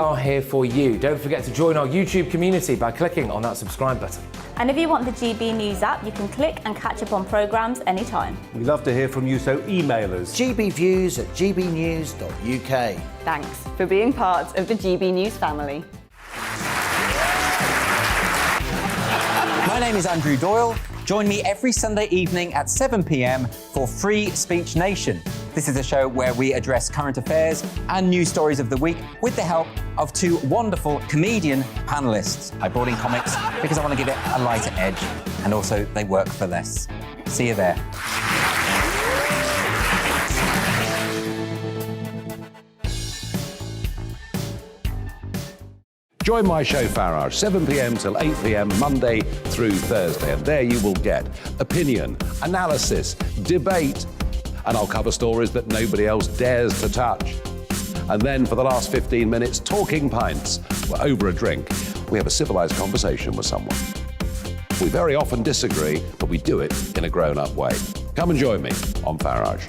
Are here for you. Don't forget to join our YouTube community by clicking on that subscribe button. And if you want the GB News app, you can click and catch up on programmes anytime. We love to hear from you, so email us. gbviews@gbnews.uk. Thanks for being part of the GB News family. My name is Andrew Doyle. Join me every Sunday evening at 7 p.m. for Free Speech Nation. This is a show where we address current affairs and news stories of the week with the help of two wonderful comedian panellists. I brought in comics because I want to give it a lighter edge, and also they work for less. See you there. Join my show Farage, 7 p.m. till 8 p.m. Monday through Thursday, and there you will get opinion, analysis, debate, and I'll cover stories that nobody else dares to touch. And then for the last 15 minutes, talking pints. We're over a drink. We have a civilised conversation with someone. We very often disagree, but we do it in a grown-up way. Come and join me on Farage.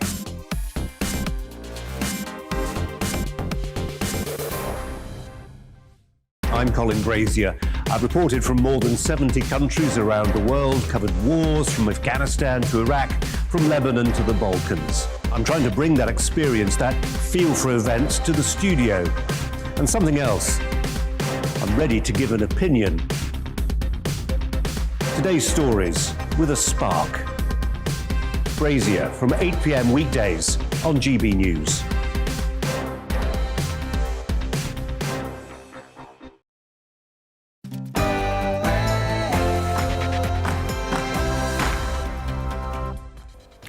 I'm Colin Brazier. I've reported from more than 70 countries around the world, covered wars from Afghanistan to Iraq, from Lebanon to the Balkans. I'm trying to bring that experience, that feel for events, to the studio. And something else, I'm ready to give an opinion. Today's stories with a spark. Brazier from 8 p.m. weekdays on GB News.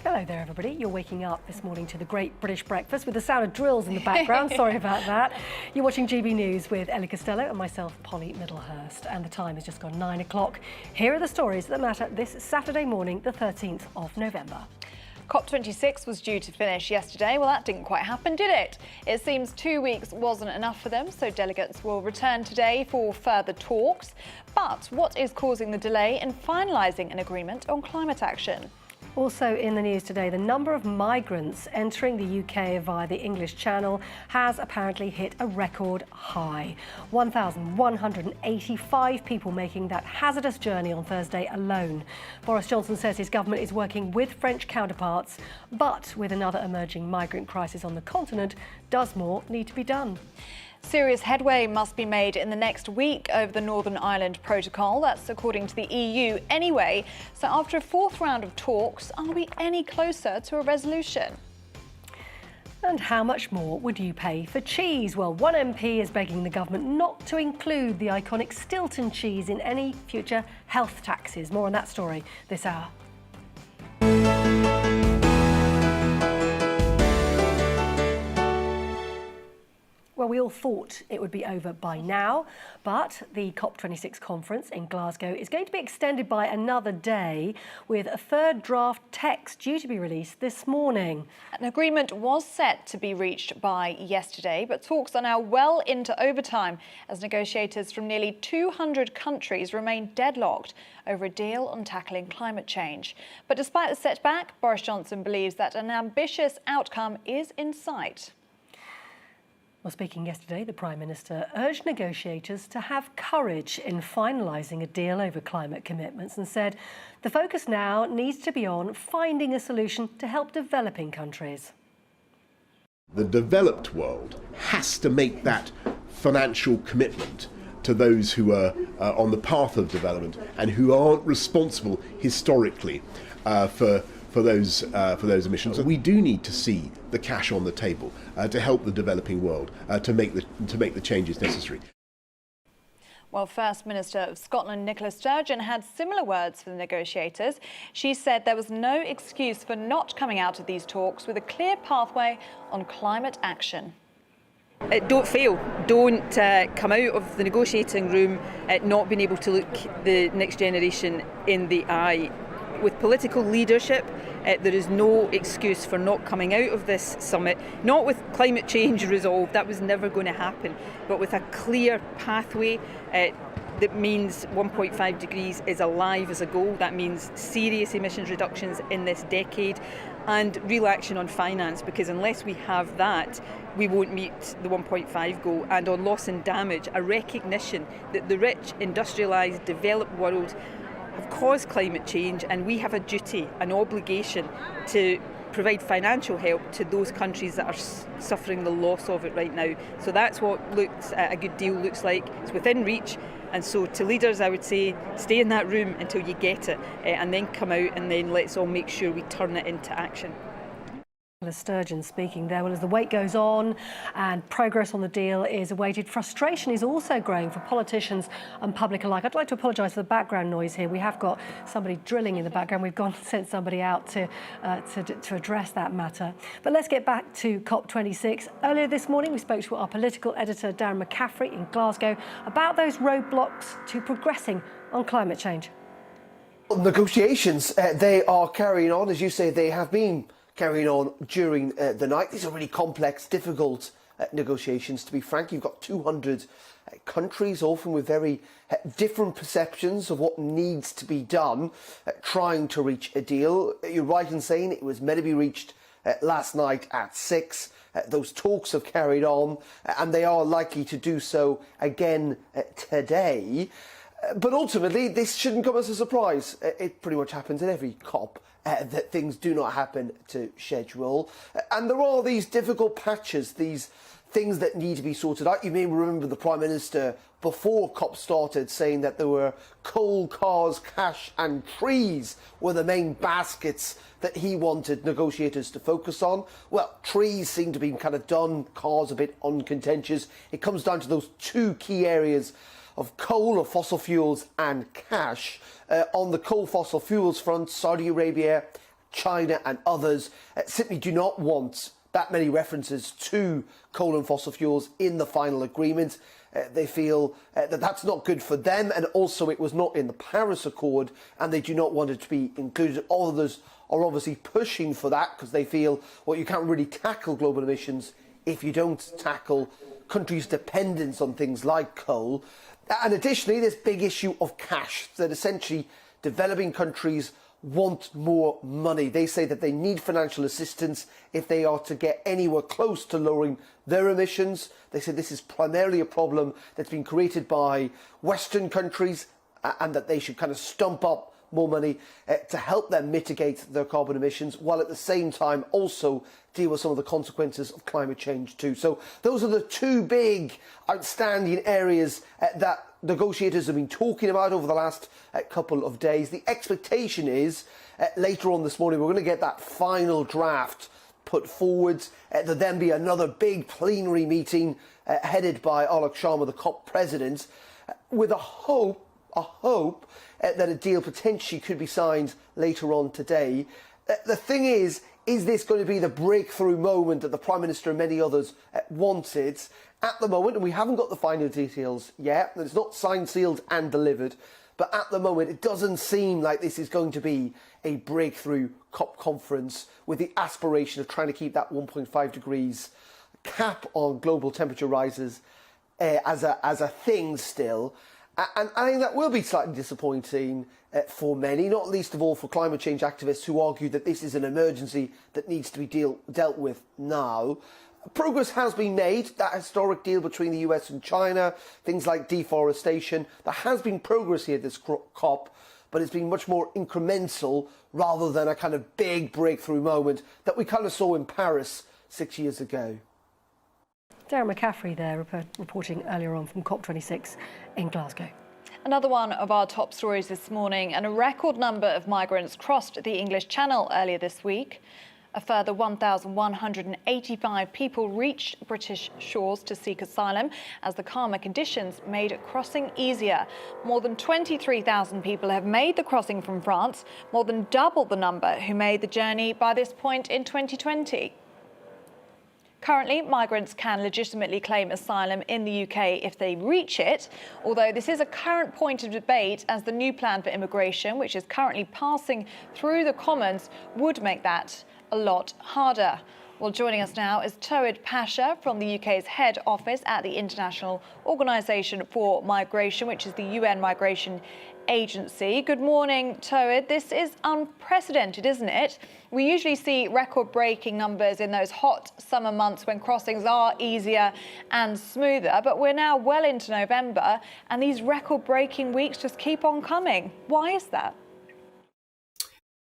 Hello there, everybody. You're waking up this morning to the Great British Breakfast with the sound of drills in the background. Sorry about that. You're watching GB News with Ellie Costello and myself, Polly Middlehurst. And the time has just gone 9 o'clock. Here are the stories that matter this Saturday morning, the 13th of November. COP26 was due to finish yesterday. Well, that didn't quite happen, did it? It seems 2 weeks wasn't enough for them, so delegates will return today for further talks. But what is causing the delay in finalising an agreement on climate action? Also in the news today, the number of migrants entering the UK via the English Channel has apparently hit a record high. 1,185 people making that hazardous journey on Thursday alone. Boris Johnson says his government is working with French counterparts, but with another emerging migrant crisis on the continent, does more need to be done? Serious headway must be made in the next week over the Northern Ireland Protocol. That's according to the EU anyway. So after a fourth round of talks, are we any closer to a resolution? And how much more would you pay for cheese? Well, one MP is begging the government not to include the iconic Stilton cheese in any future health taxes. More on that story this hour. Well, we all thought it would be over by now, but the COP26 conference in Glasgow is going to be extended by another day, with a third draft text due to be released this morning. An agreement was set to be reached by yesterday, but talks are now well into overtime as negotiators from nearly 200 countries remain deadlocked over a deal on tackling climate change. But despite the setback, Boris Johnson believes that an ambitious outcome is in sight. Well, speaking yesterday, the Prime Minister urged negotiators to have courage in finalising a deal over climate commitments and said the focus now needs to be on finding a solution to help developing countries. The developed world has to make that financial commitment to those who are on the path of development and who aren't responsible historically for those emissions. So we do need to see the cash on the table to help the developing world to make the changes necessary. Well, First Minister of Scotland, Nicola Sturgeon, had similar words for the negotiators. She said there was no excuse for not coming out of these talks with a clear pathway on climate action. Don't fail. Don't come out of the negotiating room not being able to look the next generation in the eye. With political leadership, there is no excuse for not coming out of this summit, not with climate change resolved, that was never going to happen, but with a clear pathway that means 1.5 degrees is alive as a goal. That means serious emissions reductions in this decade and real action on finance, because unless we have that, we won't meet the 1.5 goal. And on loss and damage, a recognition that the rich, industrialised, developed world have caused climate change, and we have a duty, an obligation to provide financial help to those countries that are suffering the loss of it right now. So that's what a good deal looks like. It's within reach. And so to leaders, I would say, stay in that room until you get it, and then come out, and then let's all make sure we turn it into action. Sturgeon speaking there. Well, as the wait goes on and progress on the deal is awaited, frustration is also growing for politicians and public alike. I'd like to apologise for the background noise here. We have got somebody drilling in the background. We've sent somebody out to address that matter. But let's get back to COP26. Earlier this morning, we spoke to our political editor, Darren McCaffrey, in Glasgow about those roadblocks to progressing on climate change. Negotiations, they are carrying on. As you say, they have been carrying on during the night. These are really complex, difficult negotiations, to be frank. You've got 200 countries, often with very different perceptions of what needs to be done, trying to reach a deal. You're right in saying it was meant to be reached last night at 6. Those talks have carried on, and they are likely to do so again today. But ultimately, this shouldn't come as a surprise. It pretty much happens at every COP. That things do not happen to schedule. And there are these difficult patches, these things that need to be sorted out. You may remember the Prime Minister, before COP started, saying that there were coal, cars, cash and trees were the main baskets that he wanted negotiators to focus on. Well, trees seem to be kind of done, cars a bit uncontentious. It comes down to those two key areas of coal or fossil fuels and cash. On the coal fossil fuels front, Saudi Arabia, China and others simply do not want that many references to coal and fossil fuels in the final agreement. They feel that that's not good for them, and also it was not in the Paris Accord, and they do not want it to be included. Others are obviously pushing for that because they feel, well, you can't really tackle global emissions if you don't tackle countries' dependence on things like coal. And additionally, this big issue of cash, that essentially developing countries want more money. They say that they need financial assistance if they are to get anywhere close to lowering their emissions. They say this is primarily a problem that's been created by Western countries, and that they should kind of stump up more money to help them mitigate their carbon emissions, while at the same time also deal with some of the consequences of climate change too. So those are the two big outstanding areas that negotiators have been talking about over the last couple of days. The expectation is later on this morning we're going to get that final draft put forward. There'll then be another big plenary meeting headed by Alok Sharma, the COP president, with a hope that a deal potentially could be signed later on today. The thing is this going to be the breakthrough moment that the Prime Minister and many others wanted? At the moment, and we haven't got the final details yet, it's not signed, sealed and delivered, but at the moment it doesn't seem like this is going to be a breakthrough COP conference with the aspiration of trying to keep that 1.5 degrees cap on global temperature rises as a thing still. And I think that will be slightly disappointing for many, not least of all for climate change activists who argue that this is an emergency that needs to be dealt with now. Progress has been made, that historic deal between the US and China, things like deforestation. There has been progress here at this COP, but it's been much more incremental rather than a kind of big breakthrough moment that we kind of saw in Paris 6 years ago. Darren McCaffrey there reporting earlier on from COP26 in Glasgow. Another one of our top stories this morning, and a record number of migrants crossed the English Channel earlier this week. A further 1,185 people reached British shores to seek asylum as the calmer conditions made crossing easier. More than 23,000 people have made the crossing from France, more than double the number who made the journey by this point in 2020. Currently, migrants can legitimately claim asylum in the UK if they reach it, although this is a current point of debate as the new plan for immigration, which is currently passing through the Commons, would make that a lot harder. Well, joining us now is Towed Pasha from the UK's head office at the International Organisation for Migration, which is the UN Migration Agency. Good morning, Towed. This is unprecedented, isn't it? We usually see record-breaking numbers in those hot summer months when crossings are easier and smoother, but we're now well into November and these record-breaking weeks just keep on coming. Why is that?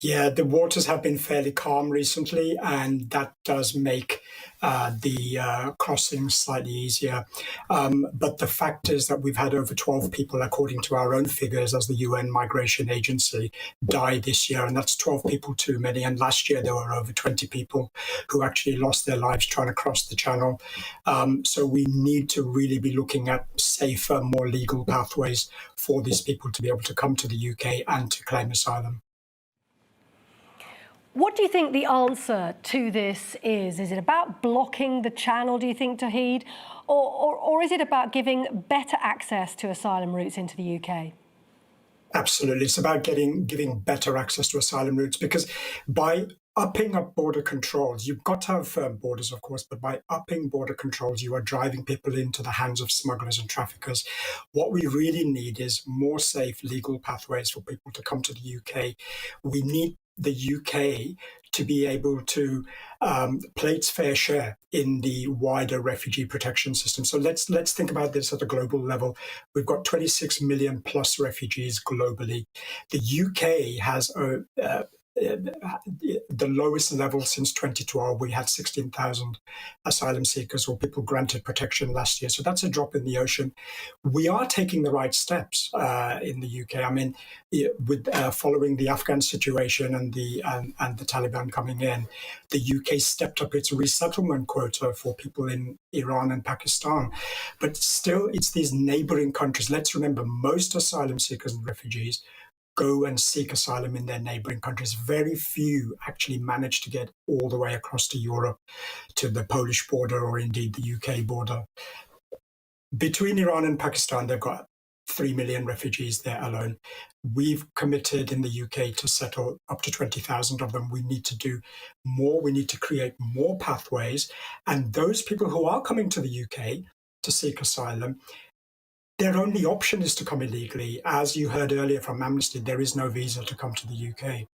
Yeah, the waters have been fairly calm recently, and that does make the crossing slightly easier. But the fact is that we've had over 12 people, according to our own figures as the UN Migration Agency, die this year, and that's 12 people too many. And last year there were over 20 people who actually lost their lives trying to cross the channel. So we need to really be looking at safer, more legal pathways for these people to be able to come to the UK and to claim asylum. What do you think the answer to this is? Is it about blocking the channel, do you think, Tawhid? Or is it about giving better access to asylum routes into the UK? Absolutely. It's about giving better access to asylum routes, because by upping up border controls, you've got to have firm borders, of course, but by upping border controls, you are driving people into the hands of smugglers and traffickers. What we really need is more safe legal pathways for people to come to the UK. We need the UK to be able to play its fair share in the wider refugee protection system. So let's think about this at a global level. We've got 26 million plus refugees globally. The UK has the lowest level since 2012. We had 16,000 asylum seekers or people granted protection last year. So that's a drop in the ocean. We are taking the right steps in the UK. I mean, with following the Afghan situation and the Taliban coming in, the UK stepped up its resettlement quota for people in Iran and Pakistan. But still, it's these neighboring countries. Let's remember, most asylum seekers and refugees go and seek asylum in their neighboring countries. Very few actually manage to get all the way across to Europe, to the Polish border or indeed the UK border. Between Iran and Pakistan, they've got 3 million refugees there alone. We've committed in the UK to settle up to 20,000 of them. We need to do more. We need to create more pathways. And those people who are coming to the UK to seek asylum, their only option is to come illegally. As you heard earlier from Amnesty, there is no visa to come to the UK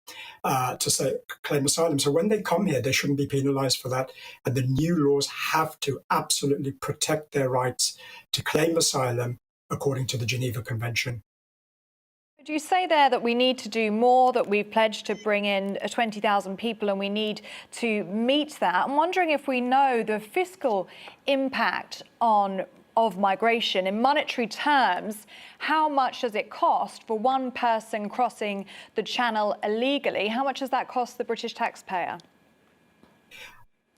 to claim asylum. So when they come here, they shouldn't be penalised for that. And the new laws have to absolutely protect their rights to claim asylum according to the Geneva Convention. Do you say there that we need to do more, that we've pledged to bring in 20,000 people and we need to meet that? I'm wondering if we know the fiscal impact of migration. In monetary terms, how much does it cost for one person crossing the channel illegally? How much does that cost the British taxpayer?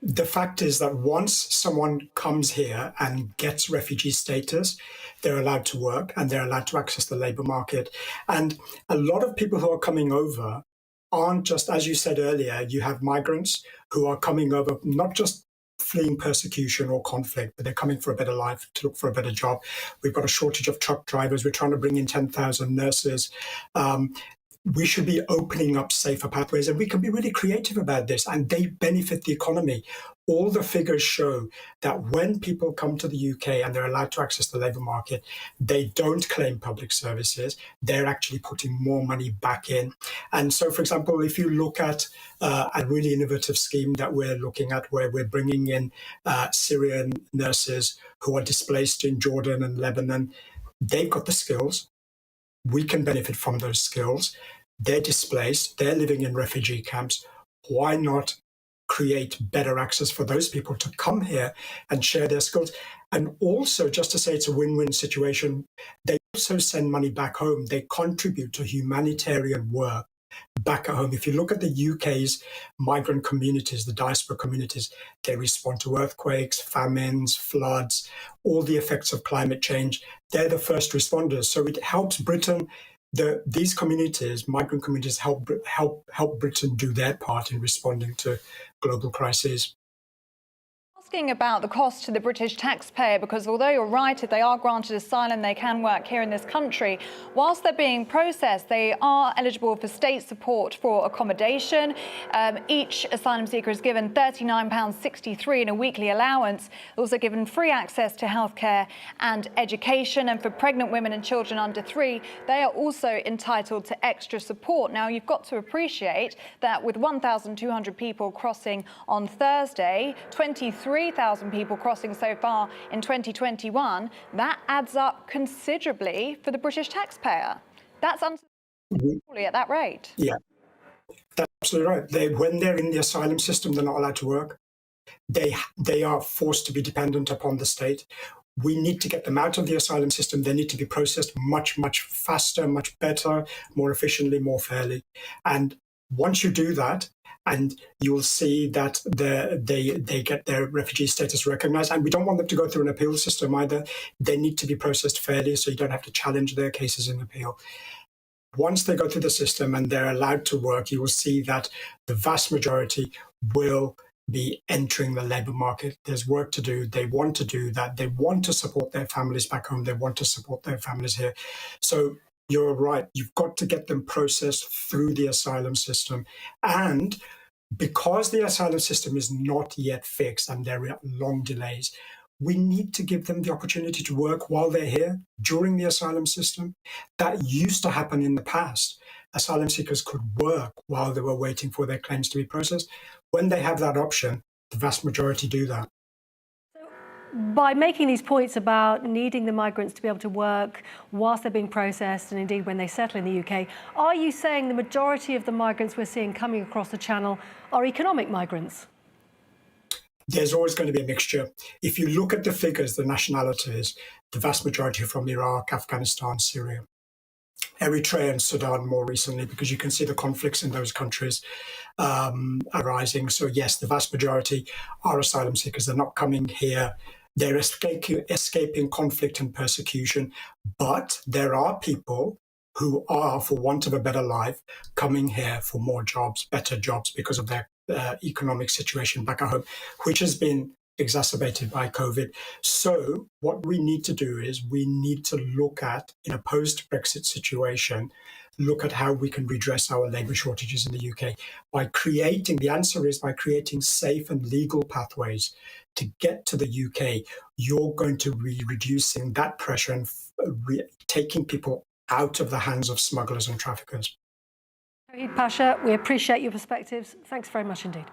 The fact is that once someone comes here and gets refugee status, they're allowed to work and they're allowed to access the labour market. And a lot of people who are coming over aren't just, as you said earlier, you have migrants who are coming over not just fleeing persecution or conflict, but they're coming for a better life, to look for a better job. We've got a shortage of truck drivers. We're trying to bring in 10,000 nurses. We should be opening up safer pathways, and we can be really creative about this, and they benefit the economy. All the figures show that when people come to the UK and they're allowed to access the labour market, they don't claim public services. They're actually putting more money back in. And so, for example, if you look at a really innovative scheme that we're looking at, where we're bringing in Syrian nurses who are displaced in Jordan and Lebanon, they've got the skills. We can benefit from those skills. They're displaced. They're living in refugee camps. Why not create better access for those people to come here and share their skills? And also, just to say it's a win-win situation, they also send money back home. They contribute to humanitarian work back at home. If you look at the UK's migrant communities, the diaspora communities, they respond to earthquakes, famines, floods, all the effects of climate change. They're the first responders. So it helps Britain. These communities, migrant communities, help Britain do their part in responding to global crises. Asking about the cost to the British taxpayer, because although you're right, if they are granted asylum, they can work here in this country. Whilst they're being processed, they are eligible for state support for accommodation. Each asylum seeker is given £39.63 in a weekly allowance, also given free access to healthcare and education. And for pregnant women and children under 3, they are also entitled to extra support. Now, you've got to appreciate that with 1,200 people crossing on Thursday, 23,000 people crossing so far in 2021, that adds up considerably for the British taxpayer. That's unsustainable at that rate. Yeah, that's absolutely right. When they're in the asylum system, they're not allowed to work. They are forced to be dependent upon the state. We need to get them out of the asylum system. They need to be processed much, much faster, much better, more efficiently, more fairly. And once you do that, and you will see that they get their refugee status recognized. And we don't want them to go through an appeal system either. They need to be processed fairly, so you don't have to challenge their cases in appeal. Once they go through the system and they're allowed to work, you will see that the vast majority will be entering the labour market. There's work to do. They want to do that. They want to support their families back home. They want to support their families here. So you're right. You've got to get them processed through the asylum system. And because the asylum system is not yet fixed and there are long delays, we need to give them the opportunity to work while they're here during the asylum system. That used to happen in the past. Asylum seekers could work while they were waiting for their claims to be processed. When they have that option, the vast majority do that. By making these points about needing the migrants to be able to work whilst they're being processed and indeed when they settle in the UK, are you saying the majority of the migrants we're seeing coming across the Channel are economic migrants? There's always going to be a mixture. If you look at the figures, the nationalities, the vast majority are from Iraq, Afghanistan, Syria, Eritrea and Sudan more recently, because you can see the conflicts in those countries arising. So yes, the vast majority are asylum seekers. They're not coming here. They're escaping conflict and persecution. But there are people who are, for want of a better life, coming here for more jobs, better jobs, because of their economic situation back at home, which has been exacerbated by COVID. So what we need to do is we need to look at, in a post-Brexit situation, look at how we can redress our labour shortages in the UK by creating safe and legal pathways to get to the UK. You're going to be reducing that pressure and taking people out of the hands of smugglers and traffickers. Pasha, we appreciate your perspectives. Thanks very much indeed.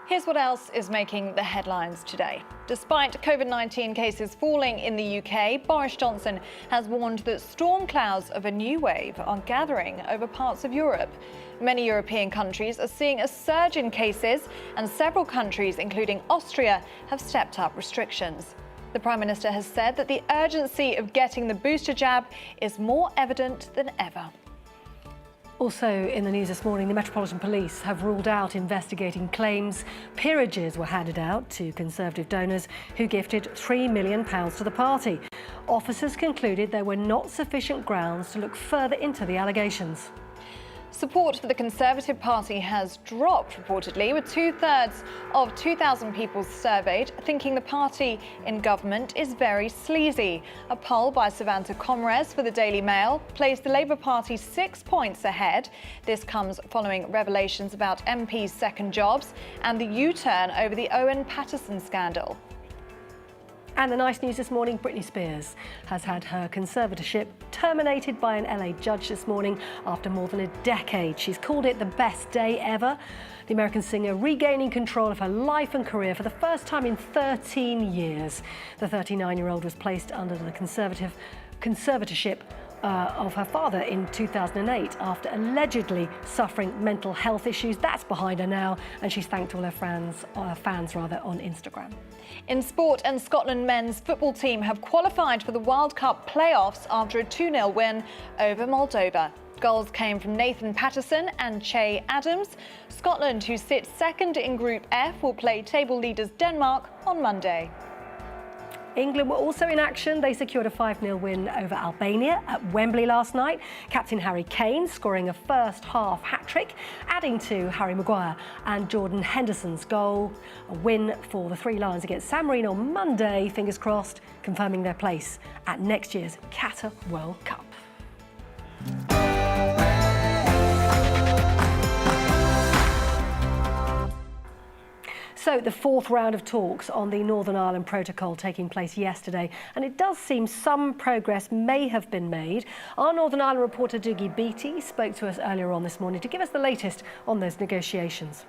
Here's what else is making the headlines today. Despite COVID-19 cases falling in the UK, Boris Johnson has warned that storm clouds of a new wave are gathering over parts of Europe. Many European countries are seeing a surge in cases, and several countries, including Austria, have stepped up restrictions. The Prime Minister has said that the urgency of getting the booster jab is more evident than ever. Also in the news this morning, the Metropolitan Police have ruled out investigating claims peerages were handed out to Conservative donors who gifted £3 million to the party. Officers concluded there were not sufficient grounds to look further into the allegations. Support for the Conservative Party has dropped, reportedly, with 2/3 of 2,000 people surveyed thinking the party in government is very sleazy. A poll by Savanta Comres for the Daily Mail placed the Labour Party 6 points ahead. This comes following revelations about MPs' second jobs and the U-turn over the Owen Paterson scandal. And the nice news this morning, Britney Spears has had her conservatorship terminated by an LA judge this morning after more than a decade. She's called it the best day ever. The American singer regaining control of her life and career for the first time in 13 years. The 39-year-old was placed under the conservatorship of her father in 2008 after allegedly suffering mental health issues. That's behind her now, and she's thanked all her fans on Instagram. In sport, and Scotland men's football team have qualified for the World Cup playoffs after a 2-0 win over Moldova. Goals came from Nathan Patterson and Che Adams. Scotland, who sit second in Group F, will play table leaders Denmark on Monday. England were also in action. They secured a 5-0 win over Albania at Wembley last night. Captain Harry Kane scoring a first-half hat-trick, adding to Harry Maguire and Jordan Henderson's goal. A win for the Three Lions against San Marino on Monday, fingers crossed, confirming their place at next year's Qatar World Cup. So the fourth round of talks on the Northern Ireland Protocol taking place yesterday, and it does seem some progress may have been made. Our Northern Ireland reporter Dougie Beattie spoke to us earlier on this morning to give us the latest on those negotiations.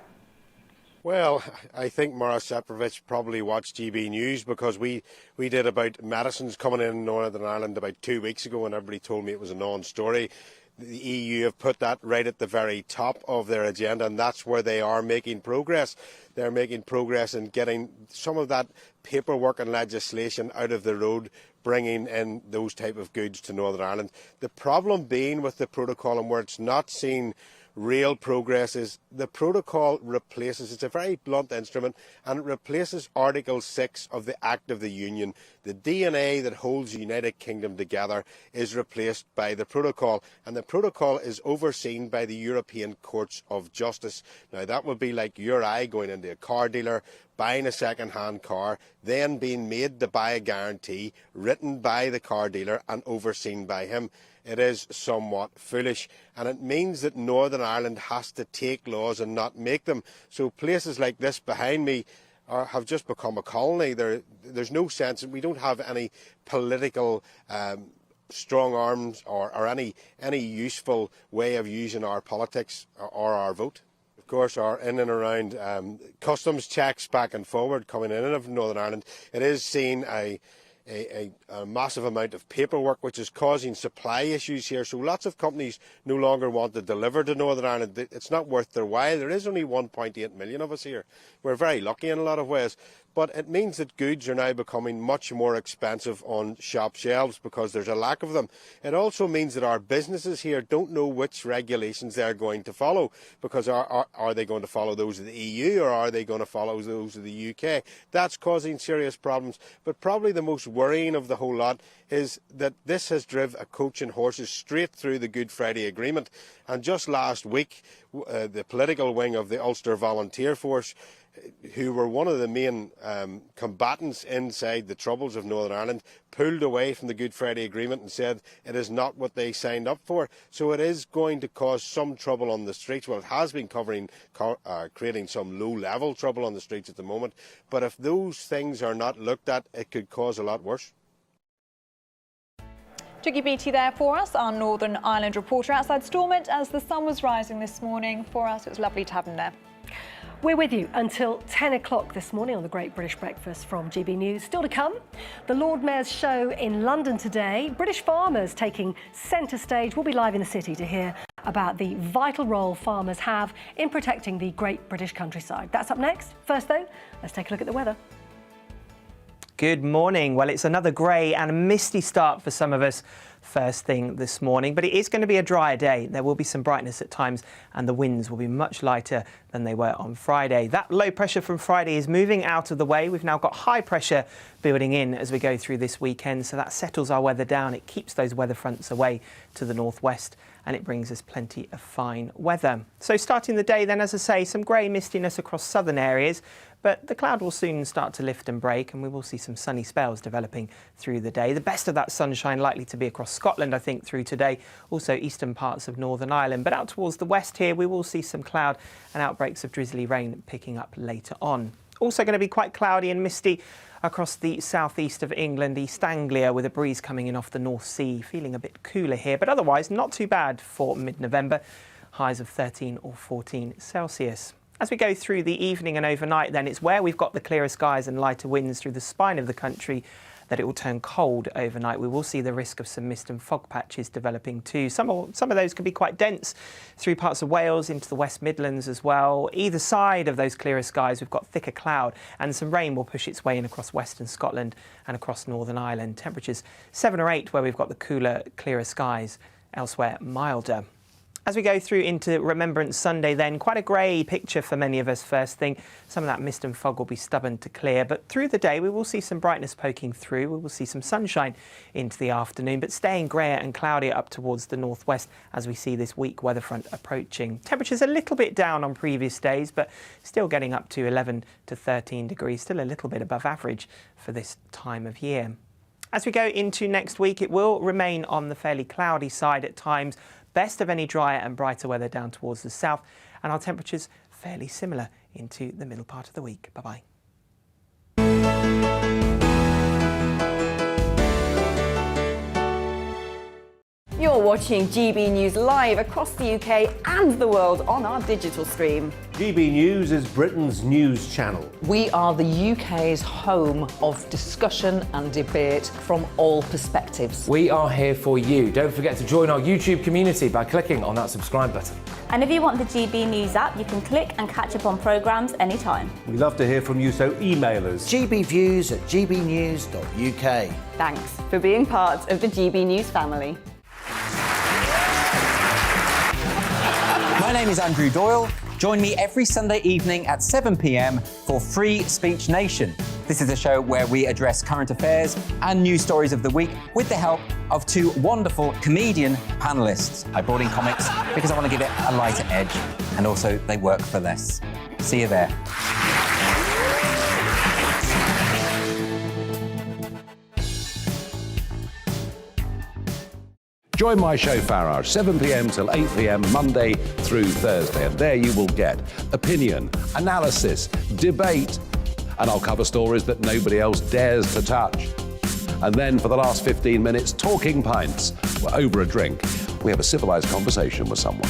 Well, I think Mara Seprovich probably watched GBNews because we did about medicines coming in Northern Ireland about 2 weeks ago and everybody told me it was a non-story. The EU have put that right at the very top of their agenda, and that's where they are making progress. They're making progress in getting some of that paperwork and legislation out of the road, bringing in those type of goods to Northern Ireland. The problem being with the protocol and where it's not seen real progress is the protocol replaces, it's a very blunt instrument, and it replaces Article 6 of the Act of the Union. The DNA that holds the United Kingdom together is replaced by the protocol, and the protocol is overseen by the European Courts of Justice. Now that would be like you or I going into a car dealer, buying a second-hand car, then being made to buy a guarantee written by the car dealer and overseen by him. It is somewhat foolish, and it means that Northern Ireland has to take laws and not make them. So places like this behind me have just become a colony. There's no sense, we don't have any political strong arms or any useful way of using our politics or our vote. Of course, are in and around customs checks back and forward coming in and out of Northern Ireland. It is seen a massive amount of paperwork which is causing supply issues here, so lots of companies no longer want to deliver to Northern Ireland. It's not worth their while. There is only 1.8 million of us here. We're very lucky in a lot of ways, but it means that goods are now becoming much more expensive on shop shelves because there's a lack of them. It also means that our businesses here don't know which regulations they're going to follow, because are they going to follow those of the EU or are they going to follow those of the UK? That's causing serious problems, but probably the most worrying of the whole lot is that this has driven a coach and horses straight through the Good Friday Agreement. And just last week, the political wing of the Ulster Volunteer Force, who were one of the main combatants inside the Troubles of Northern Ireland, pulled away from the Good Friday Agreement and said it is not what they signed up for. So it is going to cause some trouble on the streets. Well, it has been creating some low-level trouble on the streets at the moment. But if those things are not looked at, it could cause a lot worse. Dougie Beattie there for us, our Northern Ireland reporter outside Stormont as the sun was rising this morning for us. It was lovely to have him there. We're with you until 10 o'clock this morning on the Great British Breakfast from GB News. Still to come, the Lord Mayor's show in London today. British farmers taking centre stage. We'll be live in the city to hear about the vital role farmers have in protecting the great British countryside. That's up next. First though, let's take a look at the weather. Good morning. Well, it's another grey and misty start for some of us first thing this morning, but it is going to be a drier day. There will be some brightness at times and the winds will be much lighter than they were on Friday. That low pressure from Friday is moving out of the way. We've now got high pressure building in as we go through this weekend, so that settles our weather down. It keeps those weather fronts away to the northwest and it brings us plenty of fine weather. So starting the day then, as I say, some grey mistiness across southern areas, but the cloud will soon start to lift and break and we will see some sunny spells developing through the day. The best of that sunshine likely to be across Scotland, I think, through today, also eastern parts of Northern Ireland. But out towards the west here, we will see some cloud and outbreaks of drizzly rain picking up later on. Also going to be quite cloudy and misty across the southeast of England, East Anglia, with a breeze coming in off the North Sea. Feeling a bit cooler here, but otherwise not too bad for mid-November. Highs of 13 or 14 Celsius. As we go through the evening and overnight then, it's where we've got the clearer skies and lighter winds through the spine of the country that it will turn cold overnight. We will see the risk of some mist and fog patches developing too. Some of those can be quite dense through parts of Wales into the West Midlands as well. Either side of those clearer skies, we've got thicker cloud and some rain will push its way in across western Scotland and across Northern Ireland. Temperatures 7 or 8 where we've got the cooler, clearer skies, elsewhere milder. As we go through into Remembrance Sunday then, quite a grey picture for many of us first thing. Some of that mist and fog will be stubborn to clear, but through the day we will see some brightness poking through. We will see some sunshine into the afternoon, but staying greyer and cloudier up towards the northwest as we see this weak weather front approaching. Temperatures a little bit down on previous days, but still getting up to 11 to 13 degrees, still a little bit above average for this time of year. As we go into next week, it will remain on the fairly cloudy side at times. Best of any drier and brighter weather down towards the south, and our temperatures fairly similar into the middle part of the week. Bye-bye. You're watching GB News live across the UK and the world on our digital stream. GB News is Britain's news channel. We are the UK's home of discussion and debate from all perspectives. We are here for you. Don't forget to join our YouTube community by clicking on that subscribe button. And if you want the GB News app, you can click and catch up on programmes anytime. We love to hear from you, so email us. gbviews@gbnews.uk. Thanks for being part of the GB News family. My name is Andrew Doyle. Join me every Sunday evening at 7 p.m. for Free Speech Nation. This is a show where we address current affairs and news stories of the week with the help of two wonderful comedian panellists. I brought in comics because I want to give it a lighter edge, and also they work for less. See you there. Join my show Farage, 7 p.m. till 8 p.m. Monday through Thursday, and there you will get opinion, analysis, debate, and I'll cover stories that nobody else dares to touch. And then for the last 15 minutes, talking pints. We're over a drink. We have a civilised conversation with someone.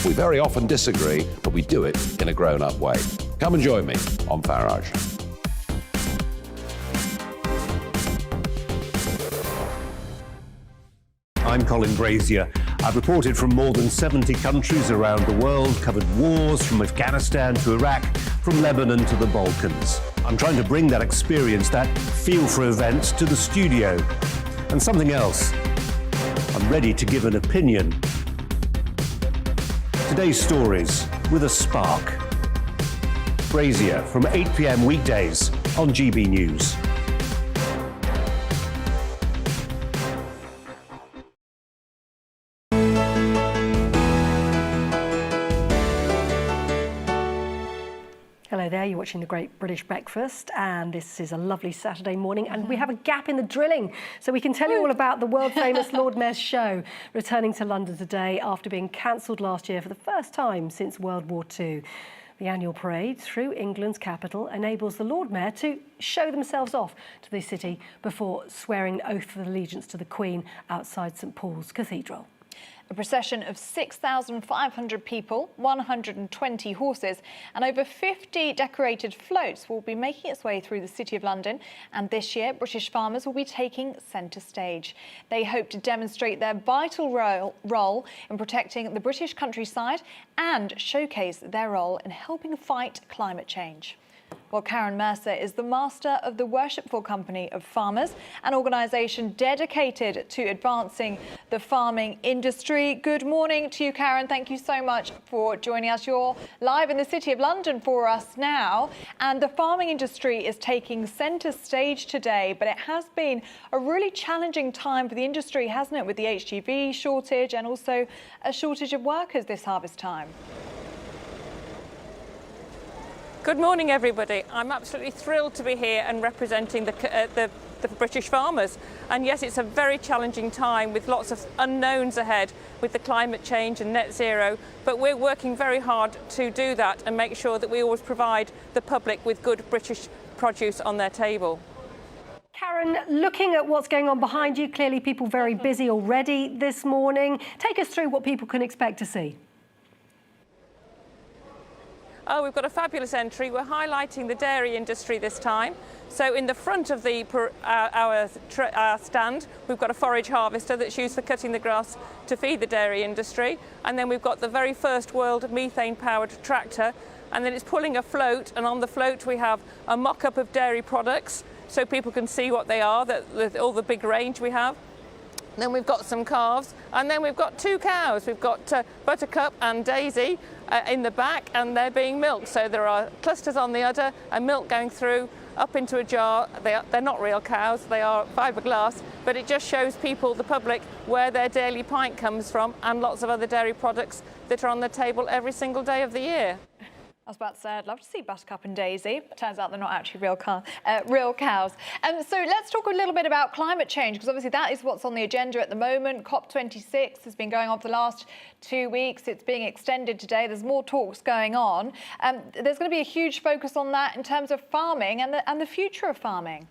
We very often disagree, but we do it in a grown-up way. Come and join me on Farage. I'm Colin Brazier. I've reported from more than 70 countries around the world, covered wars from Afghanistan to Iraq, from Lebanon to the Balkans. I'm trying to bring that experience, that feel for events, to the studio. And something else. I'm ready to give an opinion. Today's stories with a spark. Brazier from 8 p.m. weekdays on GB News. Hello there, you're watching The Great British Breakfast, and this is a lovely Saturday morning, and we have a gap in the drilling, so we can tell you all about the world-famous Lord Mayor's show, returning to London today after being cancelled last year for the first time since World War II. The annual parade through England's capital enables the Lord Mayor to show themselves off to the city before swearing an oath of allegiance to the Queen outside St Paul's Cathedral. A procession of 6,500 people, 120 horses and over 50 decorated floats will be making its way through the City of London, and this year British farmers will be taking centre stage. They hope to demonstrate their vital role in protecting the British countryside and showcase their role in helping fight climate change. Well, Karen Mercer is the master of the Worshipful Company of Farmers, an organisation dedicated to advancing the farming industry. Good morning to you, Karen. Thank you so much for joining us. You're live in the City of London for us now, and the farming industry is taking centre stage today, but it has been a really challenging time for the industry, hasn't it, with the HGV shortage and also a shortage of workers this harvest time? Good morning, everybody. I'm absolutely thrilled to be here and representing the British farmers. And yes, it's a very challenging time with lots of unknowns ahead with the climate change and net zero, but we're working very hard to do that and make sure that we always provide the public with good British produce on their table. Karen, looking at what's going on behind you, clearly people very busy already this morning. Take us through what people can expect to see. Oh, we've got a fabulous entry. We're highlighting the dairy industry this time. So in the front of our stand, we've got a forage harvester that's used for cutting the grass to feed the dairy industry. And then we've got the very first world methane-powered tractor. And then it's pulling a float. And on the float, we have a mock-up of dairy products so people can see what they are, all the big range we have. Then we've got some calves, and then we've got 2 cows. We've got Buttercup and Daisy in the back, and they're being milked. So there are clusters on the udder and milk going through up into a jar. They're not real cows, they are fiberglass, but it just shows people, the public, where their daily pint comes from, and lots of other dairy products that are on the table every single day of the year. I was about to say, I'd love to see Buttercup and Daisy. Turns out they're not actually real cows. So let's talk a little bit about climate change, because obviously that is what's on the agenda at the moment. COP26 has been going on for the last 2 weeks. It's being extended today. There's more talks going on. There's going to be a huge focus on that in terms of farming and the future of farming.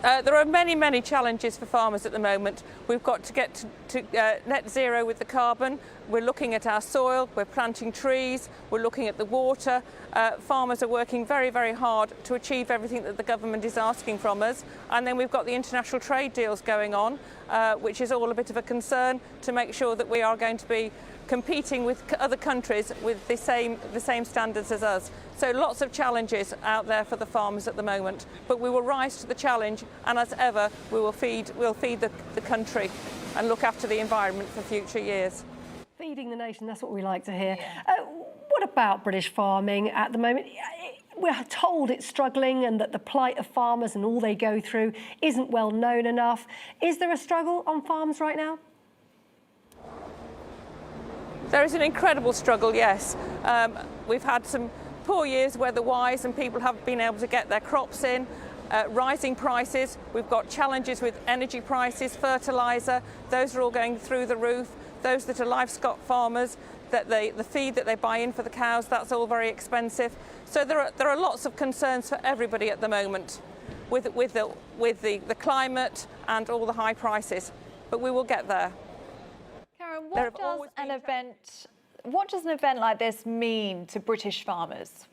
There are many, many challenges for farmers at the moment. We've got to get to net zero with the carbon. We're looking at our soil, we're planting trees, we're looking at the water. Farmers are working very, very hard to achieve everything that the government is asking from us. And then we've got the international trade deals going on, which is all a bit of a concern to make sure that we are going to be competing with other countries with the same standards as us. So lots of challenges out there for the farmers at the moment, but we will rise to the challenge, and as ever we'll feed the country and look after the environment for future years. Feeding the nation, that's what we like to hear. What about British farming at the moment? We're told it's struggling and that the plight of farmers and all they go through isn't well known enough. Is there a struggle on farms right now? There is an incredible struggle, yes. We've had some poor years weather-wise and people haven't been able to get their crops in. Rising prices, we've got challenges with energy prices, fertiliser, those are all going through the roof. Those that are livestock farmers, the feed that they buy in for the cows, that's all very expensive. So there are lots of concerns for everybody at the moment with the climate and all the high prices, but we will get there. Karen, what does an event like this mean to British farmers?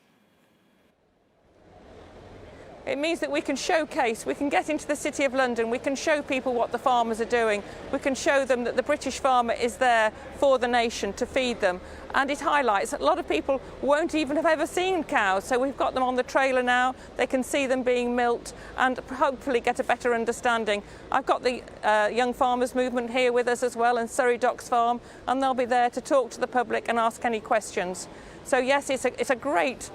It means that we can showcase, we can get into the City of London, we can show people what the farmers are doing, we can show them that the British farmer is there for the nation to feed them. And it highlights that a lot of people won't even have ever seen cows, so we've got them on the trailer now, they can see them being milked and hopefully get a better understanding. I've got the Young Farmers Movement here with us as well, and Surrey Docks Farm, and they'll be there to talk to the public and ask any questions. So yes, it's a great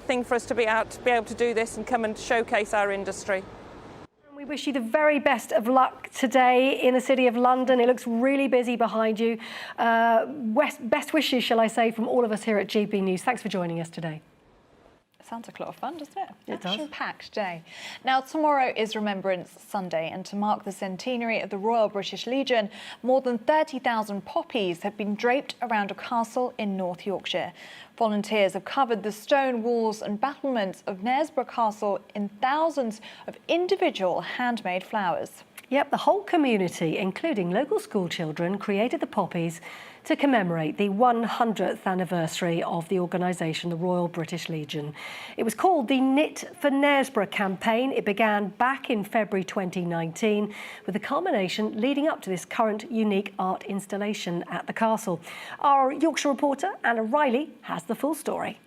thing for us to be able to do this and come and showcase our industry. We wish you the very best of luck today in the City of London. It looks really busy behind you. Best wishes, shall I say, from all of us here at GB News. Thanks for joining us today. Sounds like a lot of fun, doesn't it? It does. Action-packed day. Now, tomorrow is Remembrance Sunday, and to mark the centenary of the Royal British Legion, more than 30,000 poppies have been draped around a castle in North Yorkshire. Volunteers have covered the stone walls and battlements of Knaresborough Castle in thousands of individual handmade flowers. Yep, the whole community, including local school children, created the poppies to commemorate the 100th anniversary of the organisation, the Royal British Legion. It was called the Knit for Knaresborough campaign. It began back in February 2019, with the culmination leading up to this current unique art installation at the castle. Our Yorkshire reporter, Anna Riley, has the full story.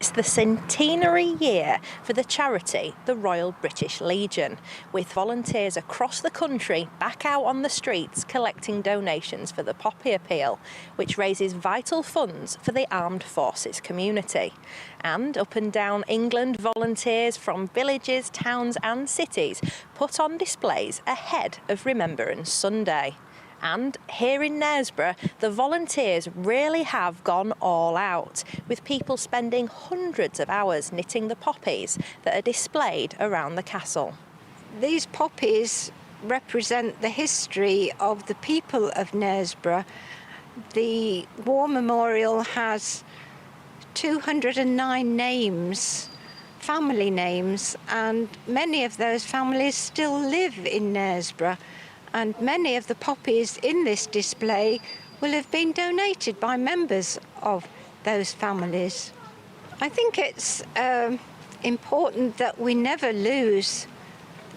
It's the centenary year for the charity, the Royal British Legion, with volunteers across the country back out on the streets collecting donations for the Poppy Appeal, which raises vital funds for the armed forces community. And up and down England, volunteers from villages, towns and cities put on displays ahead of Remembrance Sunday. And here in Knaresborough, the volunteers really have gone all out, with people spending hundreds of hours knitting the poppies that are displayed around the castle. These poppies represent the history of the people of Knaresborough. The War Memorial has 209 names, family names, and many of those families still live in Knaresborough. And many of the poppies in this display will have been donated by members of those families. I think it's important that we never lose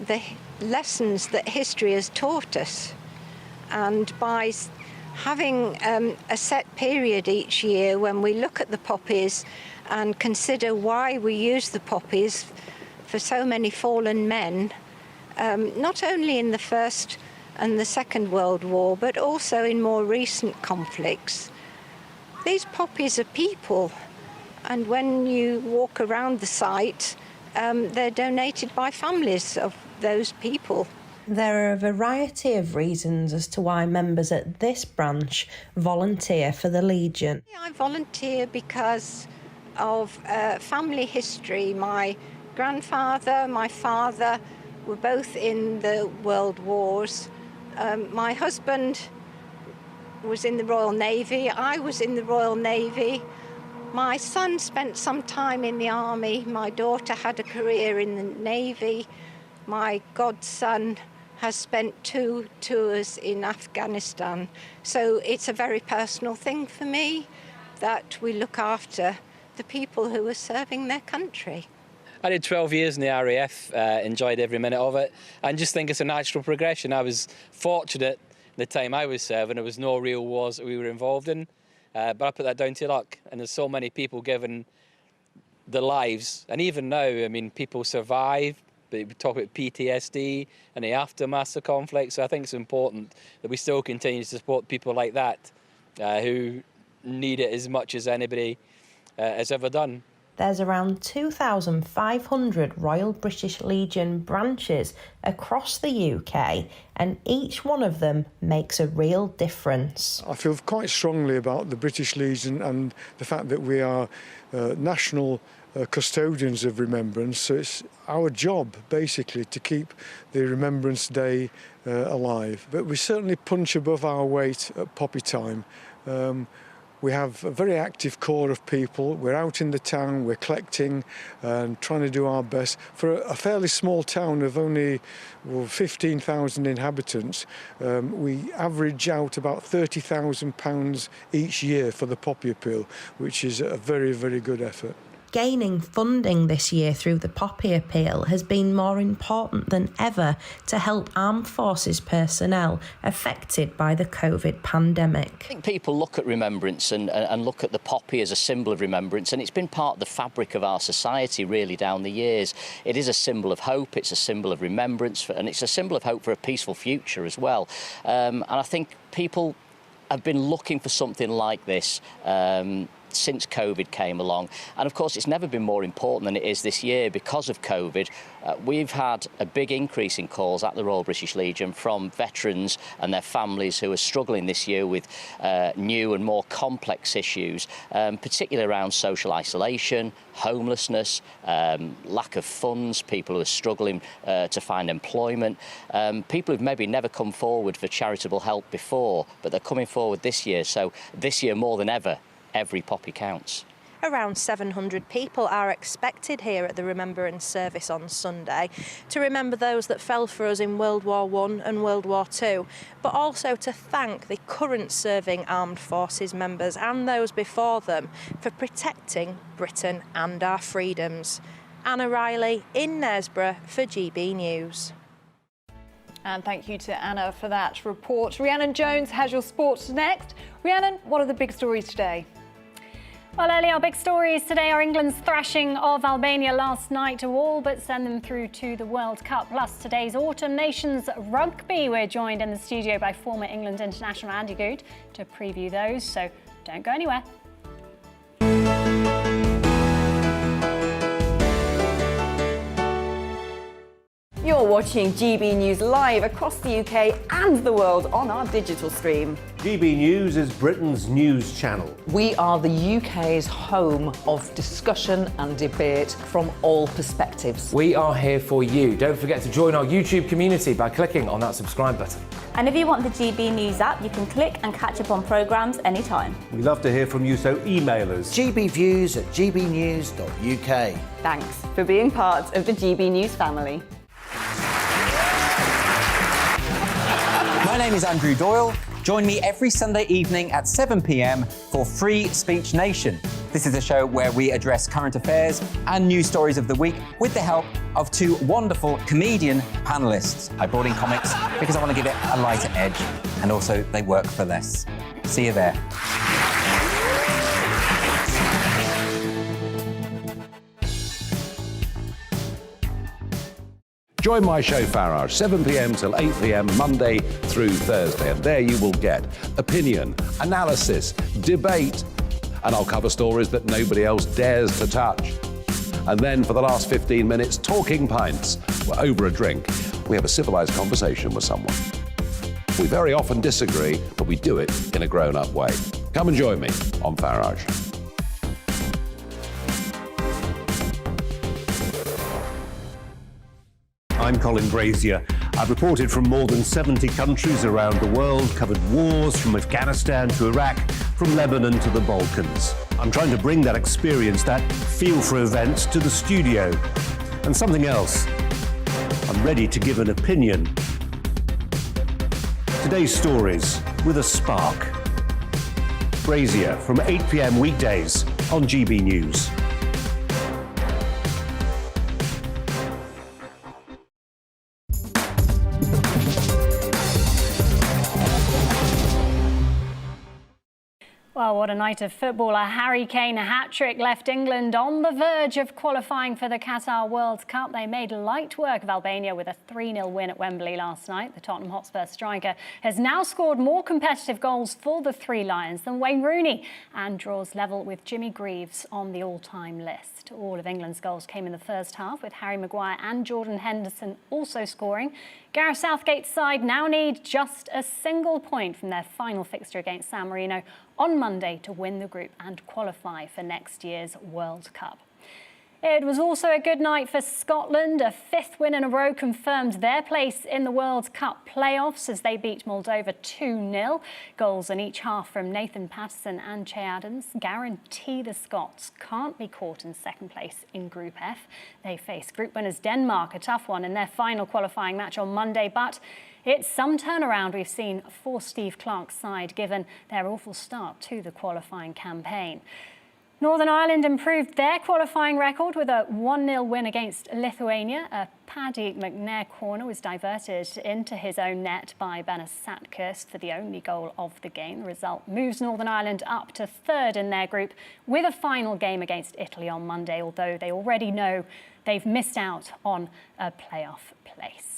the lessons that history has taught us. And by having a set period each year when we look at the poppies and consider why we use the poppies for so many fallen men, not only in the First and the Second World War, but also in more recent conflicts. These poppies are people, and when you walk around the site, they're donated by families of those people. There are a variety of reasons as to why members at this branch volunteer for the Legion. I volunteer because of family history. My grandfather, my father were both in the World Wars. My husband was in the Royal Navy. I was in the Royal Navy. My son spent some time in the Army. My daughter had a career in the Navy. My godson has spent 2 tours in Afghanistan. So it's a very personal thing for me that we look after the people who are serving their country. I did 12 years in the RAF, enjoyed every minute of it, and just think it's a natural progression. I was fortunate the time I was serving, there was no real wars that we were involved in, but I put that down to luck. And there's so many people given their lives, and even now, I mean, people survive. But we talk about PTSD and the aftermath of conflict, so I think it's important that we still continue to support people like that who need it as much as anybody has ever done. There's around 2,500 Royal British Legion branches across the UK, and each one of them makes a real difference. I feel quite strongly about the British Legion and the fact that we are national custodians of remembrance, so it's our job basically to keep the Remembrance Day alive. But we certainly punch above our weight at poppy time. We have a very active core of people. We're out in the town, we're collecting and trying to do our best. For a fairly small town of only 15,000 inhabitants, we average out about £30,000 each year for the poppy appeal, which is a very, very good effort. Gaining funding this year through the Poppy Appeal has been more important than ever to help armed forces personnel affected by the COVID pandemic. I think people look at remembrance and look at the poppy as a symbol of remembrance, and it's been part of the fabric of our society really down the years. It is a symbol of hope, it's a symbol of remembrance, and it's a symbol of hope for a peaceful future as well. And I think people have been looking for something like this since COVID came along, and of course it's never been more important than it is this year because of COVID. We've had a big increase in calls at the Royal British Legion from veterans and their families who are struggling this year with new and more complex issues, particularly around social isolation, homelessness, lack of funds, people who are struggling to find employment, people who've maybe never come forward for charitable help before, but they're coming forward this year. So this year more than ever, every poppy counts. Around 700 people are expected here at the Remembrance Service on Sunday to remember those that fell for us in World War I and World War II, but also to thank the current serving armed forces members and those before them for protecting Britain and our freedoms. Anna Riley in Knaresborough for GB News. And thank you to Anna for that report. Rhiannon Jones has your sports next. Rhiannon, what are the big stories today? Well, Ellie, our big stories today are England's thrashing of Albania last night to all but send them through to the World Cup, plus today's Autumn Nations Rugby. We're joined in the studio by former England international Andy Goode to preview those, so don't go anywhere. You're watching GB News live across the UK and the world on our digital stream. GB News is Britain's news channel. We are the UK's home of discussion and debate from all perspectives. We are here for you. Don't forget to join our YouTube community by clicking on that subscribe button. And if you want the GB News app, you can click and catch up on programmes anytime. We love to hear from you, so email us. gbviews@gbnews.uk. Thanks for being part of the GB News family. My name is Andrew Doyle. Join me every Sunday evening at 7 p.m. for Free Speech Nation. This is a show where we address current affairs and news stories of the week with the help of two wonderful comedian panellists. I brought in comics because I want to give it a lighter edge, and also they work for less. See you there. Join my show Farage, 7 p.m. till 8 p.m. Monday through Thursday, and there you will get opinion, analysis, debate, and I'll cover stories that nobody else dares to touch. And then for the last 15 minutes, talking pints. We're over a drink. We have a civilised conversation with someone. We very often disagree, but we do it in a grown-up way. Come and join me on Farage. I'm Colin Brazier. I've reported from more than 70 countries around the world, covered wars from Afghanistan to Iraq, from Lebanon to the Balkans. I'm trying to bring that experience, that feel for events, to the studio. And something else, I'm ready to give an opinion. Today's stories with a spark. Brazier from 8 p.m. weekdays on GB News. Well, what a night of football. A Harry Kane hat-trick left England on the verge of qualifying for the Qatar World Cup. They made light work of Albania with a 3-0 win at Wembley last night. The Tottenham Hotspur striker has now scored more competitive goals for the Three Lions than Wayne Rooney and draws level with Jimmy Greaves on the all-time list. All of England's goals came in the first half, with Harry Maguire and Jordan Henderson also scoring. Gareth Southgate's side now need just a single point from their final fixture against San Marino on Monday to win the group and qualify for next year's World Cup. It was also a good night for Scotland. A fifth win in a row confirmed their place in the World Cup playoffs as they beat Moldova 2-0. Goals in each half from Nathan Patterson and Che Adams guarantee the Scots can't be caught in second place in Group F. They face group winners Denmark, a tough one, in their final qualifying match on Monday, but it's some turnaround we've seen for Steve Clarke's side, given their awful start to the qualifying campaign. Northern Ireland improved their qualifying record with a 1-0 win against Lithuania. A Paddy McNair corner was diverted into his own net by Benas Satkirst for the only goal of the game. The result moves Northern Ireland up to third in their group with a final game against Italy on Monday, although they already know they've missed out on a playoff place.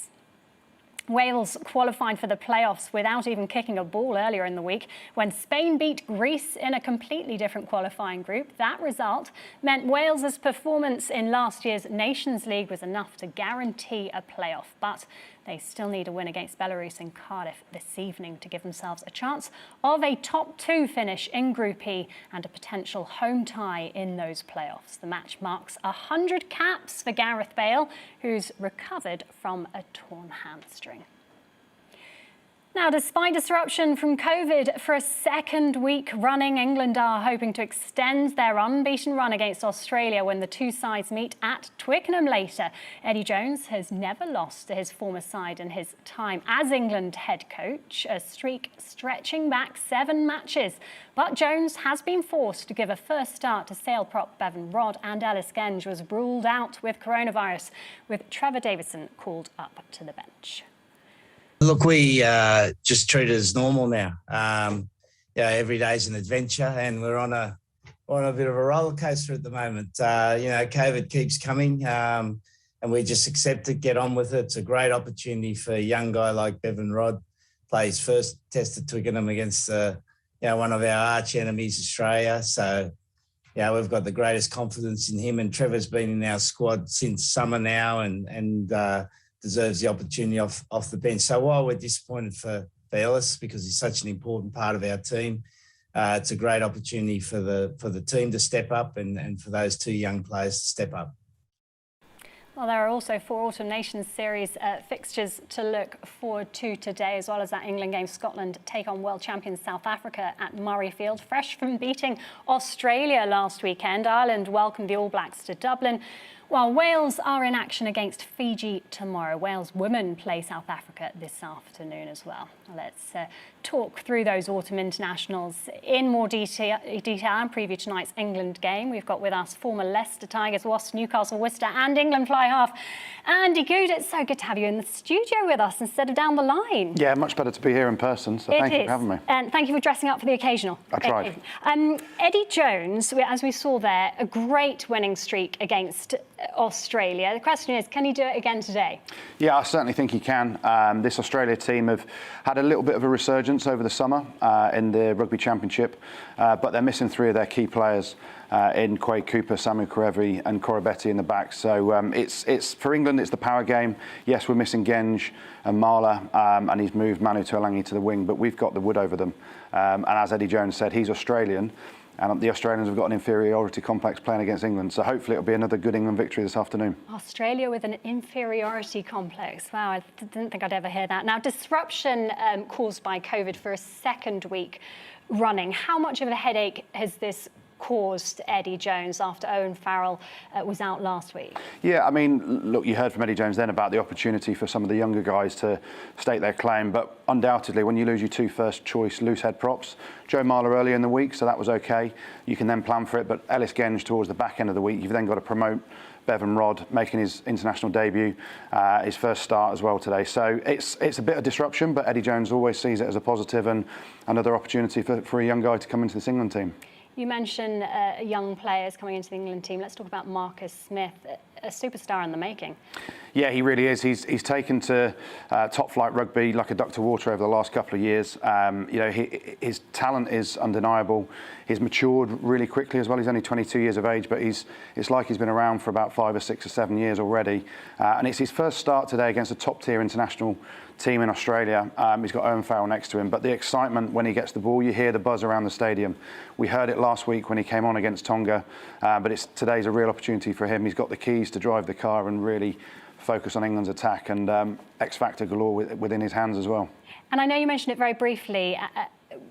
Wales qualified for the playoffs without even kicking a ball earlier in the week when Spain beat Greece in a completely different qualifying group. That result meant Wales's performance in last year's Nations League was enough to guarantee a playoff, but they still need a win against Belarus in Cardiff this evening to give themselves a chance of a top 2 finish in Group E and a potential home tie in those playoffs. The match marks 100 caps for Gareth Bale, who's recovered from a torn hamstring. Now, despite disruption from COVID for a second week running, England are hoping to extend their unbeaten run against Australia when the two sides meet at Twickenham later. Eddie Jones has never lost to his former side in his time as England head coach, a streak stretching back 7 matches. But Jones has been forced to give a first start to sail prop Bevan Rodd, and Ellis Genge was ruled out with coronavirus, with Trevor Davison called up to the bench. Look, we just treat it as normal now. Every day's an adventure, and we're on a bit of a roller coaster at the moment. COVID keeps coming, and we just accept it, get on with it. It's a great opportunity for a young guy like Bevan Rodd. Plays first test at Twickenham against one of our arch enemies, Australia. So, we've got the greatest confidence in him, and Trevor's been in our squad since summer now, and deserves the opportunity off the bench. So while we're disappointed for Ellis because he's such an important part of our team, it's a great opportunity for the team to step up and for those 2 young players to step up. Well, there are also 4 Autumn Nations Series fixtures to look forward to today, as well as that England game. Scotland take on world champions South Africa at Murrayfield, fresh from beating Australia last weekend. Ireland welcomed the All Blacks to Dublin, while Wales are in action against Fiji tomorrow. Wales women play South Africa this afternoon as well. Let's talk through those autumn internationals in more detail and preview tonight's England game. We've got with us former Leicester Tigers, Wasps, Newcastle, Worcester and England fly half Andy Good. It's so good to have you in the studio with us instead of down the line. Yeah, much better to be here in person, so thank you for having me. And thank you for dressing up for the occasional. I tried. Eddie Jones, as we saw there, a great winning streak against Australia. The question is, can he do it again today? Yeah, I certainly think he can. This Australia team have had a little bit of a resurgence over the summer in the Rugby Championship, but they're missing 3 of their key players in Quade Cooper, Samu Kerevi and Corabetti in the back. So it's for England, it's the power game. Yes, we're missing Genge and Marler, and he's moved Manu Tuilagi to the wing, but we've got the wood over them. And as Eddie Jones said, he's Australian, and the Australians have got an inferiority complex playing against England. So hopefully it'll be another good England victory this afternoon. Australia with an inferiority complex. Wow, I didn't think I'd ever hear that. Now, disruption caused by COVID for a second week running. How much of a headache has this caused Eddie Jones after Owen Farrell was out last week? Yeah, I mean, look, you heard from Eddie Jones then about the opportunity for some of the younger guys to state their claim, but undoubtedly when you lose your 2 first choice loose head props, Joe Marler earlier in the week, so that was okay. You can then plan for it, but Ellis Genge towards the back end of the week, you've then got to promote Bevan Rodd making his international debut, his first start as well today. So it's a bit of disruption, but Eddie Jones always sees it as a positive and another opportunity for a young guy to come into this England team. You mentioned young players coming into the England team. Let's talk about Marcus Smith, a superstar in the making. Yeah, he really is. He's taken to top flight rugby like a duck to water over the last couple of years. You know, his talent is undeniable. He's matured really quickly as well. He's only 22 years of age, but it's like he's been around for about 5 or 6 or 7 years already. And it's his first start today against a top tier international team in Australia. He's got Owen Farrell next to him, but the excitement when he gets the ball, you hear the buzz around the stadium. We heard it last week when he came on against Tonga, but today's a real opportunity for him. He's got the keys to drive the car and really focus on England's attack, and X-factor galore within his hands as well. And I know you mentioned it very briefly.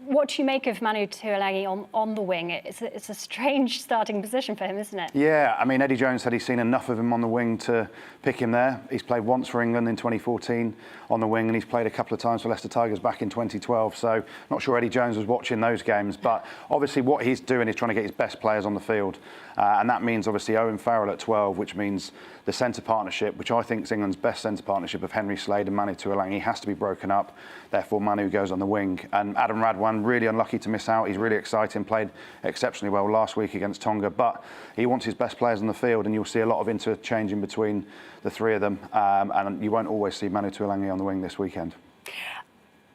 What do you make of Manu Tuilagi on the wing? It's a strange starting position for him, isn't it? Yeah, I mean, Eddie Jones said he's seen enough of him on the wing to pick him there. He's played once for England in 2014 on the wing, and he's played a couple of times for Leicester Tigers back in 2012. So not sure Eddie Jones was watching those games, but obviously what he's doing is trying to get his best players on the field. And that means obviously Owen Farrell at 12, which means the centre partnership, which I think is England's best centre partnership of Henry Slade and Manu Tuilagi, has to be broken up. Therefore, Manu goes on the wing. And Adam Radwan, really unlucky to miss out. He's really exciting, played exceptionally well last week against Tonga, but he wants his best players on the field, and you'll see a lot of interchanging between the 3 of them. And you won't always see Manu Tuilagi on the wing this weekend.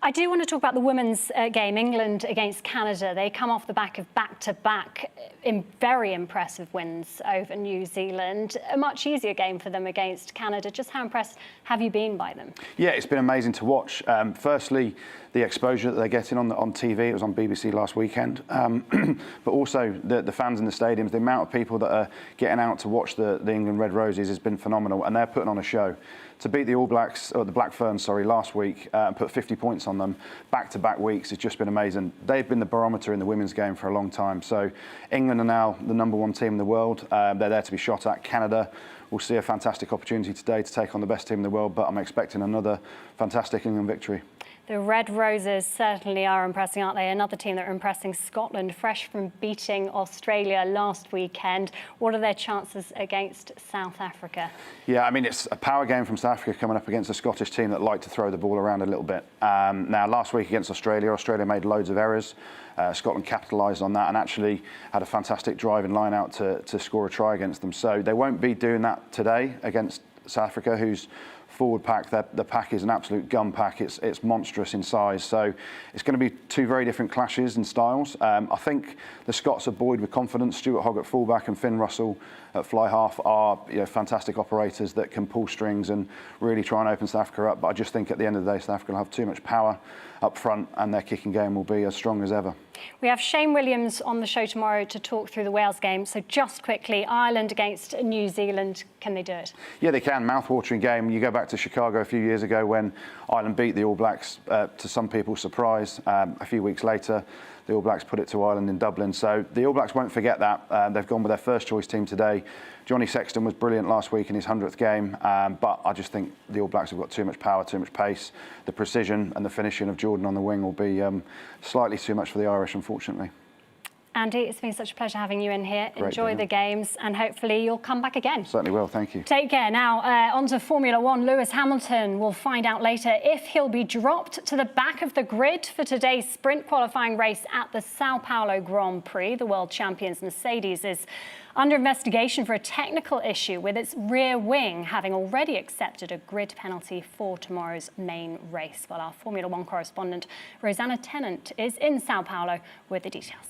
I do want to talk about the women's game, England against Canada. They come off the back of back-to-back very impressive wins over New Zealand. A much easier game for them against Canada. Just how impressed have you been by them? Yeah, it's been amazing to watch. Firstly, the exposure that they're getting on TV. It was on BBC last weekend. But also the fans in the stadiums, the amount of people that are getting out to watch the England Red Roses has been phenomenal, and they're putting on a show. To beat the All Blacks, or the Black Ferns, last week and put 50 points on them back-to-back weeks, it's just been amazing. They've been the barometer in the women's game for a long time. So England are now the #1 team in the world. They're there to be shot at. Canada will see a fantastic opportunity today to take on the best team in the world, but I'm expecting another fantastic England victory. The Red Roses certainly are impressing, aren't they? Another team that are impressing, Scotland, fresh from beating Australia last weekend. What are their chances against South Africa? Yeah, I mean, it's a power game from South Africa coming up against a Scottish team that like to throw the ball around a little bit. Now, last week against Australia made loads of errors. Scotland capitalised on that and actually had a fantastic drive and line out to score a try against them. So they won't be doing that today against South Africa, who's forward pack. The pack is an absolute gun pack. It's monstrous in size. So it's going to be 2 very different clashes in styles. I think the Scots are buoyed with confidence. Stuart Hogg at fullback and Finn Russell at fly half are fantastic operators that can pull strings and really try and open South Africa up. But I just think at the end of the day, South Africa will have too much power up front, and their kicking game will be as strong as ever. We have Shane Williams on the show tomorrow to talk through the Wales game. So just quickly, Ireland against New Zealand, can they do it? Yeah, they can. Mouth-watering game. You go back to Chicago a few years ago when Ireland beat the All Blacks, to some people's surprise. A few weeks later, the All Blacks put it to Ireland in Dublin. So the All Blacks won't forget that. They've gone with their first choice team today. Johnny Sexton was brilliant last week in his 100th game, but I just think the All Blacks have got too much power, too much pace. The precision and the finishing of Jordan on the wing will be slightly too much for the Irish, unfortunately. Andy, it's been such a pleasure having you in here. Great, Enjoy the games and hopefully you'll come back again. Certainly will, thank you. Take care. Now, on to Formula One. Lewis Hamilton will find out later if he'll be dropped to the back of the grid for today's sprint qualifying race at the Sao Paulo Grand Prix. The world champions Mercedes is under investigation for a technical issue with its rear wing, having already accepted a grid penalty for tomorrow's main race. Well, our Formula One correspondent Rosanna Tennant is in Sao Paulo with the details.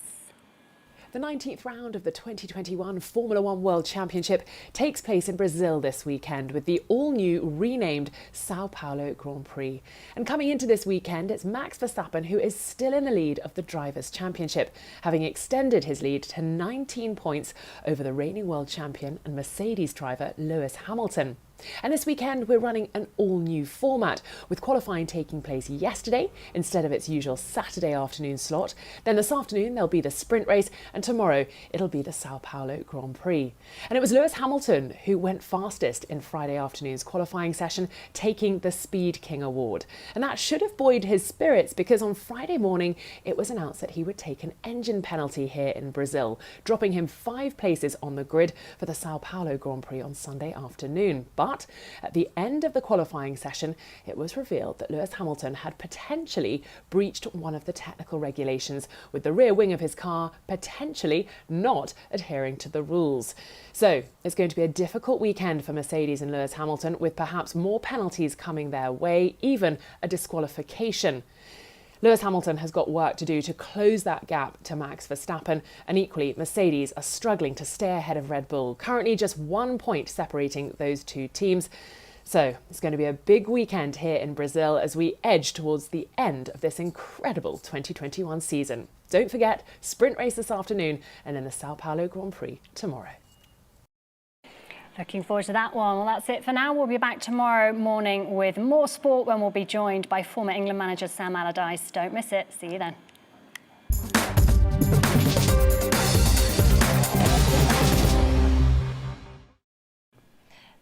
The 19th round of the 2021 Formula One World Championship takes place in Brazil this weekend with the all-new renamed Sao Paulo Grand Prix. And coming into this weekend, it's Max Verstappen who is still in the lead of the Drivers' Championship, having extended his lead to 19 points over the reigning world champion and Mercedes driver Lewis Hamilton. And this weekend we're running an all-new format, with qualifying taking place yesterday instead of its usual Saturday afternoon slot. Then this afternoon there'll be the sprint race, and tomorrow it'll be the Sao Paulo Grand Prix. And it was Lewis Hamilton who went fastest in Friday afternoon's qualifying session, taking the Speed King award. And that should have buoyed his spirits, because on Friday morning it was announced that he would take an engine penalty here in Brazil, dropping him 5 places on the grid for the Sao Paulo Grand Prix on Sunday afternoon. But at the end of the qualifying session, it was revealed that Lewis Hamilton had potentially breached one of the technical regulations, with the rear wing of his car potentially not adhering to the rules. So it's going to be a difficult weekend for Mercedes and Lewis Hamilton, with perhaps more penalties coming their way, even a disqualification. Lewis Hamilton has got work to do to close that gap to Max Verstappen, and equally Mercedes are struggling to stay ahead of Red Bull, currently just 1 point separating those two teams. So it's going to be a big weekend here in Brazil as we edge towards the end of this incredible 2021 season. Don't forget, sprint race this afternoon and then the Sao Paulo Grand Prix tomorrow. Looking forward to that one. Well, that's it for now. We'll be back tomorrow morning with more sport when we'll be joined by former England manager Sam Allardyce. Don't miss it. See you then.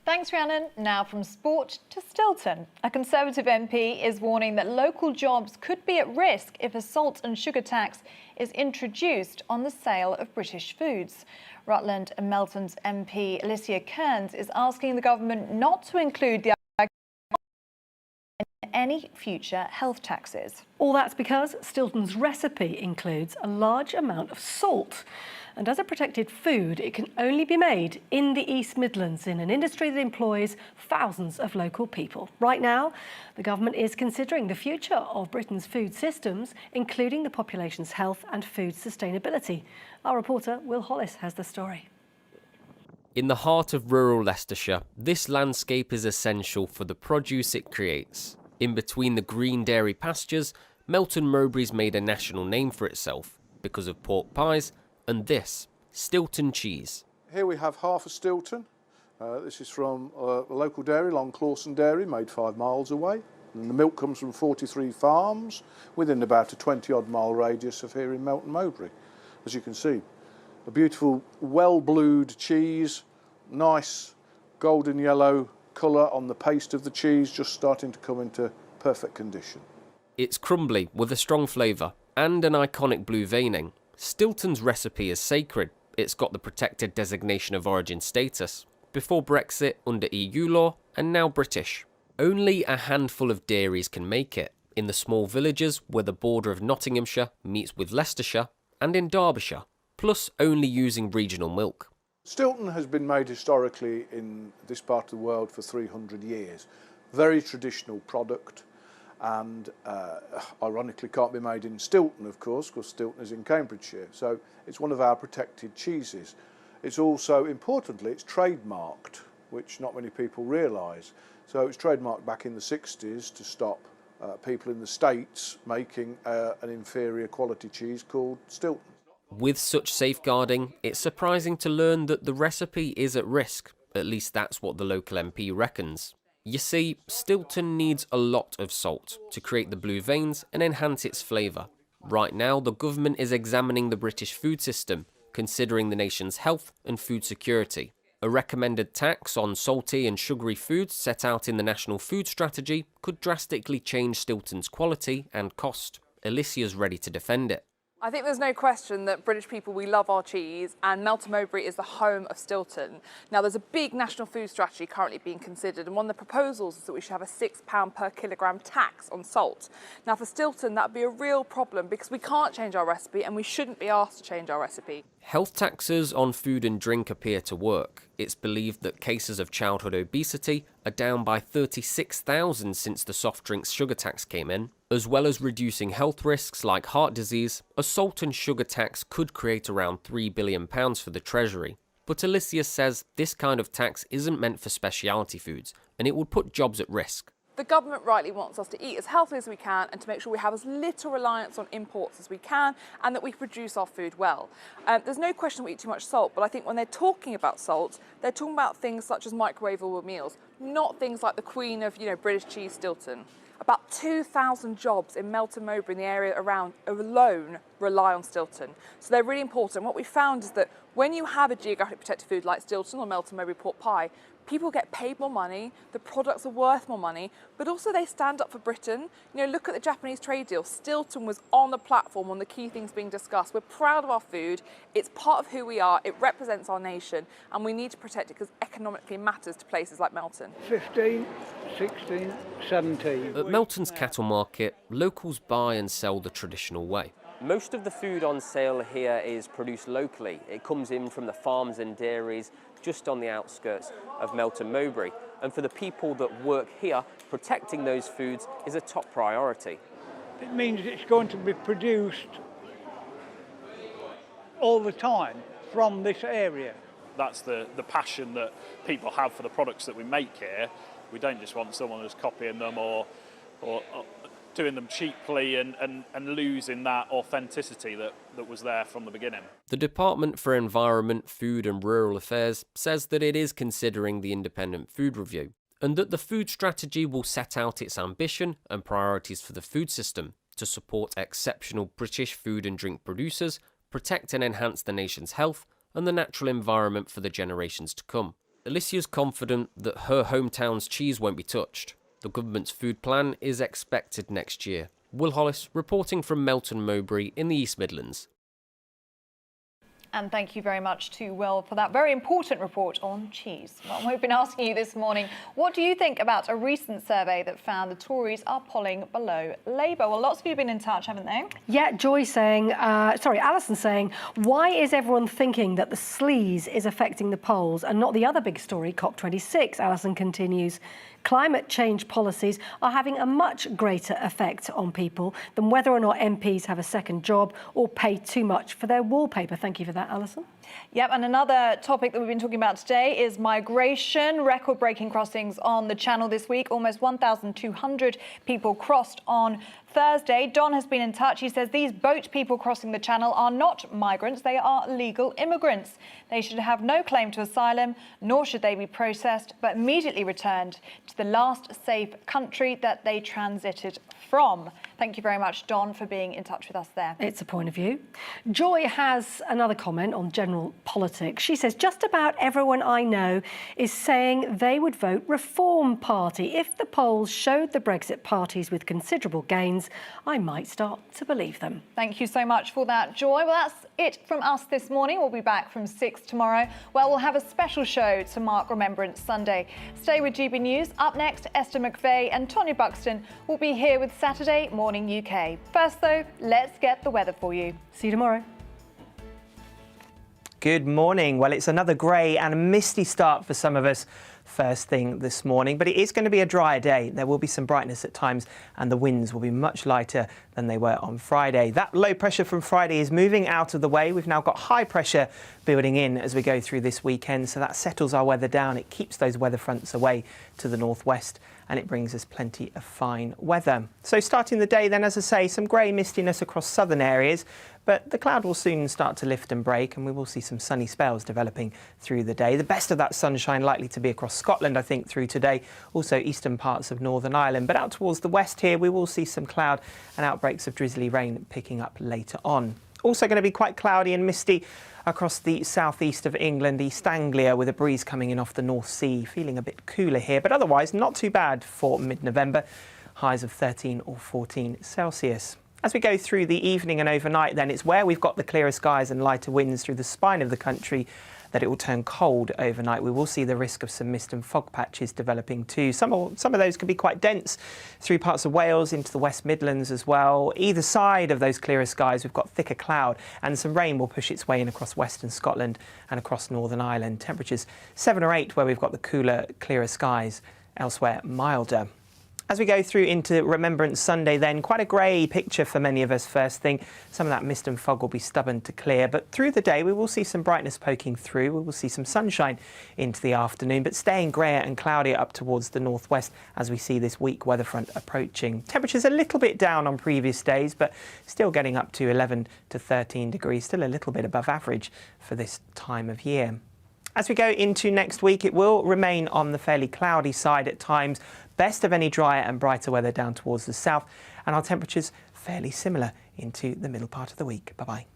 Thanks, Rhiannon. Now from sport to Stilton. A Conservative MP is warning that local jobs could be at risk if a salt and sugar tax is introduced on the sale of British foods. Rutland and Melton's MP Alicia Kearns is asking the government not to include the in any future health taxes. All that's because Stilton's recipe includes a large amount of salt. And as a protected food, it can only be made in the East Midlands, in an industry that employs thousands of local people. Right now, the government is considering the future of Britain's food systems, including the population's health and food sustainability. Our reporter, Will Hollis, has the story. In the heart of rural Leicestershire, this landscape is essential for the produce it creates. In between the green dairy pastures, Melton Mowbray's made a national name for itself because of pork pies and this, Stilton cheese. Here we have half a Stilton. This is from a local dairy, Long Clawson Dairy, made 5 miles away. And the milk comes from 43 farms within about a 20-odd mile radius of here in Melton Mowbray. As you can see, a beautiful, well-blued cheese, nice golden yellow colour on the paste of the cheese, just starting to come into perfect condition. It's crumbly with a strong flavour and an iconic blue veining. Stilton's recipe is sacred. It's got the protected designation of origin status. Before Brexit, under EU law, and now British. Only a handful of dairies can make it, in the small villages where the border of Nottinghamshire meets with Leicestershire, and in Derbyshire, plus only using regional milk. Stilton has been made historically in this part of the world for 300 years. Very traditional product, and ironically can't be made in Stilton, of course, because Stilton is in Cambridgeshire. So it's one of our protected cheeses. It's also, importantly, it's trademarked, which not many people realise. So it was trademarked back in the 60s to stop people in the States making an inferior quality cheese called Stilton. With such safeguarding, it's surprising to learn that the recipe is at risk. At least that's what the local MP reckons. You see, Stilton needs a lot of salt to create the blue veins and enhance its flavour. Right now, the government is examining the British food system, considering the nation's health and food security. A recommended tax on salty and sugary foods set out in the National Food Strategy could drastically change Stilton's quality and cost. Alicia's ready to defend it. I think there's no question that British people, we love our cheese, and Melton Mowbray is the home of Stilton. Now, there's a big national food strategy currently being considered, and one of the proposals is that we should have a £6 per kilogram tax on salt. Now, for Stilton, that would be a real problem because we can't change our recipe and we shouldn't be asked to change our recipe. Health taxes on food and drink appear to work. It's believed that cases of childhood obesity are down by 36,000 since the soft drinks sugar tax came in. As well as reducing health risks like heart disease, a salt and sugar tax could create around £3 billion for the Treasury. But Alicia says this kind of tax isn't meant for specialty foods, and it would put jobs at risk. The government rightly wants us to eat as healthily as we can and to make sure we have as little reliance on imports as we can and that we produce our food well. There's no question we eat too much salt, but I think when they're talking about salt, they're talking about things such as microwavable meals, not things like the queen of, British cheese, Stilton. About 2,000 jobs in Melton Mowbray and the area around alone rely on Stilton. So they're really important. What we found is that when you have a geographically protected food like Stilton or Melton Mowbray pork pie, people get paid more money, the products are worth more money, but also they stand up for Britain. Look at the Japanese trade deal. Stilton was on the platform, on the key things being discussed. We're proud of our food, it's part of who we are, it represents our nation, and we need to protect it because economically matters to places like Melton. 15, 16, 17. At Melton's cattle market, locals buy and sell the traditional way. Most of the food on sale here is produced locally. It comes in from the farms and dairies just on the outskirts of Melton Mowbray. And for the people that work here, protecting those foods is a top priority. It means it's going to be produced all the time from this area. That's the passion that people have for the products that we make here. We don't just want someone who's copying them or doing them cheaply and losing that authenticity that was there from the beginning. The Department for Environment, Food and Rural Affairs says that it is considering the Independent Food Review and that the food strategy will set out its ambition and priorities for the food system to support exceptional British food and drink producers, protect and enhance the nation's health and the natural environment for the generations to come. Alicia's confident that her hometown's cheese won't be touched. The government's food plan is expected next year. Will Hollis reporting from Melton Mowbray in the East Midlands. And thank you very much to Will for that very important report on cheese. Well, we've been asking you this morning, what do you think about a recent survey that found the Tories are polling below Labour? Well, lots of you have been in touch, haven't they? Yeah, Alison saying, why is everyone thinking that the sleaze is affecting the polls and not the other big story, COP26? Alison continues, climate change policies are having a much greater effect on people than whether or not MPs have a second job or pay too much for their wallpaper. Thank you for that, Alison. Yep, and another topic that we've been talking about today is migration. Record-breaking crossings on the Channel this week. Almost 1,200 people crossed on Thursday. Don has been in touch. He says these boat people crossing the Channel are not migrants. They are legal immigrants. They should have no claim to asylum, nor should they be processed, but immediately returned to the last safe country that they transited from. Thank you very much, Don, for being in touch with us there. It's a point of view. Joy has another comment on general politics. She says, just about everyone I know is saying they would vote Reform Party. If the polls showed the Brexit parties with considerable gains, I might start to believe them. Thank you so much for that, Joy. Well, that's it from us this morning. We'll be back from 6 tomorrow, where we'll have a special show to mark Remembrance Sunday. Stay with GB News. Up next, Esther McVeigh and Tonya Buxton will be here with Saturday Morning UK. First, though, let's get the weather for you. See you tomorrow. Good morning. Well, it's another grey and misty start for some of us first thing this morning, but it is going to be a drier day. There will be some brightness at times and the winds will be much lighter than they were on Friday. That low pressure from Friday is moving out of the way. We've now got high pressure building in as we go through this weekend, so that settles our weather down. It keeps those weather fronts away to the northwest and it brings us plenty of fine weather. So starting the day then, as I say, some grey mistiness across southern areas, but the cloud will soon start to lift and break and we will see some sunny spells developing through the day. The best of that sunshine likely to be across Scotland, I think, through today, also eastern parts of Northern Ireland. But out towards the west here, we will see some cloud and outbreaks of drizzly rain picking up later on. Also going to be quite cloudy and misty across the southeast of England, East Anglia, with a breeze coming in off the North Sea. Feeling a bit cooler here, but otherwise not too bad for mid-November. Highs of 13 or 14 Celsius. As we go through the evening and overnight, then it's where we've got the clearer skies and lighter winds through the spine of the country that it will turn cold overnight. We will see the risk of some mist and fog patches developing too. Some of those can be quite dense through parts of Wales into the West Midlands as well. Either side of those clearer skies, we've got thicker cloud, and some rain will push its way in across western Scotland and across Northern Ireland. Temperatures 7 or 8 where we've got the cooler, clearer skies, elsewhere milder. As we go through into Remembrance Sunday then, quite a grey picture for many of us first thing. Some of that mist and fog will be stubborn to clear, but through the day we will see some brightness poking through. We will see some sunshine into the afternoon, but staying greyer and cloudier up towards the northwest as we see this weak weather front approaching. Temperatures a little bit down on previous days, but still getting up to 11 to 13 degrees, still a little bit above average for this time of year. As we go into next week, it will remain on the fairly cloudy side at times. Best of any drier and brighter weather down towards the south, and our temperatures fairly similar into the middle part of the week. Bye-bye.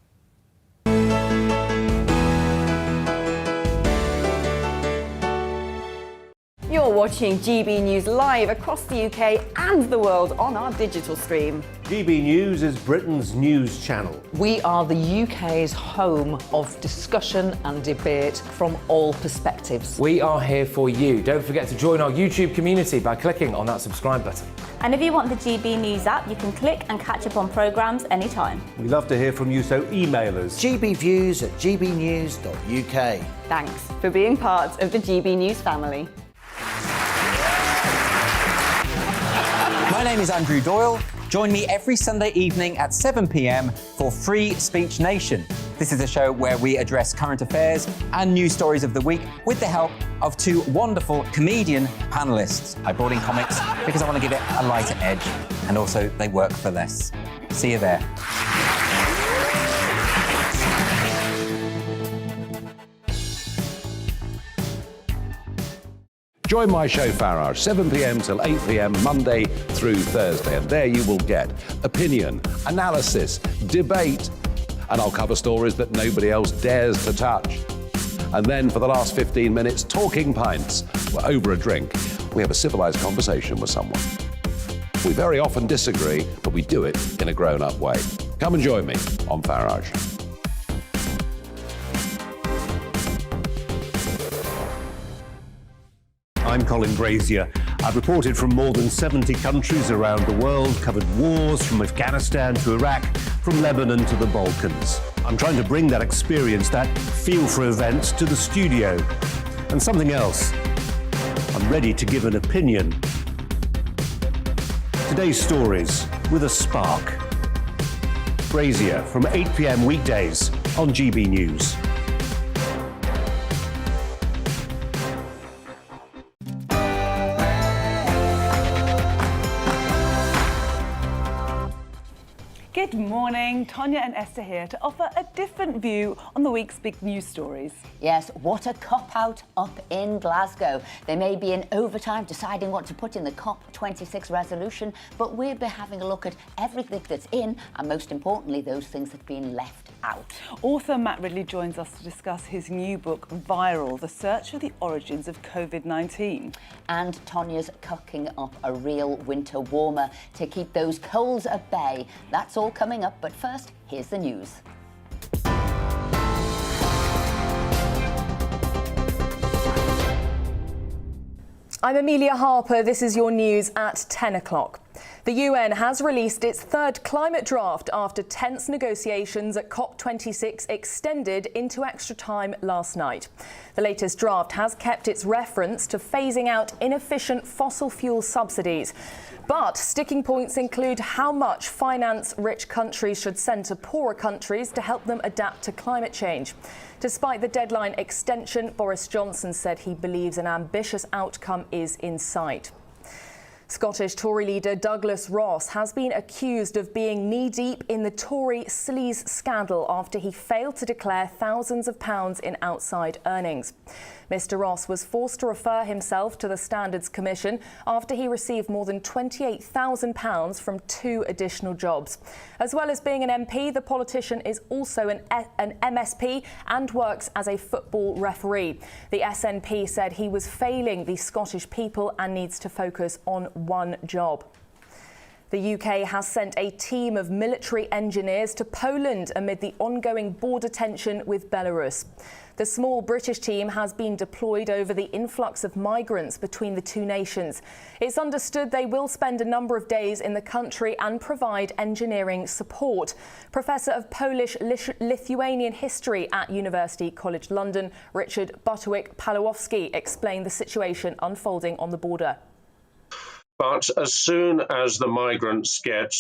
You're watching GB News live across the UK and the world on our digital stream. GB News is Britain's news channel. We are the UK's home of discussion and debate from all perspectives. We are here for you. Don't forget to join our YouTube community by clicking on that subscribe button. And if you want the GB News app, you can click and catch up on programmes anytime. We love to hear from you, so email us. gbviews@gbnews.uk. Thanks for being part of the GB News family. My name is Andrew Doyle. Join me every Sunday evening at 7 p.m. for Free Speech Nation. This is a show where we address current affairs and news stories of the week with the help of 2 wonderful comedian panellists. I brought in comics because I want to give it a lighter edge, and also they work for less. See you there. Join my show Farage, 7 p.m. till 8 p.m. Monday through Thursday, and there you will get opinion, analysis, debate, and I'll cover stories that nobody else dares to touch. And then for the last 15 minutes, talking pints. We're over a drink. We have a civilised conversation with someone. We very often disagree, but we do it in a grown-up way. Come and join me on Farage. I'm Colin Brazier. I've reported from more than 70 countries around the world, covered wars from Afghanistan to Iraq, from Lebanon to the Balkans. I'm trying to bring that experience, that feel for events, to the studio. And something else, I'm ready to give an opinion. Today's stories with a spark. Brazier from 8 p.m. weekdays on GB News. Good morning, Tonya and Esther here to offer a different view on the week's big news stories. Yes, what a cop-out up in Glasgow. They may be in overtime deciding what to put in the COP26 resolution, but we'll be having a look at everything that's in, and most importantly, those things that have been left out. Author Matt Ridley joins us to discuss his new book, Viral, The Search for the Origins of COVID-19. And Tonya's cooking up a real winter warmer to keep those colds at bay. That's all coming up, but first, here's the news. I'm Amelia Harper. This is your news at 10 o'clock. The UN has released its third climate draft after tense negotiations at COP26 extended into extra time last night. The latest draft has kept its reference to phasing out inefficient fossil fuel subsidies. But sticking points include how much finance rich countries should send to poorer countries to help them adapt to climate change. Despite the deadline extension, Boris Johnson said he believes an ambitious outcome is in sight. Scottish Tory leader Douglas Ross has been accused of being knee-deep in the Tory sleaze scandal after he failed to declare thousands of pounds in outside earnings. Mr Ross was forced to refer himself to the Standards Commission after he received more than £28,000 from 2 additional jobs. As well as being an MP, the politician is also an MSP and works as a football referee. The SNP said he was failing the Scottish people and needs to focus on one job. The UK has sent a team of military engineers to Poland amid the ongoing border tension with Belarus. The small British team has been deployed over the influx of migrants between the two nations. It's understood they will spend a number of days in the country and provide engineering support. Professor of Polish-Lithuanian history at University College London, Richard Butterwick-Palawowski, explained the situation unfolding on the border. But as soon as the migrants get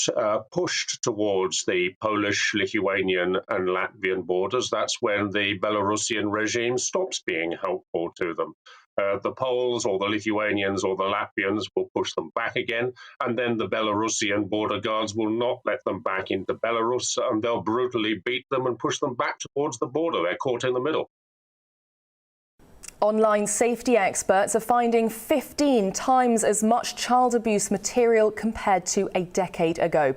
pushed towards the Polish, Lithuanian and Latvian borders, that's when the Belarusian regime stops being helpful to them. The Poles or the Lithuanians or the Latvians will push them back again, and then the Belarusian border guards will not let them back into Belarus, and they'll brutally beat them and push them back towards the border. They're caught in the middle. Online safety experts are finding 15 times as much child abuse material compared to a decade ago.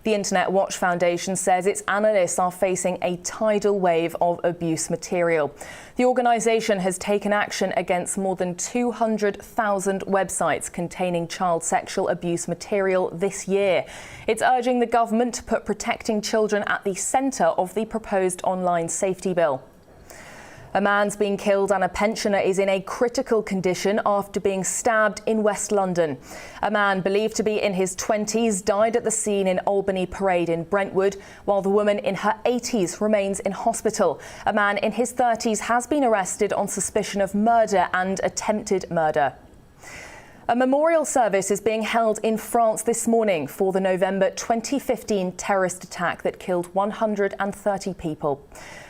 The Internet Watch Foundation says its analysts are facing a tidal wave of abuse material. The organisation has taken action against more than 200,000 websites containing child sexual abuse material this year. It's urging the government to put protecting children at the centre of the proposed online safety bill. A man's been killed and a pensioner is in a critical condition after being stabbed in West London. A man believed to be in his 20s died at the scene in Albany Parade in Brentwood, while the woman in her 80s remains in hospital. A man in his 30s has been arrested on suspicion of murder and attempted murder. A memorial service is being held in France this morning for the November 2015 terrorist attack that killed 130 people.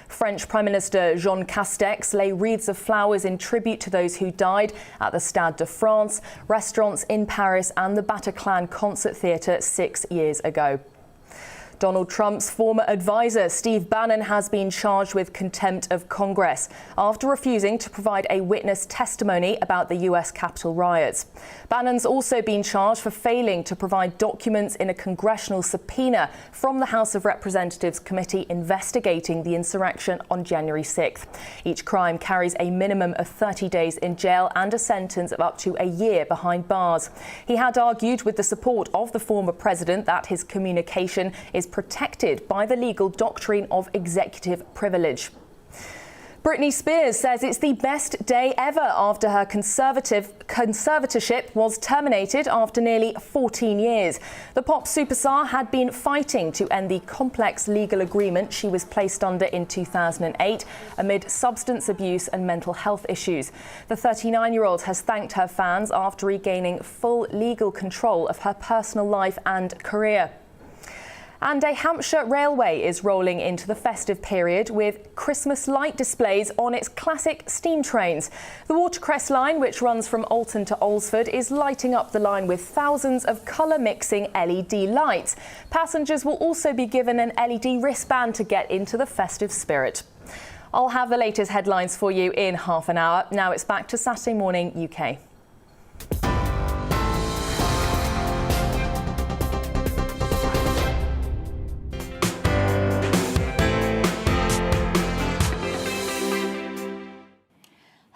French Prime Minister Jean Castex lay wreaths of flowers in tribute to those who died at the Stade de France, restaurants in Paris and the Bataclan Concert Theatre 6 years ago. Donald Trump's former advisor, Steve Bannon, has been charged with contempt of Congress after refusing to provide a witness testimony about the US Capitol riots. Bannon's also been charged for failing to provide documents in a congressional subpoena from the House of Representatives committee investigating the insurrection on January 6th. Each crime carries a minimum of 30 days in jail and a sentence of up to a year behind bars. He had argued with the support of the former president that his communication is protected by the legal doctrine of executive privilege. Britney Spears says it's the best day ever after her conservatorship was terminated after nearly 14 years. The pop superstar had been fighting to end the complex legal agreement she was placed under in 2008 amid substance abuse and mental health issues. The 39-year-old has thanked her fans after regaining full legal control of her personal life and career. And a Hampshire railway is rolling into the festive period with Christmas light displays on its classic steam trains. The Watercress line, which runs from Alton to Alresford, is lighting up the line with thousands of colour-mixing LED lights. Passengers will also be given an LED wristband to get into the festive spirit. I'll have the latest headlines for you in half an hour. Now it's back to Saturday Morning UK.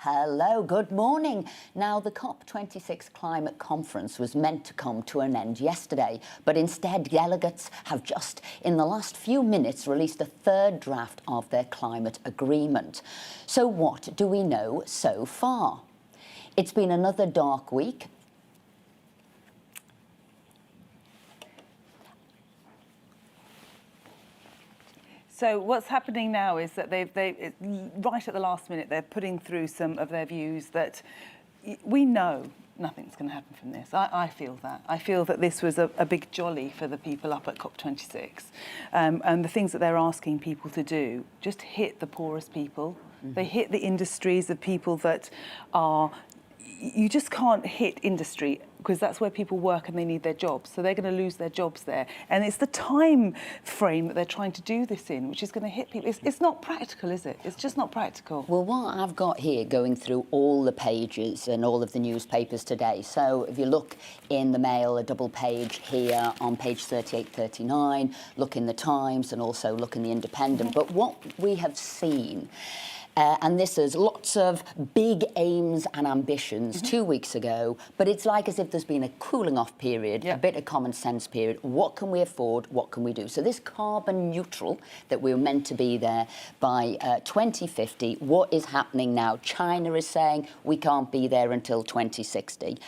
Hello, good morning. Now, the COP26 climate conference was meant to come to an end yesterday, but instead delegates have just in the last few minutes released a third draft of their climate agreement. So what do we know so far? It's been another dark week. So what's happening now is that they right at the last minute, they're putting through some of their views that we know nothing's going to happen from this. I feel that. I feel that this was a big jolly for the people up at COP26. And the things that they're asking people to do just hit the poorest people. Mm-hmm. They hit the industries of people that are... You just can't hit industry because that's where people work and they need their jobs. So they're going to lose their jobs there. And it's the time frame that they're trying to do this in, which is going to hit people. It's not practical, is it? It's just not practical. Well, what I've got here going through all the pages and all of the newspapers today. So if you look in the Mail, a double page here on page 38, 39, look in the Times and also look in the Independent. But what we have seen And this is lots of big aims and ambitions 2 weeks ago, but it's like as if there's been a cooling off period, a bit of common sense period. What can we afford? What can we do? So this carbon neutral that we were meant to be there by 2050, what is happening now? China is saying we can't be there until 2060.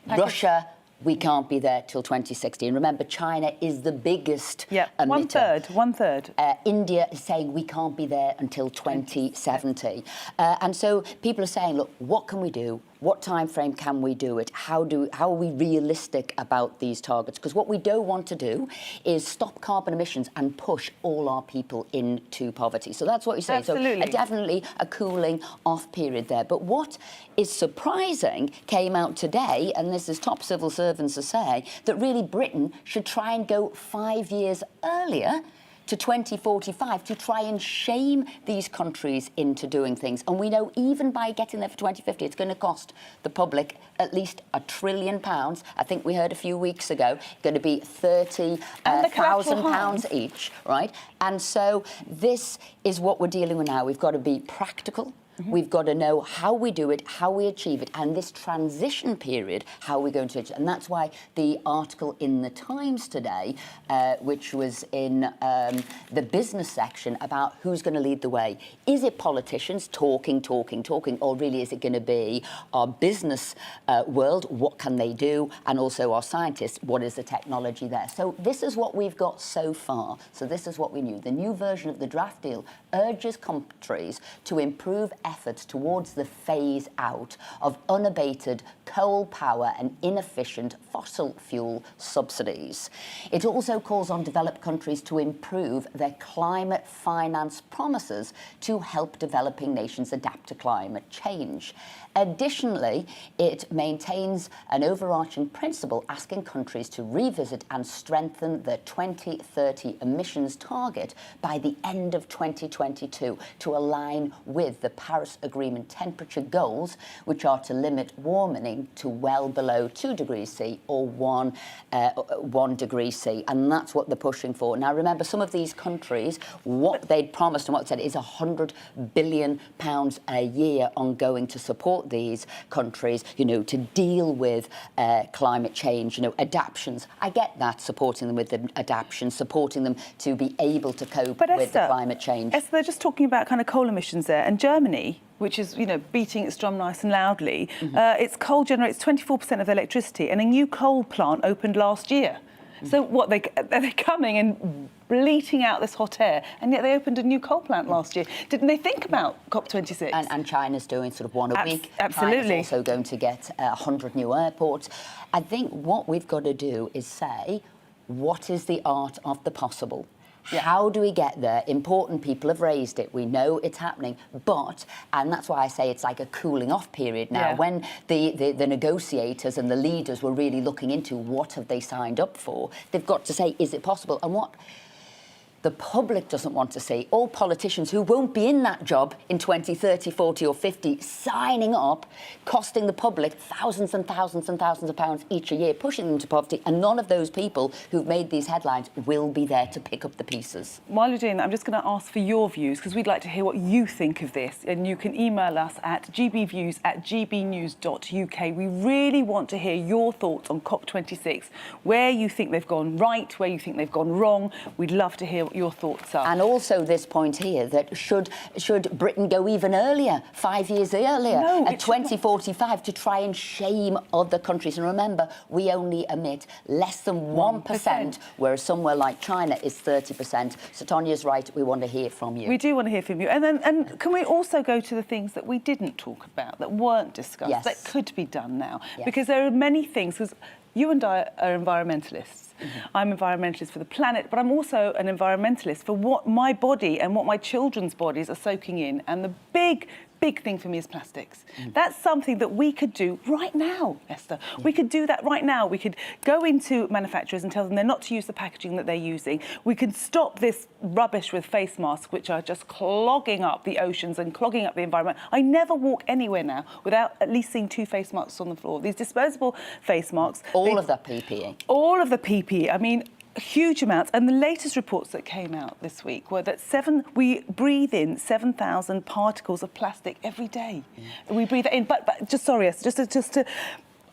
Russia, we can't be there till 2060. And remember, China is the biggest emitter. One third. India is saying we can't be there until 2070. And so people are saying, look, what can we do? What time frame can we do it? How are we realistic about these targets? Because what we don't want to do is stop carbon emissions and push all our people into poverty. So that's what you're saying. Absolutely. So definitely a cooling off period there. But what is surprising came out today, and this is top civil servants are saying, that really Britain should try and go 5 years earlier to 2045 to try and shame these countries into doing things. And we know even by getting there for 2050, it's going to cost the public at least £1 trillion. I think we heard a few weeks ago, going to be £30,000 each, right? And so this is what we're dealing with now. We've got to be practical. We've got to know how we do it, how we achieve it, and this transition period, how we're going to achieve it. And that's why the article in the Times today, which was in the business section about who's going to lead the way. Is it politicians talking, or really is it going to be our business world? What can they do? And also our scientists, what is the technology there? So this is what we've got so far. So this is what we knew. The new version of the draft deal urges countries to improve efforts towards the phase out of unabated coal power and inefficient fossil fuel subsidies. It also calls on developed countries to improve their climate finance promises to help developing nations adapt to climate change. Additionally, it maintains an overarching principle asking countries to revisit and strengthen their 2030 emissions target by the end of 2022 to align with the Paris Agreement temperature goals, which are to limit warming to well below 2 degrees C or 1 degree C. And that's what they're pushing for. Now, remember, some of these countries, what they'd promised and what they said is £100 billion a year ongoing to support these countries, you know, to deal with climate change, you know, adaptations. I get that, supporting them with the adaptation, supporting them to be able to cope with the climate change. Esther, they're just talking about kind of coal emissions there, and Germany, which is, you know, beating its drum nice and loudly, its coal generates 24% of their electricity, and a new coal plant opened last year. So what, they're coming and bleating out this hot air, and yet they opened a new coal plant last year. Didn't they think about COP26? And China's doing sort of one a week. Absolutely. China's also going to get 100 new airports. I think what we've got to do is say, what is the art of the possible? How do we get there? Important people have raised it. We know it's happening. But, and that's why I say it's like a cooling off period now, when the negotiators and the leaders were really looking into what have they signed up for, they've got to say, is it possible? And what the public doesn't want to see, all politicians who won't be in that job in 20, 30, 40 or 50, signing up, costing the public thousands and thousands and thousands of pounds each a year, pushing them to poverty, and none of those people who've made these headlines will be there to pick up the pieces. While you're doing that, I'm just going to ask for your views, because we'd like to hear what you think of this, and you can email us at gbviews@gbnews.uk. We really want to hear your thoughts on COP26, where you think they've gone right, where you think they've gone wrong. We'd love to hear what your thoughts are. And also this point here that should Britain go even earlier, 5 years earlier, at 2045, to try and shame other countries. And remember, we only emit less than 1%, whereas somewhere like China is 30%. So Tanya's right, we want to hear from you. We do want to hear from you. And can we also go to the things that we didn't talk about, that weren't discussed, that could be done now? Because there are many things, because you and I are environmentalists. I'm an environmentalist for the planet, but I'm also an environmentalist for what my body and what my children's bodies are soaking in. And the big thing for me is plastics. That's something that we could do right now, Esther. We could do that right now. We could go into manufacturers and tell them they're not to use the packaging that they're using. We can stop this rubbish with face masks, which are just clogging up the oceans and clogging up the environment. I never walk anywhere now without at least seeing 2 face masks on the floor. These disposable face masks. All of the PPE. All of the PPE. I mean, huge amounts. And the latest reports that came out this week were that we breathe in 7,000 particles of plastic every day. We breathe it in. But just to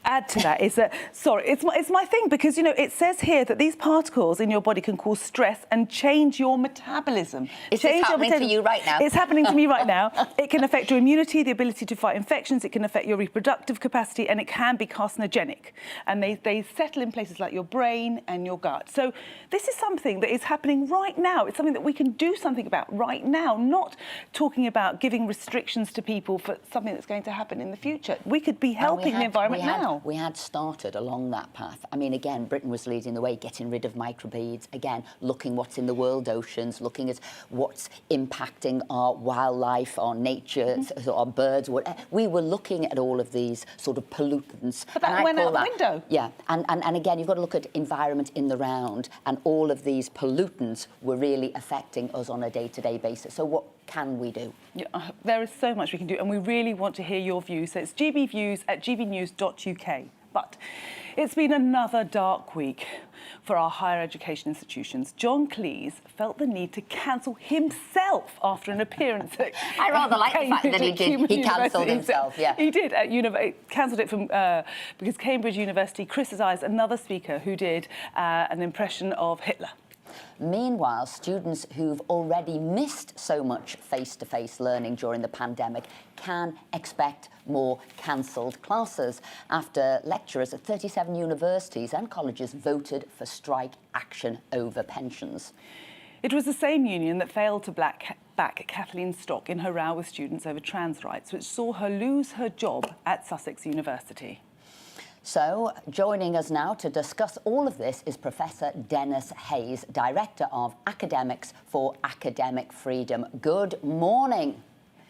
add to that is that, sorry, it's my thing, because, you know, it says here that these particles in your body can cause stress and change your metabolism. Is this happening to you right now? It's happening to me right now. It can affect your immunity, the ability to fight infections, it can affect your reproductive capacity, and it can be carcinogenic. And they settle in places like your brain and your gut. So this is something that is happening right now. It's something that we can do something about right now, not talking about giving restrictions to people for something that's going to happen in the future. We could be helping the environment now. We had started along that path. I mean, again, Britain was leading the way, getting rid of microbeads, again, looking what's in the world oceans, looking at what's impacting our wildlife, our nature, our birds. We were looking at all of these sort of pollutants. But that went out the window. Yeah, and again, you've got to look at environment in the round, and all of these pollutants were really affecting us on a day-to-day basis. So what can we do? Yeah, there is so much we can do, and we really want to hear your views. So it's gbviews@gbnews.uk. But it's been another dark week for our higher education institutions. John Cleese felt the need to cancel himself after an appearance at I rather like the fact that he did. He cancelled himself, yeah. He did. Cancelled it from because Cambridge University criticised another speaker who did an impression of Hitler. Meanwhile, students who've already missed so much face-to-face learning during the pandemic can expect more cancelled classes after lecturers at 37 universities and colleges voted for strike action over pensions. It was the same union that failed to back Kathleen Stock in her row with students over trans rights, which saw her lose her job at Sussex University. So, joining us now to discuss all of this is Professor Dennis Hayes, Director of Academics for Academic Freedom. Good morning.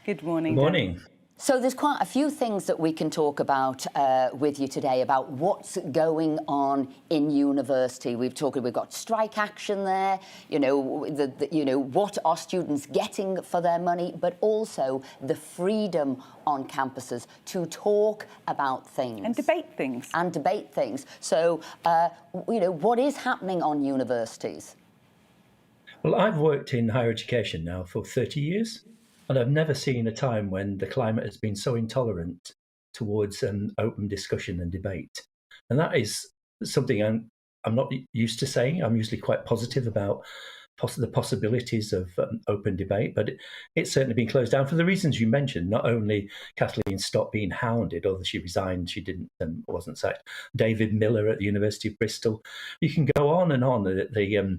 Good morning. Good morning. Dennis. So there's quite a few things that we can talk about with you today about what's going on in university. We've got strike action there, you know, what are students getting for their money, but also the freedom on campuses to talk about things. And debate things. So, what is happening on universities? Well, I've worked in higher education now for 30 years. And I've never seen a time when the climate has been so intolerant towards open discussion and debate. And that is something I'm not used to saying. I'm usually quite positive about the possibilities of open debate, but it's certainly been closed down for the reasons you mentioned. Not only Kathleen Stock being hounded, although she resigned, she wasn't sacked. David Miller at the University of Bristol. You can go on and on. The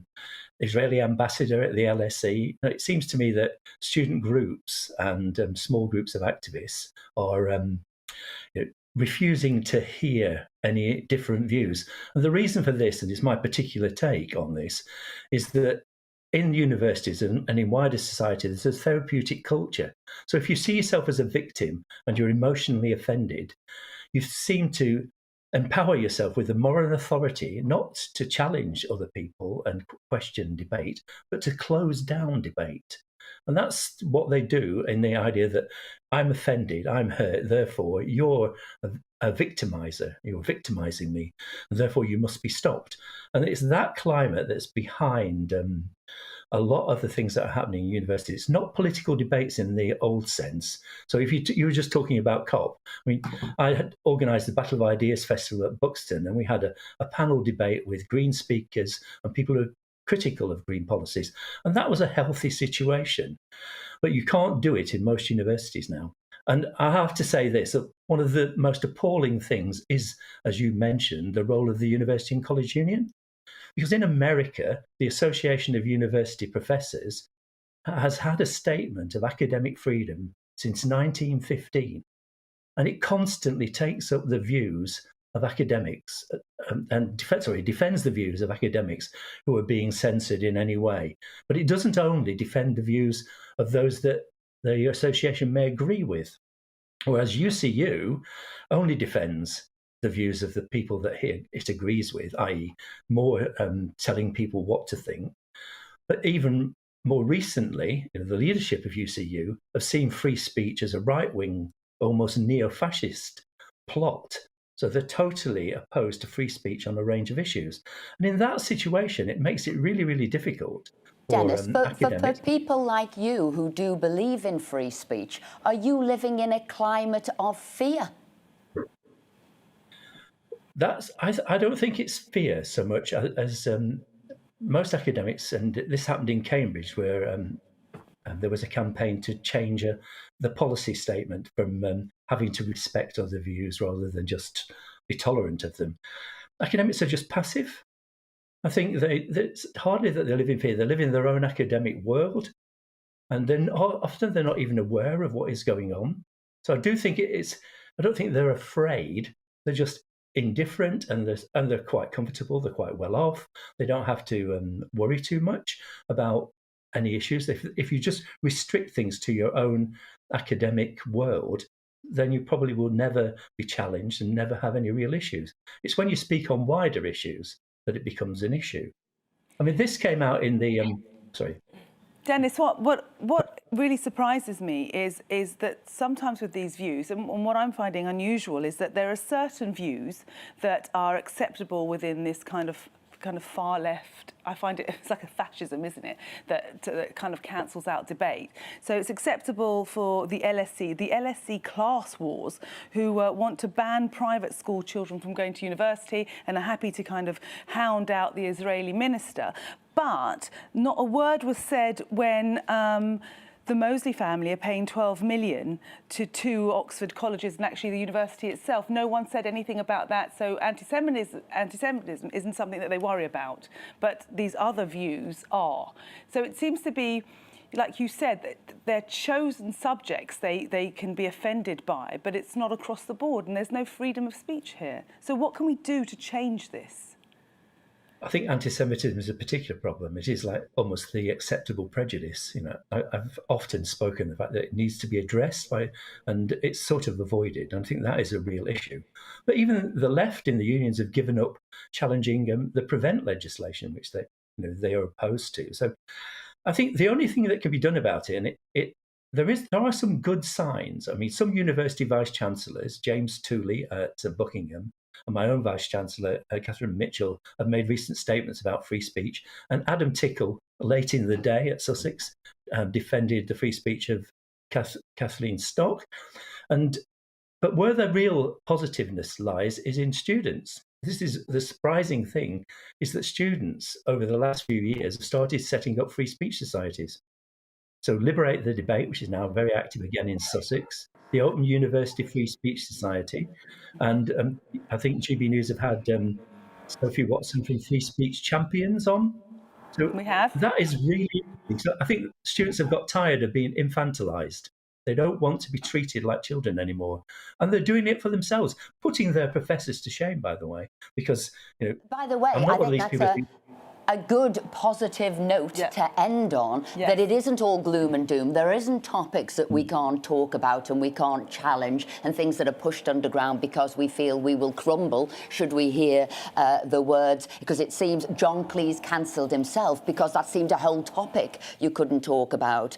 Israeli ambassador at the LSE. It seems to me that student groups and small groups of activists are refusing to hear any different views. And the reason for this, and it's my particular take on this, is that in universities and in wider society, there's a therapeutic culture. So if you see yourself as a victim and you're emotionally offended, you seem to empower yourself with the moral authority not to challenge other people and question debate, but to close down debate. And that's what they do in the idea that I'm offended, I'm hurt, therefore you're a victimizer, you're victimizing me, and therefore you must be stopped. And it's that climate that's behind a lot of the things that are happening in universities. It's not political debates in the old sense. So if you were just talking about COP, I mean, I had organised the Battle of Ideas Festival at Buxton, and we had a panel debate with Green speakers and people who are critical of green policies. And that was a healthy situation. But you can't do it in most universities now. And I have to say this, that one of the most appalling things is, as you mentioned, the role of the University and College Union. Because in America, the Association of University Professors has had a statement of academic freedom since 1915. And it constantly takes up the views of academics and defends the views of academics who are being censored in any way. But it doesn't only defend the views of those that the association may agree with, whereas UCU only defends the views of the people that it agrees with, i.e. more telling people what to think. But even more recently, the leadership of UCU have seen free speech as a right-wing, almost neo-fascist plot So they're totally opposed to free speech on a range of issues. And in that situation, it makes it really, really difficult for Dennis, for people like you who do believe in free speech, are you living in a climate of fear? I don't think it's fear so much as most academics, and this happened in Cambridge, where there was a campaign to change the policy statement from having to respect other views rather than just be tolerant of them. Academics are just passive. I think it's hardly that they live in fear. They live in their own academic world, and then often they're not even aware of what is going on. So I do think I don't think they're afraid. They're just indifferent, and they're quite comfortable. They're quite well off. They don't have to worry too much about any issues. If you just restrict things to your own academic world, then you probably will never be challenged and never have any real issues. It's when you speak on wider issues that it becomes an issue. I mean, this came out in the sorry. Dennis, what really surprises me is that sometimes with these views, and what I'm finding unusual is that there are certain views that are acceptable within this kind of far left. I find it's like a fascism, isn't it? That kind of cancels out debate. So it's acceptable for the LSE class wars, who want to ban private school children from going to university and are happy to kind of hound out the Israeli minister. But not a word was said when the Mosley family are paying 12 million to 2 Oxford colleges and actually the university itself. No one said anything about that. So anti-Semitism isn't something that they worry about, but these other views are. So it seems to be, like you said, that they're chosen subjects they can be offended by, but it's not across the board, and there's no freedom of speech here. So what can we do to change this? I think anti-Semitism is a particular problem. It is like almost the acceptable prejudice. You know, I've often spoken the fact that it needs to be addressed and it's sort of avoided. And I think that is a real issue. But even the left in the unions have given up challenging the prevent legislation, which they are opposed to. So I think the only thing that can be done about it, and there are some good signs. I mean, some university vice chancellors, James Tooley at Buckingham, and my own Vice-Chancellor, Catherine Mitchell, have made recent statements about free speech. And Adam Tickle, late in the day at Sussex, defended the free speech of Kathleen Stock. But where the real positiveness lies is in students. This is the surprising thing, is that students over the last few years have started setting up free speech societies. So Liberate the Debate, which is now very active again in Sussex, the Open University Free Speech Society, and I think GB News have had Sophie Watson from Free Speech Champions on. So we have. That is really interesting. So I think students have got tired of being infantilized. They don't want to be treated like children anymore. And they're doing it for themselves, putting their professors to shame, by the way, because, you know, by the way, I think that's a good positive note to end on, that it isn't all gloom and doom. There isn't topics that we can't talk about and we can't challenge, and things that are pushed underground because we feel we will crumble should we hear the words, because it seems John Cleese cancelled himself because that seemed a whole topic you couldn't talk about.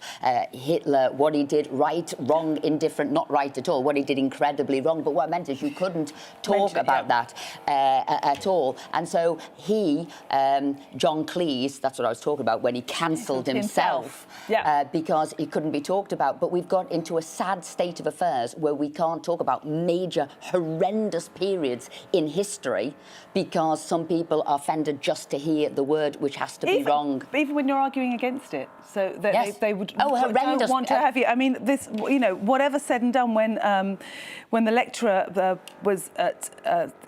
Hitler, what he did right, wrong, indifferent, not right at all, what he did incredibly wrong, but what I meant is you couldn't talk about that at all. And so he, John Cleese, that's what I was talking about, when he cancelled himself because he couldn't be talked about. But we've got into a sad state of affairs where we can't talk about major, horrendous periods in history because some people are offended just to hear the word, which has to be wrong. Even when you're arguing against it, so that they would horrendous. Don't want to have you. I mean, this, you know, whatever said and done, when the lecturer was at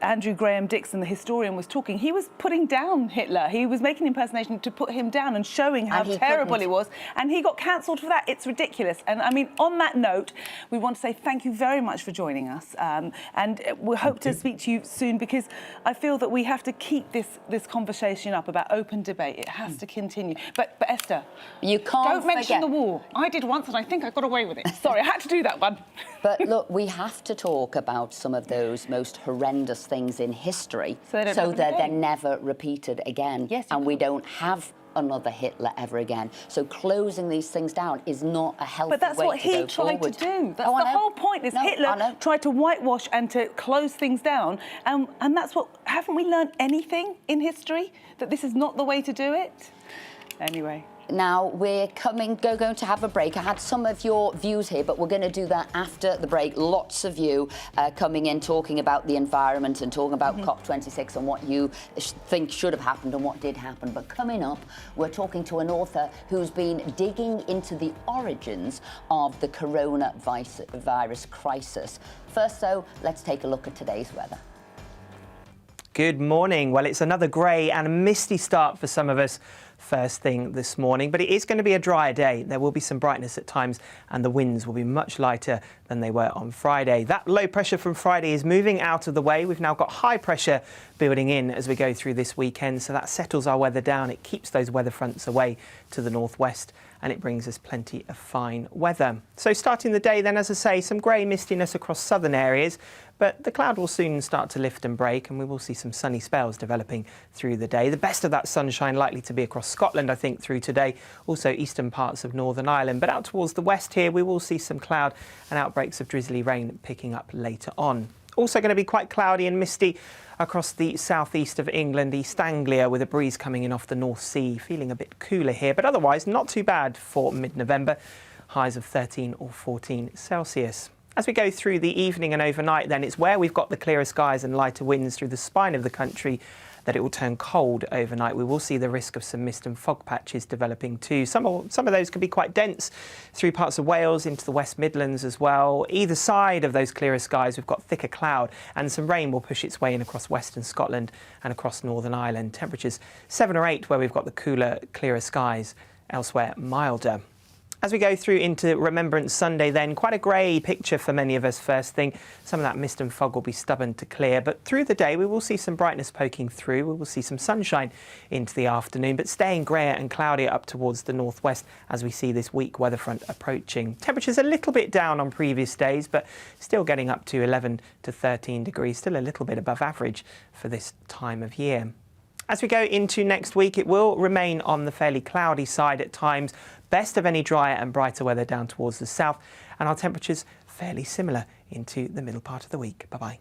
Andrew Graham Dixon, the historian, was talking, he was putting down Hitler. He was making an impersonation to put him down and showing how terrible he was, and he got cancelled for that. It's ridiculous. And I mean, on that note, we want to say thank you very much for joining us, and we hope to speak to you soon, because I feel that we have to keep this conversation up about open debate. It has to continue. But Esther, you can't don't mention the war. I did once, and I think I got away with it. Sorry, I had to do that one. But look, we have to talk about some of those most horrendous things in history so that they're never repeated again. Yes. and we don't have another Hitler ever again. So closing these things down is not a healthy way to go forward. But that's what he tried to do. That's the whole point, is Hitler tried to whitewash and to close things down. And that's what, haven't we learned anything in history? That this is not the way to do it? Anyway. Now, we're going to have a break. I had some of your views here, but we're going to do that after the break. Lots of you coming in, talking about the environment and talking about COP26 and what you think should have happened and what did happen. But coming up, we're talking to an author who's been digging into the origins of the coronavirus crisis. First, though, let's take a look at today's weather. Good morning. Well, it's another grey and misty start for some of us first thing this morning, but it is going to be a drier day. There will be some brightness at times and the winds will be much lighter than they were on Friday. That low pressure from Friday is moving out of the way. We've now got high pressure building in as we go through this weekend, so that settles our weather down. It keeps those weather fronts away to the northwest and it brings us plenty of fine weather. So starting the day then, as I say, some grey mistiness across southern areas, but the cloud will soon start to lift and break and we will see some sunny spells developing through the day. The best of that sunshine likely to be across Scotland, I think, through today, also eastern parts of Northern Ireland. But out towards the west here, we will see some cloud and outbreaks of drizzly rain picking up later on. Also going to be quite cloudy and misty across the southeast of England, East Anglia, with a breeze coming in off the North Sea, feeling a bit cooler here, but otherwise not too bad for mid-November, highs of 13 or 14 Celsius. As we go through the evening and overnight then, it's where we've got the clearer skies and lighter winds through the spine of the country that it will turn cold overnight. We will see the risk of some mist and fog patches developing too. Some of those can be quite dense through parts of Wales into the West Midlands as well. Either side of those clearer skies, we've got thicker cloud and some rain will push its way in across western Scotland and across Northern Ireland. Temperatures 7 or 8 where we've got the cooler, clearer skies, elsewhere milder. As we go through into Remembrance Sunday then, quite a grey picture for many of us first thing. Some of that mist and fog will be stubborn to clear, but through the day we will see some brightness poking through. We will see some sunshine into the afternoon, but staying greyer and cloudier up towards the northwest as we see this weak weather front approaching. Temperatures a little bit down on previous days, but still getting up to 11 to 13 degrees, still a little bit above average for this time of year. As we go into next week, it will remain on the fairly cloudy side at times. Best of any drier and brighter weather down towards the south, and our temperatures fairly similar into the middle part of the week. Bye-bye.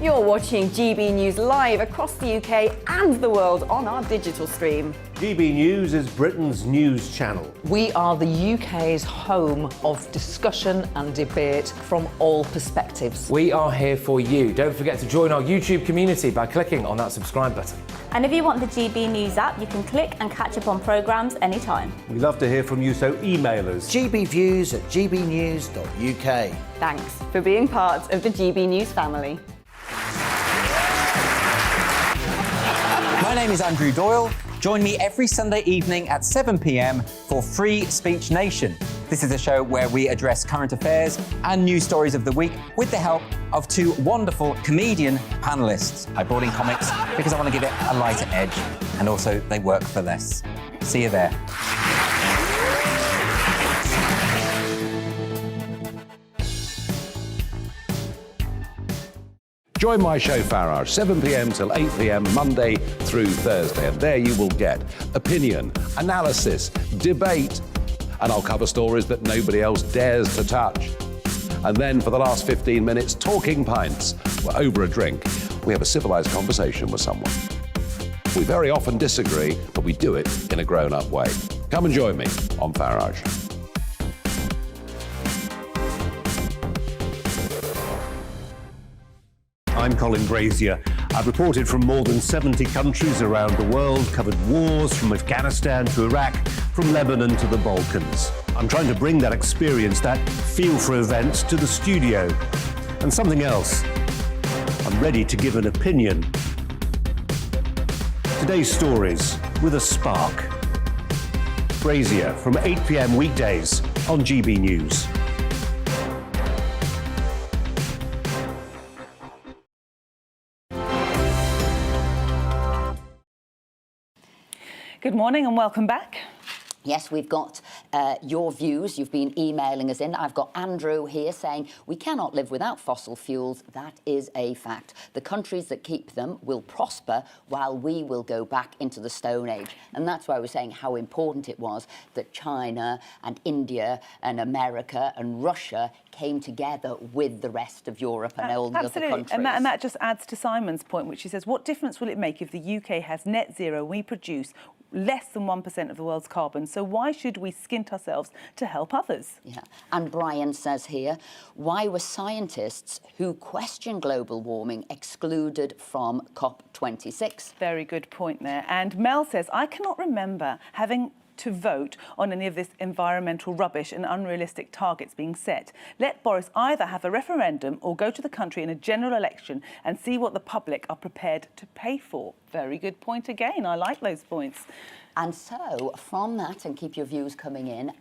You're watching GB News live across the UK and the world on our digital stream. GB News is Britain's news channel. We are the UK's home of discussion and debate from all perspectives. We are here for you. Don't forget to join our YouTube community by clicking on that subscribe button. And if you want the GB News app, you can click and catch up on programmes anytime. We love to hear from you, so email us. gbviews@gbnews.uk. Thanks for being part of the GB News family. My name is Andrew Doyle. Join me every Sunday evening at 7 p.m. for Free Speech Nation. This is a show where we address current affairs and news stories of the week with the help of two wonderful comedian panellists. I brought in comics because I want to give it a lighter edge, and also they work for less. See you there. Join my show Farage, 7 p.m. till 8 p.m. Monday through Thursday, and there you will get opinion, analysis, debate, and I'll cover stories that nobody else dares to touch. And then for the last 15 minutes, talking pints. We're over a drink. We have a civilised conversation with someone. We very often disagree, but we do it in a grown-up way. Come and join me on Farage. I'm Colin Brazier. I've reported from more than 70 countries around the world, covered wars from Afghanistan to Iraq, from Lebanon to the Balkans. I'm trying to bring that experience, that feel for events, to the studio. And something else. I'm ready to give an opinion. Today's stories with a spark. Brazier from 8 p.m. weekdays on GB News. Good morning and welcome back. Yes, we've got your views. You've been emailing us in. I've got Andrew here saying, we cannot live without fossil fuels. That is a fact. The countries that keep them will prosper while we will go back into the Stone Age. And that's why we're saying how important it was that China and India and America and Russia came together with the rest of Europe and all the other countries. And that just adds to Simon's point, which he says, what difference will it make if the UK has net zero and we produce less than 1% of the world's carbon? So why should we skint ourselves to help others? Yeah. And Brian says here, why were scientists who question global warming excluded from COP26? Very good point there. And Mel says, I cannot remember having to vote on any of this environmental rubbish and unrealistic targets being set. Let Boris either have a referendum or go to the country in a general election and see what the public are prepared to pay for. Very good point again. I like those points. And so, from that, and keep your views coming in,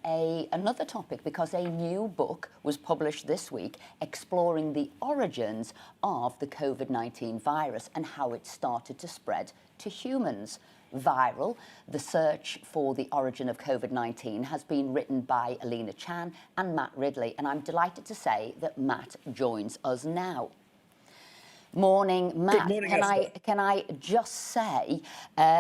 another topic, because a new book was published this week exploring the origins of the COVID-19 virus and how it started to spread to humans. Viral, the search for the origin of COVID-19 has been written by Alina Chan and Matt Ridley, and I'm delighted to say that Matt joins us now. Morning, Matt. Good morning, Can I just say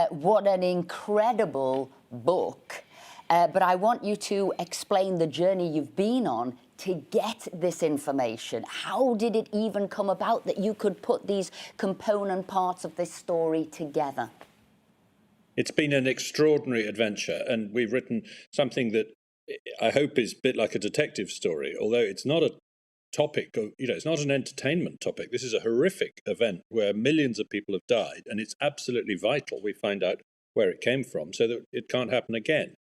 what an incredible book, but I want you to explain the journey you've been on to get this information. How did it even come about that you could put these component parts of this story together? It's been an extraordinary adventure, and we've written something that I hope is a bit like a detective story, although it's not a topic of, it's not an entertainment topic. This is a horrific event where millions of people have died, and it's absolutely vital we find out where it came from so that it can't happen again.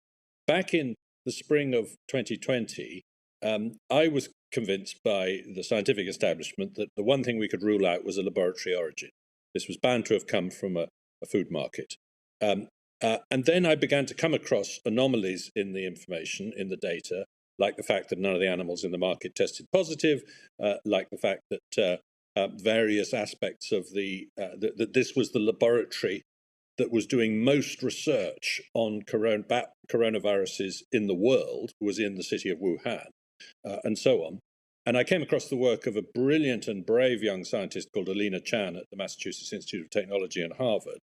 Back in the spring of 2020, I was convinced by the scientific establishment that the one thing we could rule out was a laboratory origin. This was bound to have come from a food market. And then I began to come across anomalies in the information, in the data, like the fact that none of the animals in the market tested positive, like the fact that various aspects of that this was the laboratory that was doing most research on coronaviruses in the world, was in the city of Wuhan, and so on. And I came across the work of a brilliant and brave young scientist called Alina Chan at the Massachusetts Institute of Technology in Harvard.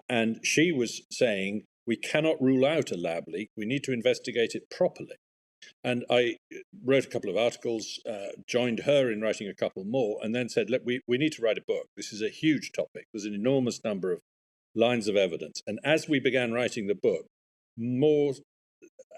And she was saying, we cannot rule out a lab leak, we need to investigate it properly. And I wrote a couple of articles, joined her in writing a couple more, and then said, look, we need to write a book. This is a huge topic. There's an enormous number of lines of evidence. And as we began writing the book, more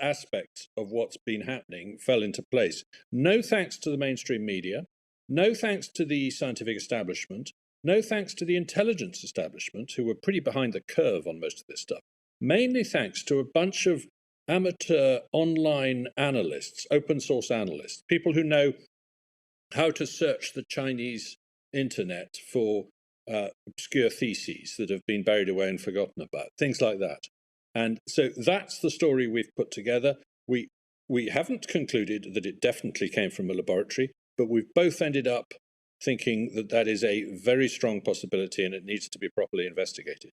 aspects of what's been happening fell into place. No thanks to the mainstream media, no thanks to the scientific establishment, no thanks to the intelligence establishment, who were pretty behind the curve on most of this stuff. Mainly thanks to a bunch of amateur online analysts, open source analysts, people who know how to search the Chinese internet for obscure theses that have been buried away and forgotten about, things like that. And so that's the story we've put together. We haven't concluded that it definitely came from a laboratory, but we've both ended up thinking that that is a very strong possibility and it needs to be properly investigated.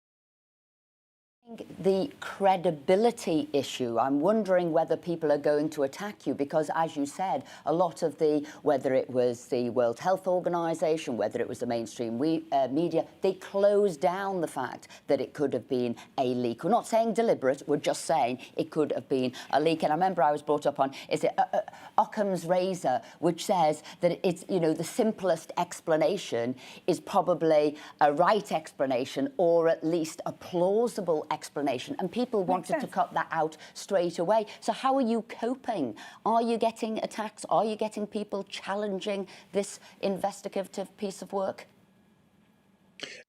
The credibility issue, I'm wondering whether people are going to attack you because, as you said, a lot of whether it was the World Health Organization, whether it was the mainstream media, they closed down the fact that it could have been a leak. We're not saying deliberate, we're just saying it could have been a leak. And I remember I was brought up on, is it Occam's razor, which says that it's, the simplest explanation is probably a right explanation or at least a plausible explanation, and people wanted to cut that out straight away. So how are you coping? Are you getting attacks? Are you getting people challenging this investigative piece of work?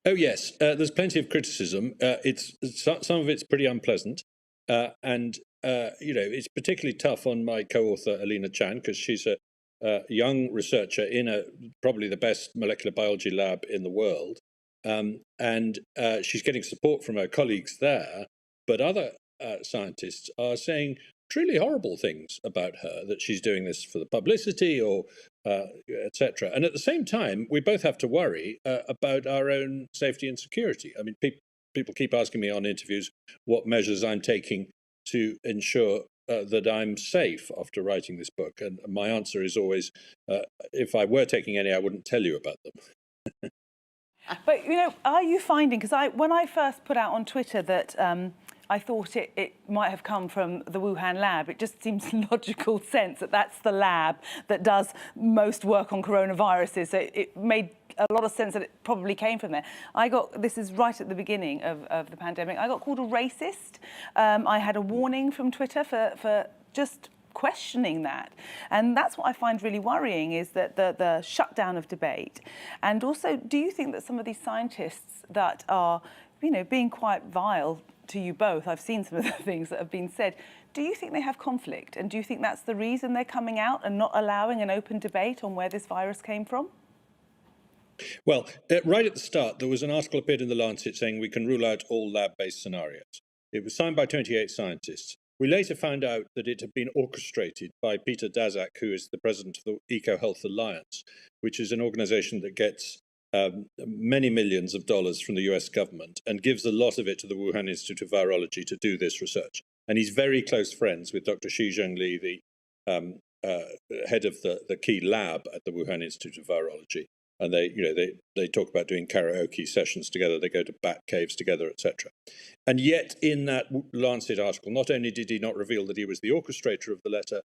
Oh yes, there's plenty of criticism. Some of it's pretty unpleasant, and it's particularly tough on my co-author Alina Chan because she's a young researcher in probably the best molecular biology lab in the world. And she's getting support from her colleagues there, but other scientists are saying truly horrible things about her, that she's doing this for the publicity or etc. And at the same time, we both have to worry about our own safety and security. I mean, people keep asking me on interviews what measures I'm taking to ensure that I'm safe after writing this book? And my answer is always, if I were taking any, I wouldn't tell you about them. But, you know, are you finding, because when I first put out on Twitter that I thought it might have come from the Wuhan lab, it just seems logical sense that that's the lab that does most work on coronaviruses. So it made a lot of sense that it probably came from there. This is right at the beginning of the pandemic, I got called a racist. I had a warning from Twitter for just questioning that. And that's what I find really worrying, is that the shutdown of debate. And also, do you think that some of these scientists that are, you know, being quite vile to you both, I've seen some of the things that have been said, do you think they have conflict? And do you think that's the reason they're coming out and not allowing an open debate on where this virus came from? Well, right at the start, there was an article appeared in The Lancet saying we can rule out all lab-based scenarios. It was signed by 28 scientists. We later found out that it had been orchestrated by Peter Daszak, who is the president of the EcoHealth Alliance, which is an organization that gets many millions of dollars from the US government and gives a lot of it to the Wuhan Institute of Virology to do this research. And he's very close friends with Dr. Shi Zhengli, the head of the key lab at the Wuhan Institute of Virology. And they talk about doing karaoke sessions together. They go to bat caves together, etc. And yet, in that Lancet article, not only did he not reveal that he was the orchestrator of the letter,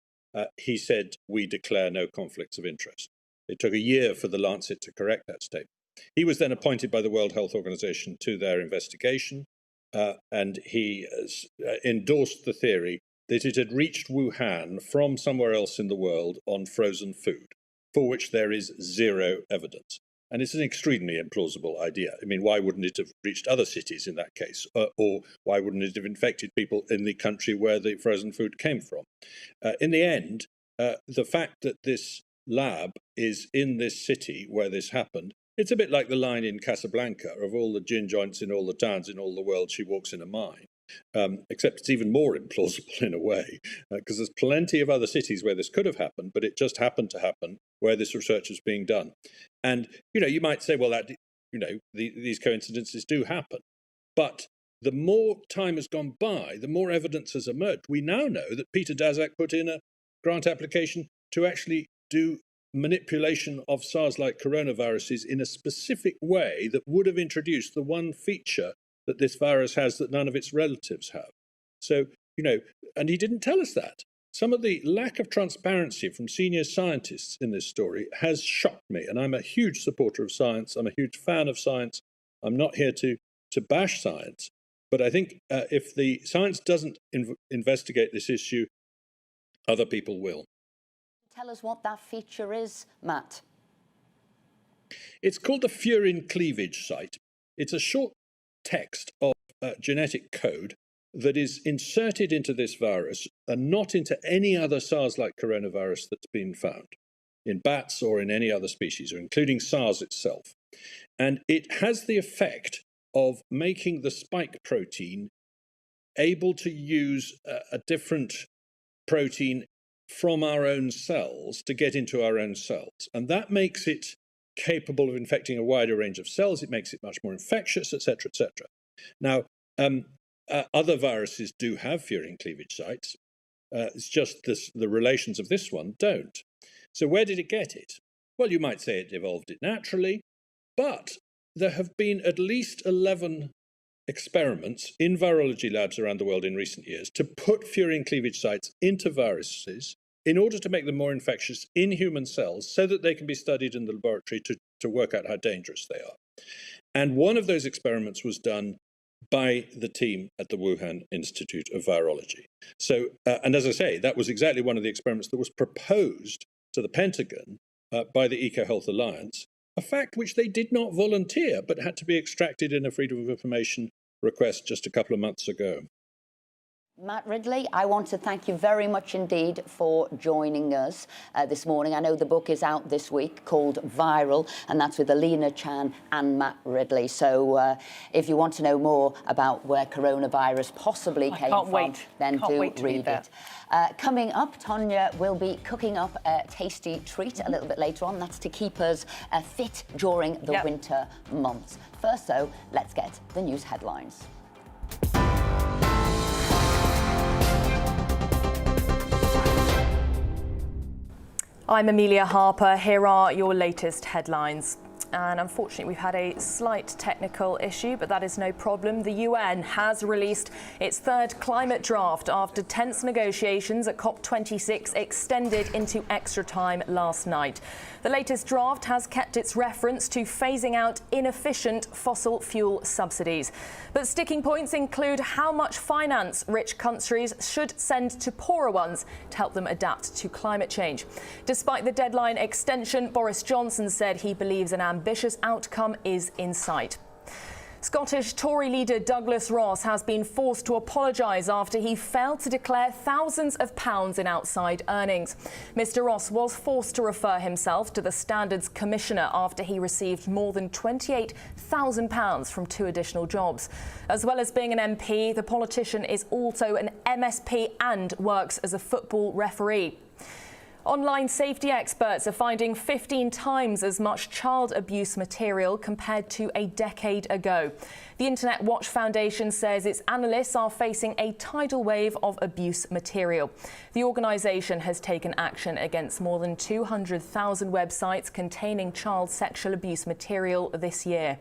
he said, "We declare no conflicts of interest." It took a year for the Lancet to correct that statement. He was then appointed by the World Health Organization to their investigation, and he endorsed the theory that it had reached Wuhan from somewhere else in the world on frozen food, for which there is zero evidence. And it's an extremely implausible idea. I mean, why wouldn't it have reached other cities in that case? Or why wouldn't it have infected people in the country where the frozen food came from? In the end, the fact that this lab is in this city where this happened, it's a bit like the line in Casablanca, of all the gin joints in all the towns in all the world, she walks in a mine. Except it's even more implausible in a way, because there's plenty of other cities where this could have happened, but it just happened to happen where this research is being done. And, you might say, well, that, these coincidences do happen. But the more time has gone by, the more evidence has emerged. We now know that Peter Daszak put in a grant application to actually do manipulation of SARS-like coronaviruses in a specific way that would have introduced the one feature that this virus has that none of its relatives have. So, and he didn't tell us that. Some of the lack of transparency from senior scientists in this story has shocked me, and I'm a huge supporter of science. I'm a huge fan of science. I'm not here to bash science, but I think if the science doesn't investigate this issue, other people will. Tell us what that feature is, Matt. It's called the Furin Cleavage site. It's a short text of genetic code that is inserted into this virus and not into any other SARS-like coronavirus that's been found in bats or in any other species, or including SARS itself. And it has the effect of making the spike protein able to use a different protein from our own cells to get into our own cells. And that makes it capable of infecting a wider range of cells. It makes it much more infectious, etc., etc. Now, other viruses do have furin cleavage sites. It's just the relations of this one don't. So where did it get it? Well, you might say it evolved it naturally, but there have been at least 11 experiments in virology labs around the world in recent years to put furin cleavage sites into viruses in order to make them more infectious in human cells so that they can be studied in the laboratory to work out how dangerous they are. And one of those experiments was done by the team at the Wuhan Institute of Virology. So, and as I say, that was exactly one of the experiments that was proposed to the Pentagon by the EcoHealth Alliance, a fact which they did not volunteer, but had to be extracted in a Freedom of Information request just a couple of months ago. Matt Ridley, I want to thank you very much indeed for joining us this morning. I know the book is out this week called Viral, and that's with Alina Chan and Matt Ridley. So if you want to know more about where coronavirus possibly came from, then do read it. Coming up, Tonya will be cooking up a tasty treat a little bit later on. That's to keep us fit during the winter months. First, though, let's get the news headlines. I'm Amelia Harper. Here are your latest headlines. And unfortunately, we've had a slight technical issue, but that is no problem. The UN has released its third climate draft after tense negotiations at COP26 extended into extra time last night. The latest draft has kept its reference to phasing out inefficient fossil fuel subsidies. But sticking points include how much finance rich countries should send to poorer ones to help them adapt to climate change. Despite the deadline extension, Boris Johnson said he believes an ambitious outcome is in sight. Scottish Tory leader Douglas Ross has been forced to apologise after he failed to declare thousands of pounds in outside earnings. Mr Ross was forced to refer himself to the Standards Commissioner after he received more than £28,000 from 2 additional jobs. As well as being an MP, the politician is also an MSP and works as a football referee. Online safety experts are finding 15 times as much child abuse material compared to a decade ago. The Internet Watch Foundation says its analysts are facing a tidal wave of abuse material. The organisation has taken action against more than 200,000 websites containing child sexual abuse material this year.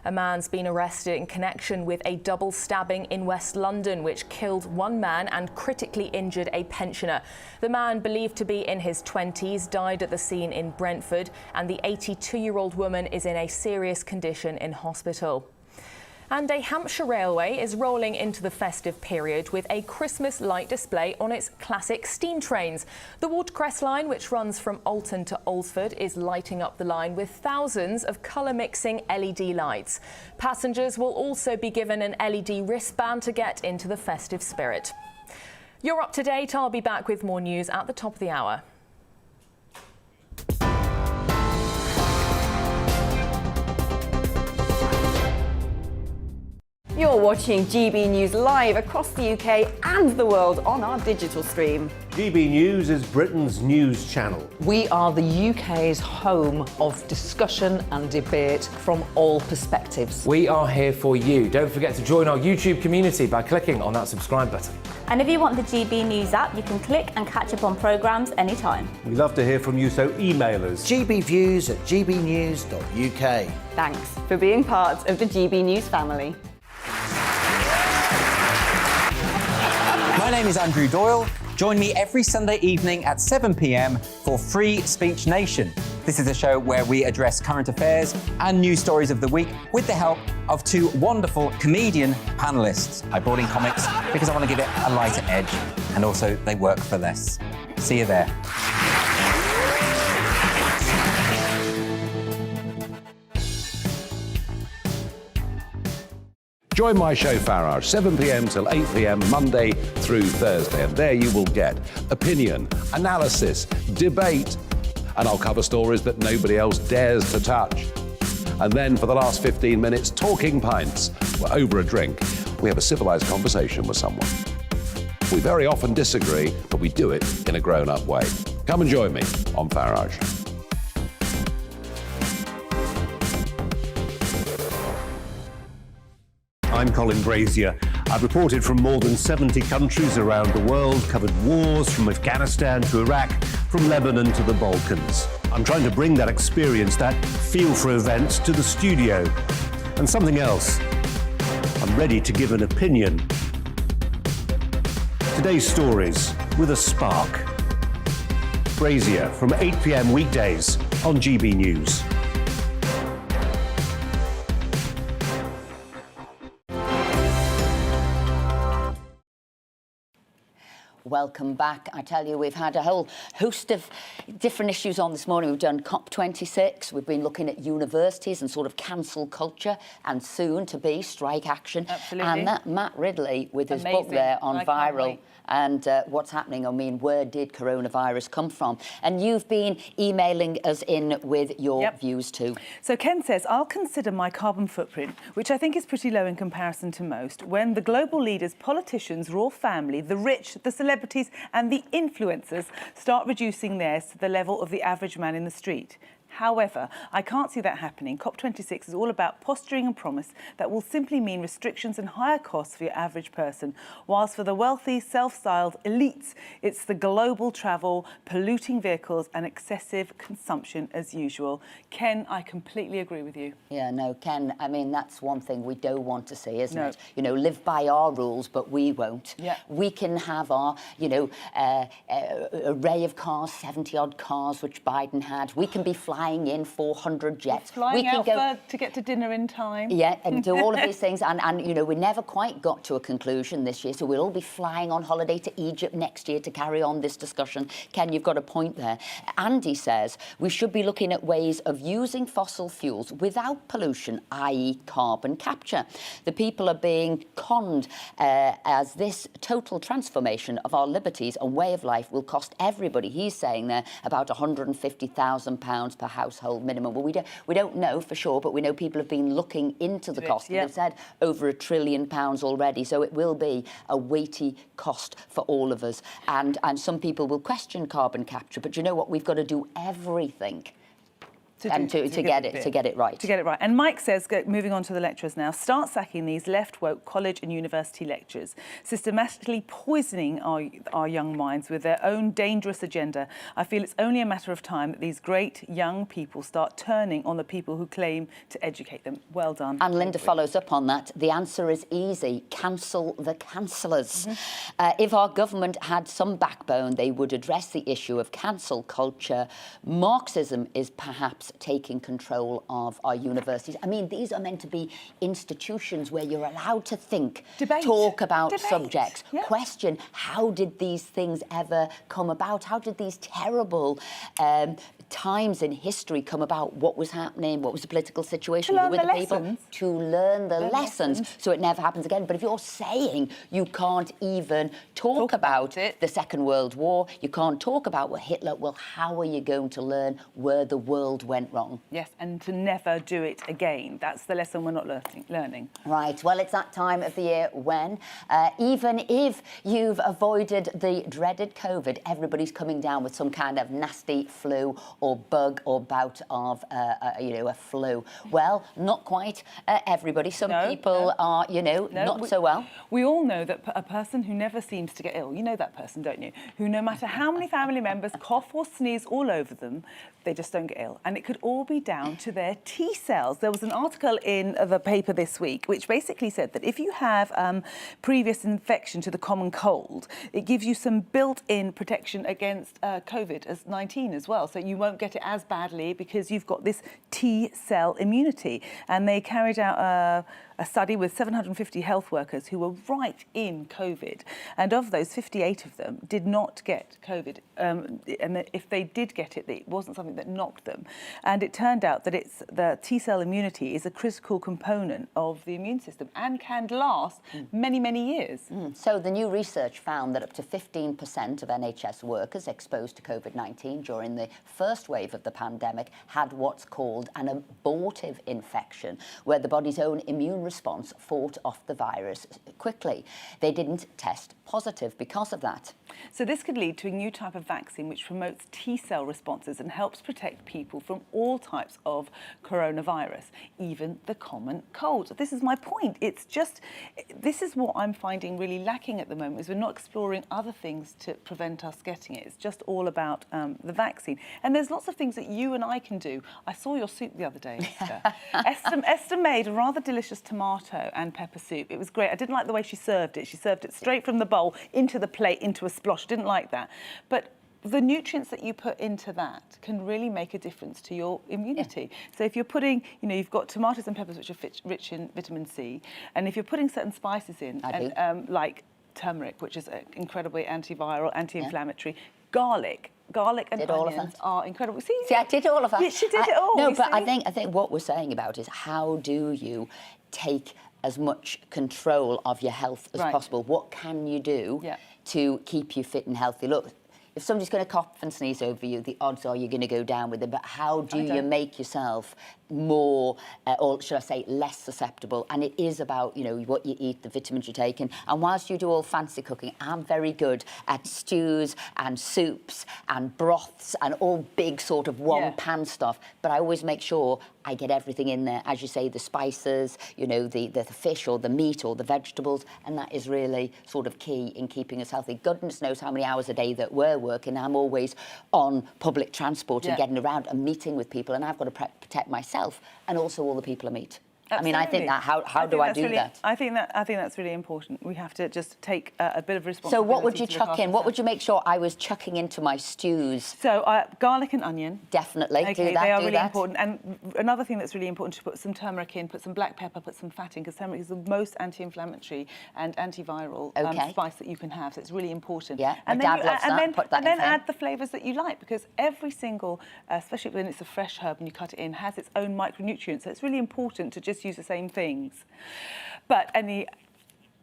A man's been arrested in connection with a double stabbing in West London, which killed one man and critically injured a pensioner. The man, believed to be in his 20s, died at the scene in Brentford, and the 82-year-old woman is in a serious condition in hospital. And a Hampshire railway is rolling into the festive period with a Christmas light display on its classic steam trains. The Watercress line, which runs from Alton to Alresford, is lighting up the line with thousands of colour-mixing LED lights. Passengers will also be given an LED wristband to get into the festive spirit. You're up to date. I'll be back with more news at the top of the hour. You're watching GB News live across the UK and the world on our digital stream. GB News is Britain's news channel. We are the UK's home of discussion and debate from all perspectives. We are here for you. Don't forget to join our YouTube community by clicking on that subscribe button. And if you want the GB News app, you can click and catch up on programmes anytime. We love to hear from you, so email us. gbviews@gbnews.uk. Thanks for being part of the GB News family. My name is Andrew Doyle. Join me every Sunday evening at 7 p.m. for Free Speech Nation. This is a show where we address current affairs and news stories of the week with the help of 2 wonderful comedian panellists. I brought in comics because I want to give it a lighter edge, and also they work for less. See you there. Join my show Farage, 7 p.m. till 8 p.m. Monday through Thursday, and there you will get opinion, analysis, debate, and I'll cover stories that nobody else dares to touch. And then for the last 15 minutes, talking pints. We're over a drink. We have a civilised conversation with someone. We very often disagree, but we do it in a grown-up way. Come and join me on Farage. I'm Colin Brazier. I've reported from more than 70 countries around the world, covered wars from Afghanistan to Iraq, from Lebanon to the Balkans. I'm trying to bring that experience, that feel for events, to the studio. And something else. I'm ready to give an opinion. Today's stories with a spark. Brazier from 8 p.m. weekdays on GB News. Welcome back. I tell you, we've had a whole host of different issues on this morning. We've done COP26. We've been looking at universities and sort of cancel culture, and soon to be strike action. Absolutely. And that Matt Ridley with his book there on viral and what's happening. I mean, where did coronavirus come from? And you've been emailing us in with your views too. So Ken says, I'll consider my carbon footprint, which I think is pretty low in comparison to most, when the global leaders, politicians, royal family, the rich, the celebrities and the influencers start reducing theirs to the level of the average man in the street. However, I can't see that happening. COP26 is all about posturing and promise that will simply mean restrictions and higher costs for your average person, whilst for the wealthy, self-styled elites, it's the global travel, polluting vehicles and excessive consumption as usual. Ken, I completely agree with you. Yeah, no, Ken, I mean, that's one thing we don't want to see, isn't it? You know, live by our rules, but we won't. Yeah. We can have our, you know, array of cars, 70-odd cars, which Biden had. We can be flying in 400 jets. Flying out to get to dinner in time. Yeah, and do all of these things. And, you know, we never quite got to a conclusion this year, so we'll all be flying on holiday to Egypt next year to carry on this discussion. Ken, you've got a point there. Andy says we should be looking at ways of using fossil fuels without pollution, i.e. carbon capture. The people are being conned as this total transformation of our liberties and way of life will cost everybody, he's saying there, about £150,000 per household minimum. Well, we don't know for sure, but we know people have been looking into the cost. They've said over £1 trillion already, so it will be a weighty cost for all of us. And some people will question carbon capture, but you know what? We've got to do everything to get it right. To get it right. And Mike says, moving on to the lecturers now, start sacking these left woke college and university lecturers, systematically poisoning our young minds with their own dangerous agenda. I feel it's only a matter of time that these great young people start turning on the people who claim to educate them. Well done. And Linda follows up on that. The answer is easy. Cancel the cancellers. If our government had some backbone, they would address the issue of cancel culture. Marxism is perhaps taking control of our universities. I mean, these are meant to be institutions where you're allowed to think, talk about subjects, question how did these things ever come about? How did these terrible times in history come about? What was happening? What was the political situation? Who were the people? To learn the lessons so it never happens again. But if you're saying you can't even talk about the Second World War, you can't talk about what Hitler, well, how are you going to learn where the world went wrong? Yes, and to never do it again. That's the lesson we're not learning. Right, well, it's that time of the year when, even if you've avoided the dreaded COVID, everybody's coming down with some kind of nasty flu or bug or bout of, a flu. Well, not quite everybody. Some people are, not so well. We all know that a person who never seems to get ill, you know that person, don't you? Who no matter how many family members cough or sneeze all over them, they just don't get ill. And it could all be down to their T cells. There was an article in the paper this week which basically said that if you have previous infection to the common cold, it gives you some built-in protection against COVID-19 as well. So you won't get it as badly because you've got this T cell immunity. And they carried out a study with 750 health workers who were right in COVID. And of those, 58 of them did not get COVID. And if they did get it, it wasn't something that knocked them. And it turned out that the T-cell immunity is a critical component of the immune system and can last many, many years. So the new research found that up to 15% of NHS workers exposed to COVID-19 during the first wave of the pandemic had what's called an abortive infection, where the body's own immune response fought off the virus quickly. They didn't test positive because of that. So this could lead to a new type of vaccine which promotes T-cell responses and helps protect people from all types of coronavirus, even the common cold. This is my point. This is what I'm finding really lacking at the moment, is we're not exploring other things to prevent us getting it. It's just all about the vaccine. And there's lots of things that you and I can do. I saw your soup the other day, Esther. Esther made a rather delicious tomato and pepper soup. It was great. I didn't like the way she served it. She served it straight from the bowl into the plate, into a splosh. Didn't like that. But the nutrients that you put into that can really make a difference to your immunity. So if you're putting, you've got tomatoes and peppers which are rich in vitamin C, and if you're putting certain spices in, like turmeric, which is incredibly antiviral, anti-inflammatory, garlic and onions are incredible. See, I did all of that. Yeah, she did it all. No, but I think what we're saying about is how do you take as much control of your health as possible? What can you do to keep you fit and healthy? Look, if somebody's going to cough and sneeze over you, the odds are you're going to go down with it. But how do you make yourself more, or should I say, less susceptible? And it is about, you know, what you eat, the vitamins you're taking. And whilst you do all fancy cooking, I'm very good at stews and soups and broths and all big sort of one-pan stuff. But I always make sure I get everything in there, as you say, the spices, you know, the fish or the meat or the vegetables, and that is really sort of key in keeping us healthy. Goodness knows how many hours a day that we're working. I'm always on public transport and getting around and meeting with people, and I've got to protect myself and also all the people I meet. Absolutely. I mean, I think that, how do I do that? I think that's really important. We have to just take a bit of responsibility. So what would you chuck in? What would you make sure I was chucking into my stews? So garlic and onion. Definitely, okay, do that, they are do really that. important. And another thing that's really important to put some turmeric in, put some black pepper, put some fat in, because turmeric is the most anti-inflammatory and antiviral spice that you can have. So it's really important. Yeah, and my dad loves that. Put that and then in add the flavours that you like, because every single, especially when it's a fresh herb and you cut it in, has its own micronutrients. So it's really important to just use the same things. But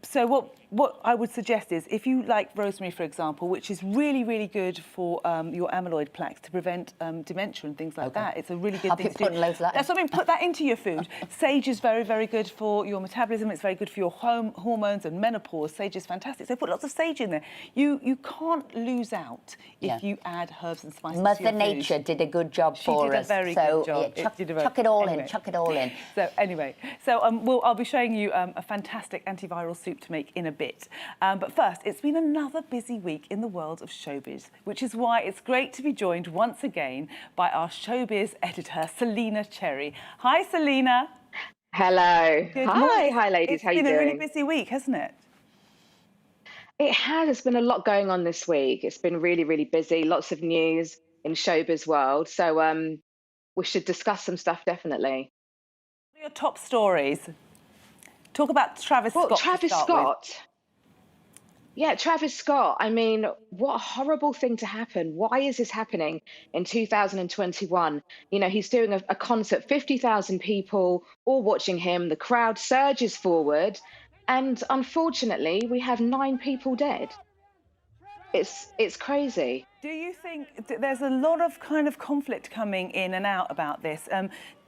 so what I would suggest is, if you like rosemary, for example, which is really, really good for your amyloid plaques to prevent dementia and things like that. It's a really good thing to do. Loads of that. That's something, put that into your food. Sage is very, very good for your metabolism. It's very good for your hormones and menopause. Sage is fantastic. So put lots of sage in there. You can't lose out if you add herbs and spices to your Mother Nature did a good job for us. She did a very good job. Chuck it all in, chuck it all in. So anyway, I'll be showing you a fantastic antiviral soup to make in a bit. But first, it's been another busy week in the world of showbiz, which is why it's great to be joined once again by our showbiz editor, Selina Cherry. Hi, Selina. Hello. Good Hi, morning. hi, ladies. How you doing? It's been a really busy week, hasn't it? It has. There's been a lot going on this week. It's been really, really busy. Lots of news in showbiz world. So we should discuss some stuff, definitely. What are your top stories? Talk about Travis Scott. Travis Scott. Yeah, Travis Scott. I mean, what a horrible thing to happen. Why is this happening in 2021? You know, he's doing a concert, 50,000 people all watching him. The crowd surges forward. And unfortunately, we have 9 people dead. It's crazy. Do you think there's a lot of kind of conflict coming in and out about this?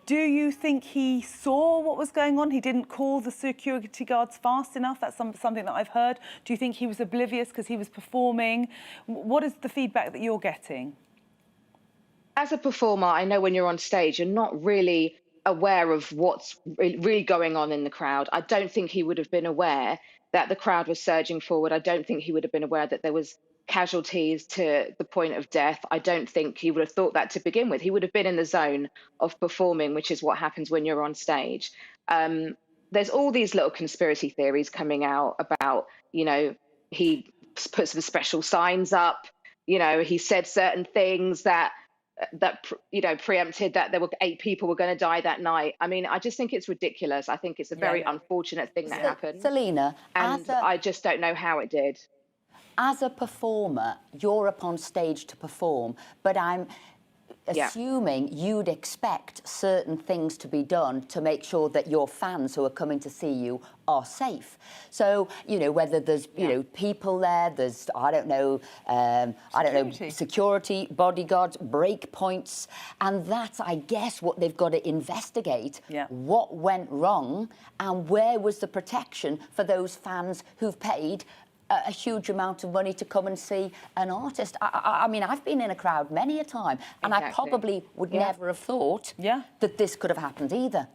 Do you think he saw what was going on? He didn't call the security guards fast enough? That's something that I've heard. Do you think he was oblivious because he was performing? What is the feedback that you're getting? As a performer, I know when you're on stage, you're not really aware of what's really going on in the crowd. I don't think he would have been aware that the crowd was surging forward. I don't think he would have been aware that there was casualties to the point of death. I don't think he would have thought that to begin with. He would have been in the zone of performing, which is what happens when you're on stage. There's all these little conspiracy theories coming out about, you know, he put some special signs up, you know, he said certain things that you know, preempted that there were 8 people were going to die that night. I mean, I just think it's ridiculous. I think it's a very unfortunate thing that happened. Selina, and I just don't know how it did. As a performer, you're up on stage to perform, but I'm assuming you'd expect certain things to be done to make sure that your fans who are coming to see you are safe. So, you know, whether there's, you know, people there, there's, I don't know, security, bodyguards, break points, and that's, I guess, what they've got to investigate. What went wrong and where was the protection for those fans who've paid a huge amount of money to come and see an artist. I mean, I've been in a crowd many a time, and I probably would never have thought that this could have happened either.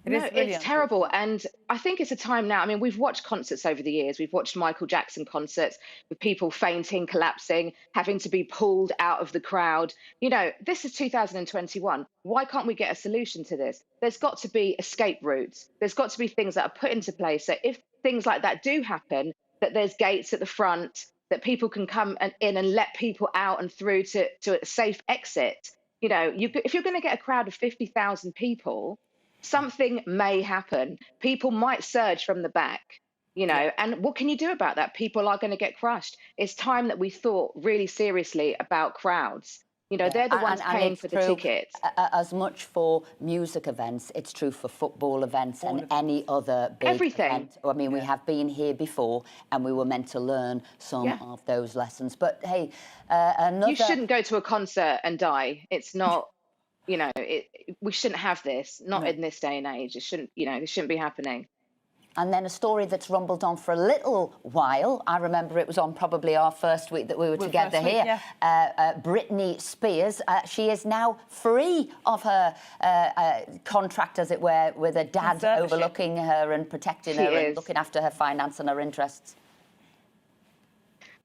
It's terrible, and I think it's a time now. I mean, we've watched concerts over the years. We've watched Michael Jackson concerts with people fainting, collapsing, having to be pulled out of the crowd. You know, this is 2021. Why can't we get a solution to this? There's got to be escape routes. There's got to be things that are put into place. So if things like that do happen, that there's gates at the front, that people can come in and let people out and through to a safe exit. You know, if you're going to get a crowd of 50,000 people, something may happen. People might surge from the back, you know, and what can you do about that? People are going to get crushed. It's time that we thought really seriously about crowds. You know, they're the ones paying it's for the true, tickets. As much for music events, it's true for football events and any other big Everything. event. I mean, we have been here before and we were meant to learn some of those lessons. But hey, another... You shouldn't go to a concert and die. It's not, you know, we shouldn't have this, not in this day and age. It shouldn't, you know, this shouldn't be happening. And then a story that's rumbled on for a little while. I remember it was on probably our first week that we were together here. Britney Spears, she is now free of her contract, as it were, with her dad overlooking her and protecting her and looking after her finance and her interests.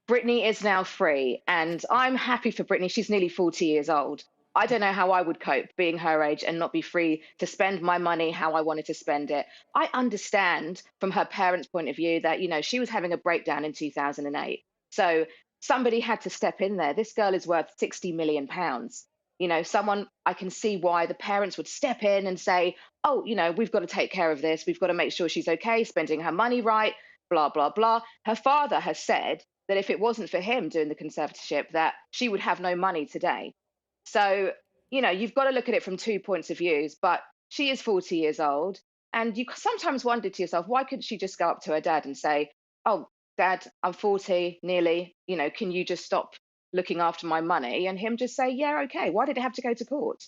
Britney is now free, and I'm happy for Britney. She's nearly 40 years old. I don't know how I would cope being her age and not be free to spend my money how I wanted to spend it. I understand from her parents' point of view that, you know, she was having a breakdown in 2008. So somebody had to step in there. This girl is worth £60 million. You know, I can see why the parents would step in and say, oh, you know, we've got to take care of this. We've got to make sure she's okay, spending her money right, blah, blah, blah. Her father has said that if it wasn't for him doing the conservatorship, that she would have no money today. So, you know, you've got to look at it from 2 points of view, but she is 40 years old. And you sometimes wonder to yourself, why couldn't she just go up to her dad and say, oh, Dad, I'm 40 nearly, you know, can you just stop looking after my money? And him just say, yeah, okay. Why did it have to go to court?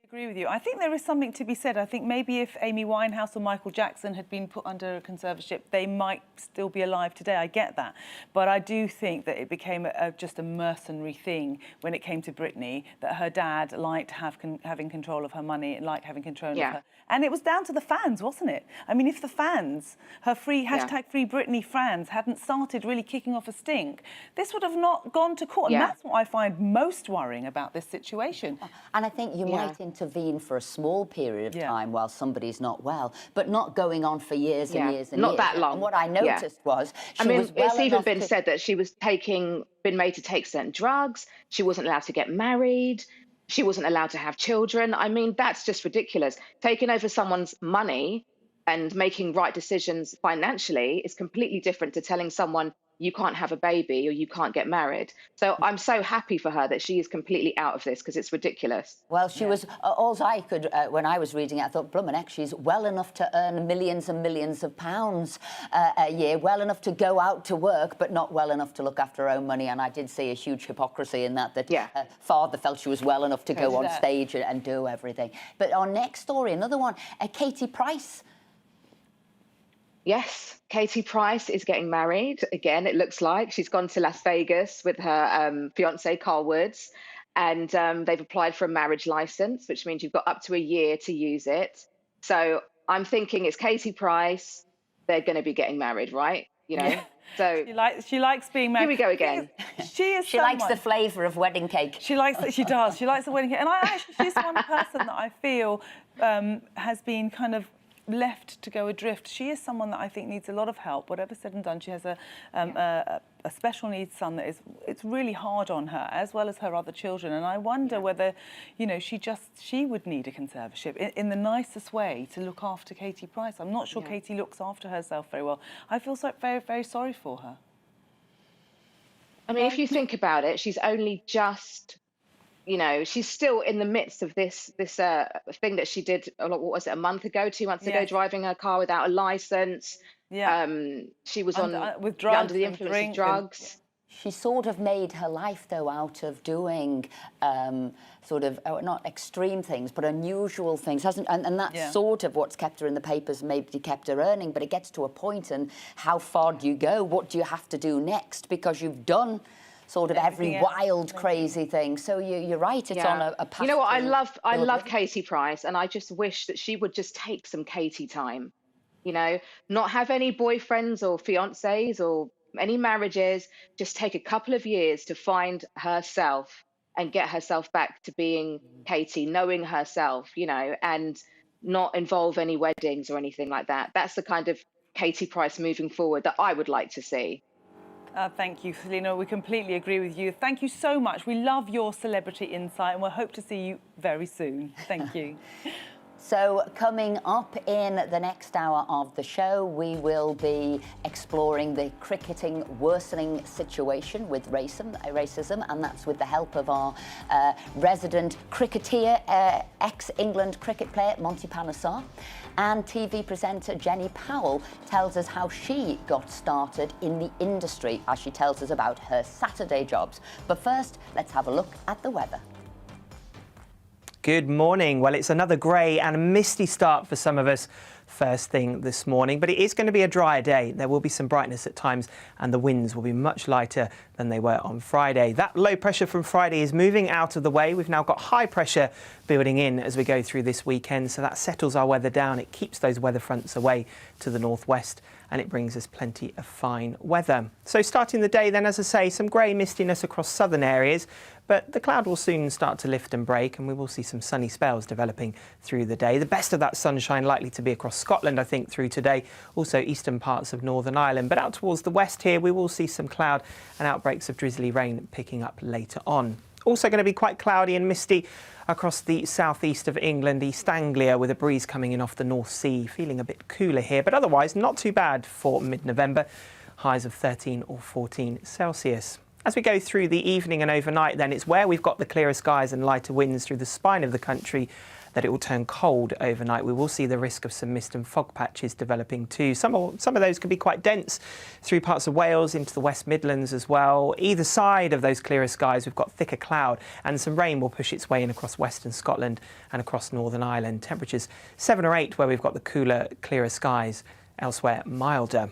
I agree with you. I think there is something to be said. I think maybe if Amy Winehouse or Michael Jackson had been put under a conservatorship, they might still be alive today. I get that. But I do think that it became just a mercenary thing when it came to Britney, that her dad liked having control of her money and liked having control of her. And it was down to the fans, wasn't it? I mean, if the fans, her free #Free Britney fans, hadn't started really kicking off a stink, this would have not gone to court. And that's what I find most worrying about this situation. And I think you might intervene for a small period of time while somebody's not well, but not going on for years and years and not years. that long. And what I noticed was she was well it's even been enough said that she was been made to take certain drugs. She wasn't allowed to get married. She wasn't allowed to have children. I mean, that's just ridiculous. Taking over someone's money and making right decisions financially is completely different to telling someone you can't have a baby or you can't get married. So I'm so happy for her that she is completely out of this because it's ridiculous. Well, she was, all I could, when I was reading it, I thought, blummin' heck, she's well enough to earn millions and millions of pounds a year, well enough to go out to work, but not well enough to look after her own money. And I did see a huge hypocrisy in that her father felt she was well enough to go on stage and do everything. But our next story, another one, Katie Price. Yes, Katie Price is getting married again. It looks like she's gone to Las Vegas with her fiance Carl Woods, and they've applied for a marriage license, which means you've got up to a year to use it. So I'm thinking it's Katie Price. They're going to be getting married, right? You know. So she likes being married. Here we go again. She likes the flavour of wedding cake. She likes it. She does. She likes the wedding cake, and she's one person that I feel has been kind of left to go adrift. She is someone that I think needs a lot of help. Whatever said and done, she has a special needs son that it's really hard on her, as well as her other children. And I wonder whether, you know, she would need a conservatorship in the nicest way to look after Katie Price. I'm not sure Katie looks after herself very well. I feel very, very sorry for her. I mean, if you think about it, she's only just, you know, she's still in the midst of this thing that she did, what was it, 2 months ago, driving her car without a license. She was under the influence of drugs. She sort of made her life, though, out of doing sort of, not extreme things, but unusual things, hasn't? And that's sort of what's kept her in the papers, maybe kept her earning. But it gets to a point, and how far do you go? What do you have to do next? Because you've done sort of every wild, crazy thing. So you're right, it's on a path. You know what, I love Katie Price, and I just wish that she would just take some Katie time. You know, not have any boyfriends or fiancés or any marriages, just take a couple of years to find herself and get herself back to being Katie, knowing herself, you know, and not involve any weddings or anything like that. That's the kind of Katie Price moving forward that I would like to see. Thank you, Selena. We completely agree with you. Thank you so much. We love your celebrity insight, and we'll hope to see you very soon. Thank you. So coming up in the next hour of the show, we will be exploring the cricketing worsening situation with racism, and that's with the help of our resident cricketer, ex-England cricket player Monty Panesar. And TV presenter Jenny Powell tells us how she got started in the industry as she tells us about her Saturday jobs. But first, let's have a look at the weather. Good morning. Well, it's another grey and misty start for some of us first thing this morning, but it is going to be a drier day. There will be some brightness at times and the winds will be much lighter than they were on Friday. That low pressure from Friday is moving out of the way. We've now got high pressure building in as we go through this weekend, so that settles our weather down. It keeps those weather fronts away to the northwest and it brings us plenty of fine weather. So starting the day then, as I say, some grey mistiness across southern areas, but the cloud will soon start to lift and break and we will see some sunny spells developing through the day. The best of that sunshine likely to be across Scotland, I think, through today, also eastern parts of Northern Ireland. But out towards the west here, we will see some cloud and outbreaks of drizzly rain picking up later on. Also going to be quite cloudy and misty across the southeast of England, East Anglia, with a breeze coming in off the North Sea. Feeling a bit cooler here, but otherwise not too bad for mid-November. Highs of 13 or 14 Celsius. As we go through the evening and overnight then, it's where we've got the clearer skies and lighter winds through the spine of the country that it will turn cold overnight. We will see the risk of some mist and fog patches developing too. Some of those can be quite dense through parts of Wales into the West Midlands as well. Either side of those clearer skies, we've got thicker cloud and some rain will push its way in across western Scotland and across Northern Ireland. Temperatures 7 or 8 where we've got the cooler, clearer skies, elsewhere milder.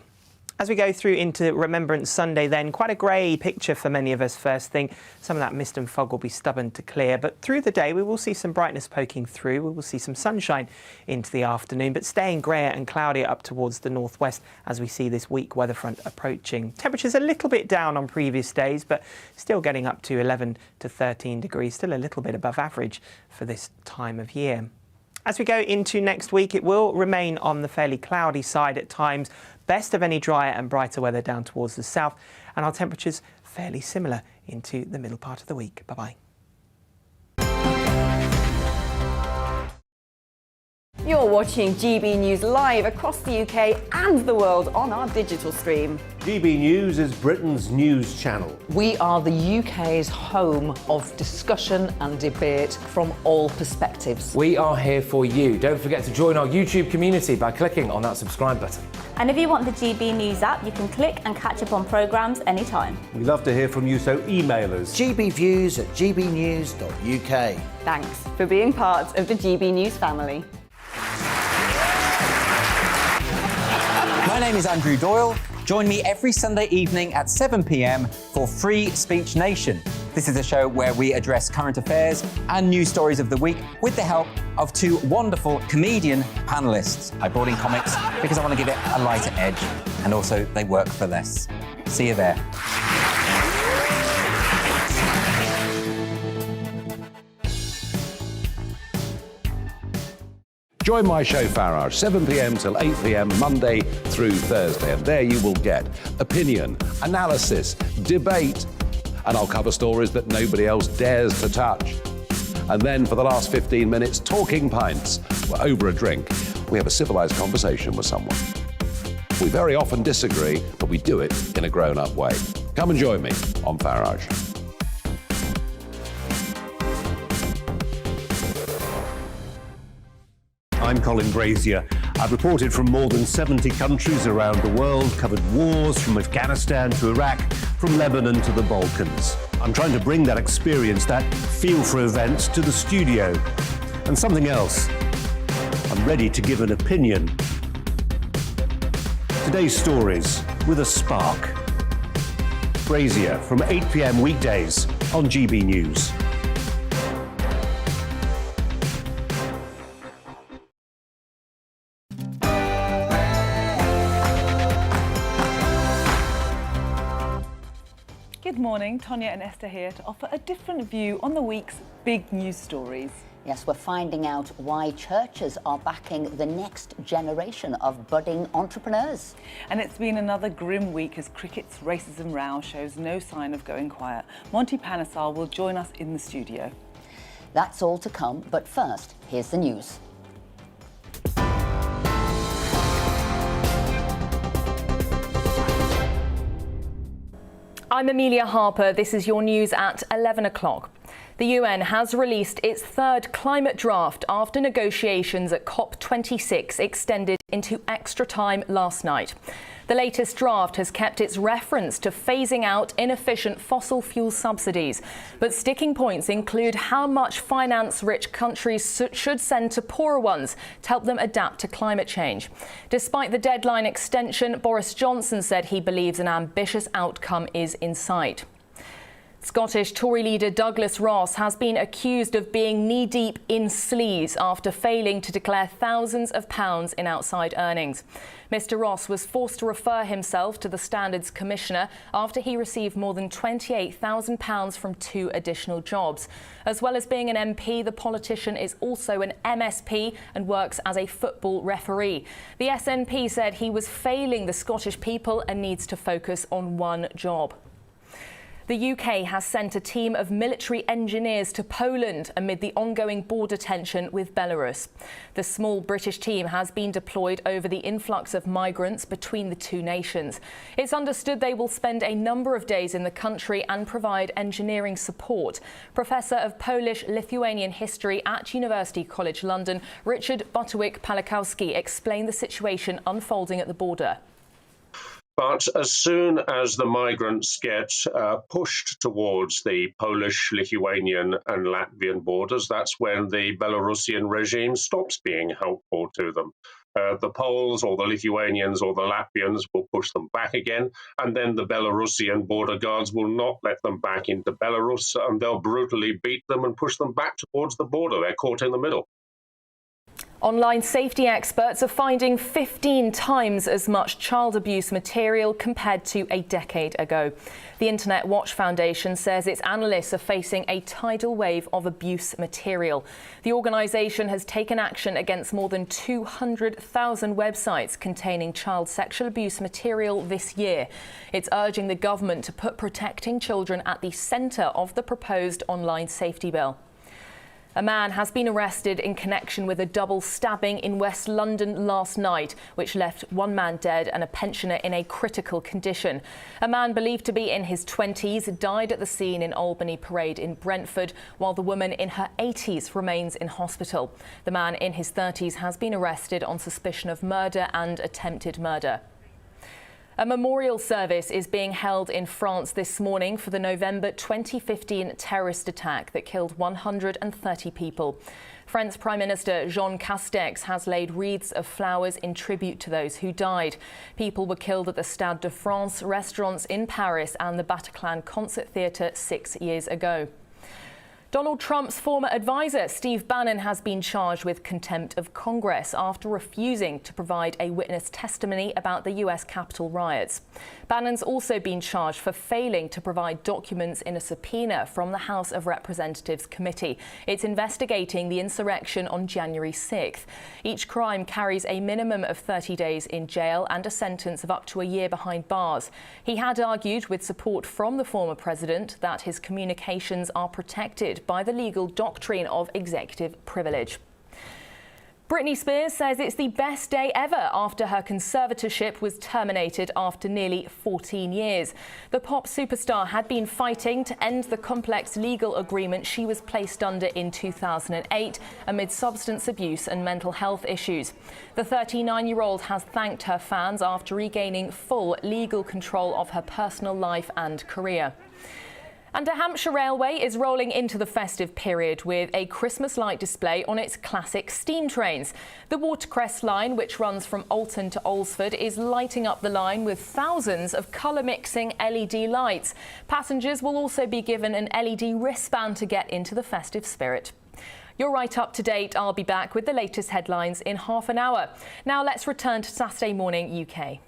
As we go through into Remembrance Sunday then, quite a grey picture for many of us first thing. Some of that mist and fog will be stubborn to clear, but through the day we will see some brightness poking through. We will see some sunshine into the afternoon, but staying greyer and cloudier up towards the northwest as we see this weak weather front approaching. Temperatures a little bit down on previous days, but still getting up to 11 to 13 degrees, still a little bit above average for this time of year. As we go into next week, it will remain on the fairly cloudy side at times. Best of any drier and brighter weather down towards the south, and our temperatures fairly similar into the middle part of the week. Bye-bye. You're watching GB News live across the UK and the world on our digital stream. GB News is Britain's news channel. We are the UK's home of discussion and debate from all perspectives. We are here for you. Don't forget to join our YouTube community by clicking on that subscribe button. And if you want the GB News app, you can click and catch up on programmes anytime. We love to hear from you, so email us. gbviews@gbnews.uk. Thanks for being part of the GB News family. My name is Andrew Doyle. Join me every Sunday evening at 7 p.m. for Free Speech Nation. This is a show where we address current affairs and news stories of the week with the help of two wonderful comedian panellists. I brought in comics because I want to give it a lighter edge, and also they work for less. See you there. Join my show Farage, 7 p.m. till 8 p.m. Monday through Thursday, and there you will get opinion, analysis, debate, and I'll cover stories that nobody else dares to touch. And then for the last 15 minutes, talking pints. We're over a drink. We have a civilised conversation with someone. We very often disagree, but we do it in a grown-up way. Come and join me on Farage. I'm Colin Brazier. I've reported from more than 70 countries around the world, covered wars from Afghanistan to Iraq, from Lebanon to the Balkans. I'm trying to bring that experience, that feel for events, to the studio. And something else. I'm ready to give an opinion. Today's stories with a spark. Brazier from 8 p.m. weekdays on GB News. Good morning, Tonya and Esther here to offer a different view on the week's big news stories. Yes, we're finding out why churches are backing the next generation of budding entrepreneurs. And it's been another grim week as cricket's racism row shows no sign of going quiet. Monty Panesar will join us in the studio. That's all to come, but first, here's the news. I'm Amelia Harper. This is your news at 11 o'clock. The UN has released its third climate draft after negotiations at COP26 extended into extra time last night. The latest draft has kept its reference to phasing out inefficient fossil fuel subsidies, but sticking points include how much finance-rich countries should send to poorer ones to help them adapt to climate change. Despite the deadline extension, Boris Johnson said he believes an ambitious outcome is in sight. Scottish Tory leader Douglas Ross has been accused of being knee-deep in sleaze after failing to declare thousands of pounds in outside earnings. Mr Ross was forced to refer himself to the Standards Commissioner after he received more than £28,000 from 2 additional jobs. As well as being an MP, the politician is also an MSP and works as a football referee. The SNP said he was failing the Scottish people and needs to focus on one job. The UK has sent a team of military engineers to Poland amid the ongoing border tension with Belarus. The small British team has been deployed over the influx of migrants between the two nations. It's understood they will spend a number of days in the country and provide engineering support. Professor of Polish-Lithuanian history at University College London, Richard Butterwick-Palakowski, explained the situation unfolding at the border. But as soon as the migrants get pushed towards the Polish, Lithuanian and Latvian borders, that's when the Belarusian regime stops being helpful to them. The Poles or the Lithuanians or the Latvians will push them back again, and then the Belarusian border guards will not let them back into Belarus, and they'll brutally beat them and push them back towards the border. They're caught in the middle. Online safety experts are finding 15 times as much child abuse material compared to a decade ago. The Internet Watch Foundation says its analysts are facing a tidal wave of abuse material. The organisation has taken action against more than 200,000 websites containing child sexual abuse material this year. It's urging the government to put protecting children at the centre of the proposed online safety bill. A man has been arrested in connection with a double stabbing in West London last night, which left one man dead and a pensioner in a critical condition. A man believed to be in his 20s died at the scene in Albany Parade in Brentford, while the woman in her 80s remains in hospital. The man in his 30s has been arrested on suspicion of murder and attempted murder. A memorial service is being held in France this morning for the November 2015 terrorist attack that killed 130 people. French Prime Minister Jean Castex has laid wreaths of flowers in tribute to those who died. People were killed at the Stade de France, restaurants in Paris and the Bataclan Concert Theatre 6 years ago. Donald Trump's former advisor, Steve Bannon, has been charged with contempt of Congress after refusing to provide a witness testimony about the US Capitol riots. Bannon's also been charged for failing to provide documents in a subpoena from the House of Representatives committee. It's investigating the insurrection on January 6th. Each crime carries a minimum of 30 days in jail and a sentence of up to a year behind bars. He had argued, with support from the former president, that his communications are protected by the legal doctrine of executive privilege. Britney Spears says it's the best day ever after her conservatorship was terminated after nearly 14 years. The pop superstar had been fighting to end the complex legal agreement she was placed under in 2008 amid substance abuse and mental health issues. The 39-year-old has thanked her fans after regaining full legal control of her personal life and career. And a Hampshire railway is rolling into the festive period with a Christmas light display on its classic steam trains. The Watercress line, which runs from Alton to Alresford, is lighting up the line with thousands of colour-mixing LED lights. Passengers will also be given an LED wristband to get into the festive spirit. You're right up to date. I'll be back with the latest headlines in half an hour. Now let's return to Saturday Morning UK.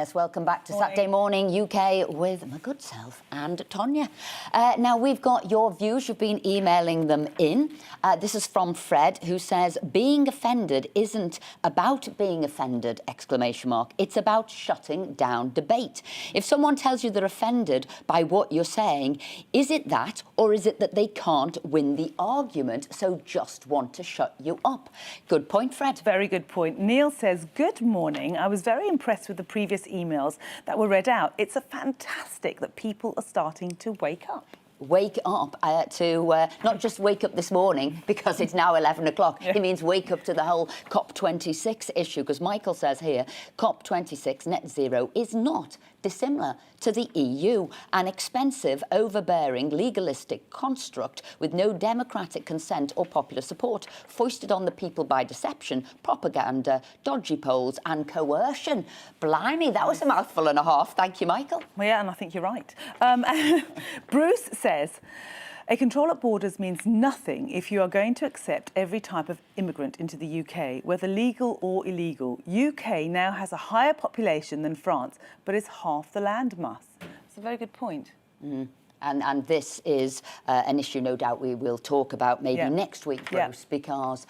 Yes, welcome back to Saturday Morning UK with my good self and Tonya. Now, we've got your views. You've been emailing them in. This is from Fred, who says, being offended isn't about being offended, ! It's about shutting down debate. If someone tells you they're offended by what you're saying, is it that, or is it that they can't win the argument, so just want to shut you up? Good point, Fred. Very good point. Neil says, good morning. I was very impressed with the previous emails that were read out. It's fantastic that people are starting to wake up. Wake up to not just wake up this morning because it's now 11 o'clock. He means wake up to the whole COP26 issue, because Michael says here, COP26 net zero is not dissimilar to the EU, an expensive, overbearing, legalistic construct with no democratic consent or popular support, foisted on the people by deception, propaganda, dodgy polls and coercion. Blimey, that was a mouthful and a half. Thank you, Michael. Well, yeah, and I think you're right. Bruce says, a control at borders means nothing if you are going to accept every type of immigrant into the UK, whether legal or illegal. UK now has a higher population than France, but is half the landmass. It's a very good point. And this is an issue, no doubt, we will talk about maybe next week, Bruce, because,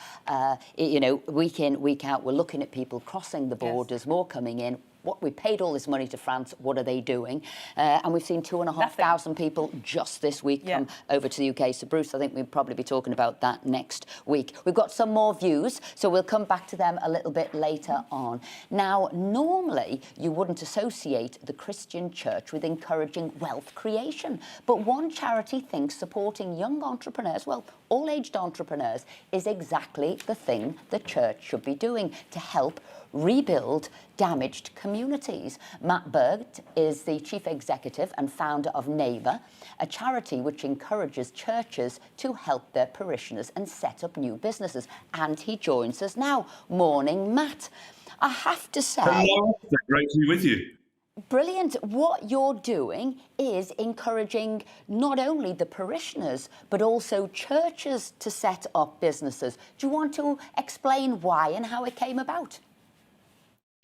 you know, week in, week out, we're looking at people crossing the borders, more coming in. What we paid all this money to France, what are they doing? And we've seen 2,500 people just this week come over to the UK. So, Bruce, I think we'll probably be talking about that next week. We've got some more views, so we'll come back to them a little bit later on. Now, normally, you wouldn't associate the Christian church with encouraging wealth creation. But one charity thinks supporting young entrepreneurs, well, all-aged entrepreneurs, is exactly the thing the church should be doing to help rebuild damaged communities. Matt Berg is the chief executive and founder of Neighbour, a charity which encourages churches to help their parishioners and set up new businesses. And he joins us now. Morning, Matt. I have to say... Hello, great to be with you. Brilliant. What you're doing is encouraging not only the parishioners, but also churches to set up businesses. Do you want to explain why and how it came about?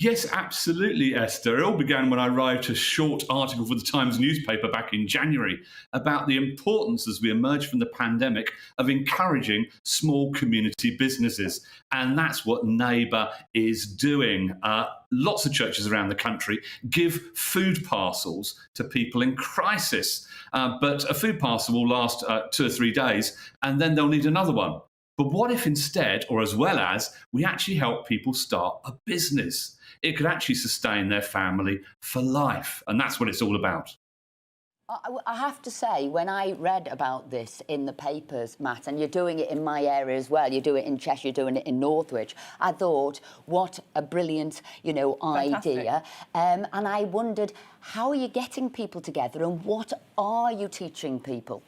Yes, absolutely, Esther. It all began when I wrote a short article for the Times newspaper back in January about the importance, as we emerge from the pandemic, of encouraging small community businesses. And that's what Neighbour is doing. Lots of churches around the country give food parcels to people in crisis. But a food parcel will last 2 or 3 days, and then they'll need another one. But what if instead, or as well as, we actually help people start a business? It could actually sustain their family for life. And that's what it's all about. I have to say, when I read about this in the papers, Matt, and you're doing it in my area as well, you do it in Cheshire, you're doing it in Northwich, I thought, what a brilliant, you know, idea. And I wondered, how are you getting people together and what are you teaching people?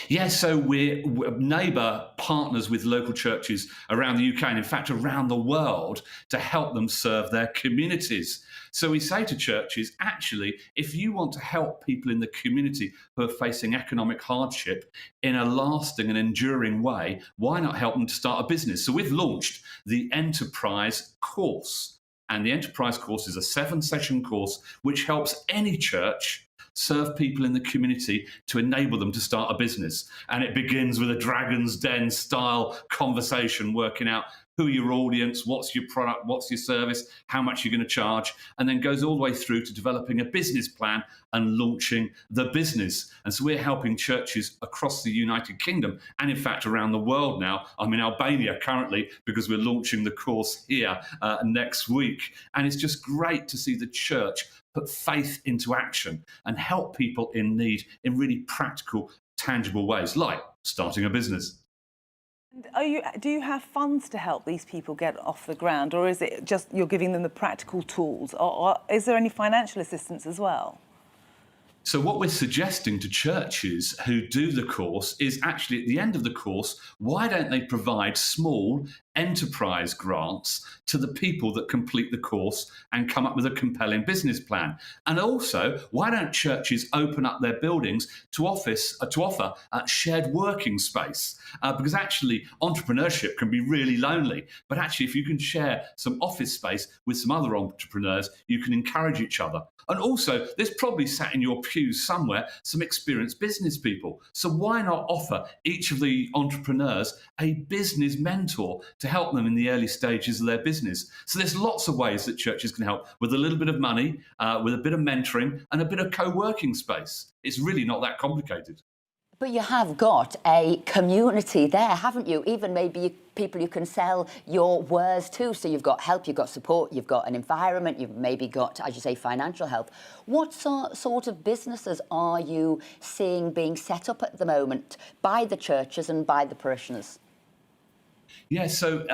Yes, so Neighbour partners with local churches around the UK and, in fact, around the world to help them serve their communities. So we say to churches, actually, if you want to help people in the community who are facing economic hardship in a lasting and enduring way, why not help them to start a business? So we've launched the Enterprise course. And the Enterprise course is a 7-session course which helps any church serve people in the community to enable them to start a business. And it begins with a Dragon's Den style conversation, working out who your audience, what's your product, what's your service, how much you're going to charge, and then goes all the way through to developing a business plan and launching the business. And so we're helping churches across the United Kingdom and, in fact, around the world now. I'm in Albania currently because we're launching the course here next week. And it's just great to see the church put faith into action and help people in need in really practical, tangible ways, like starting a business. Do you have funds to help these people get off the ground, or is it just you're giving them the practical tools, or is there any financial assistance as well? So what we're suggesting to churches who do the course is actually at the end of the course, why don't they provide small enterprise grants to the people that complete the course and come up with a compelling business plan. And also, why don't churches open up their buildings to offer shared working space? Because actually, entrepreneurship can be really lonely. But actually, if you can share some office space with some other entrepreneurs, you can encourage each other. And also, there's probably sat in your pews somewhere some experienced business people. So why not offer each of the entrepreneurs a business mentor to help them in the early stages of their business? So there's lots of ways that churches can help with a little bit of money, with a bit of mentoring and a bit of co-working space. It's really not that complicated. But you have got a community there, haven't you? Even maybe people you can sell your wares to. So you've got help, you've got support, you've got an environment, you've maybe got, as you say, financial help. What sort of businesses are you seeing being set up at the moment by the churches and by the parishioners? Yeah, so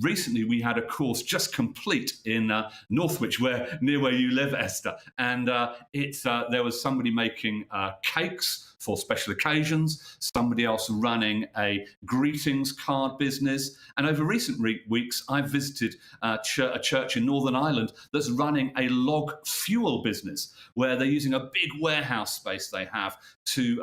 recently we had a course just complete in Northwich, near where you live, Esther. And there was somebody making cakes for special occasions, somebody else running a greetings card business. And over recent weeks, I've visited a church in Northern Ireland that's running a log fuel business, where they're using a big warehouse space they have to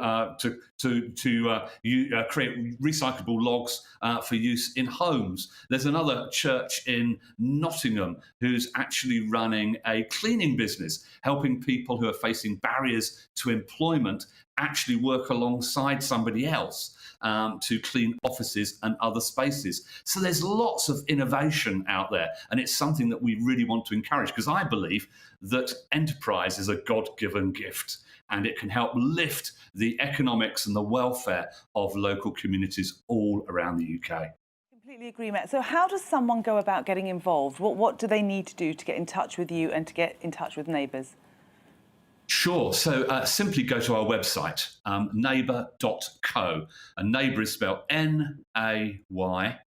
create recyclable logs for use in homes. There's another church in Nottingham who's actually running a cleaning business, helping people who are facing barriers to employment actually work alongside somebody else to clean offices and other spaces. So there's lots of innovation out there, and it's something that we really want to encourage, because I believe that enterprise is a God-given gift, and it can help lift the economics and the welfare of local communities all around the UK. Completely agree, Matt. So how does someone go about getting involved? What do they need to do to get in touch with you and to get in touch with neighbours? Sure. So simply go to our website, neighbour.co. And neighbour is spelled NAYBA.co.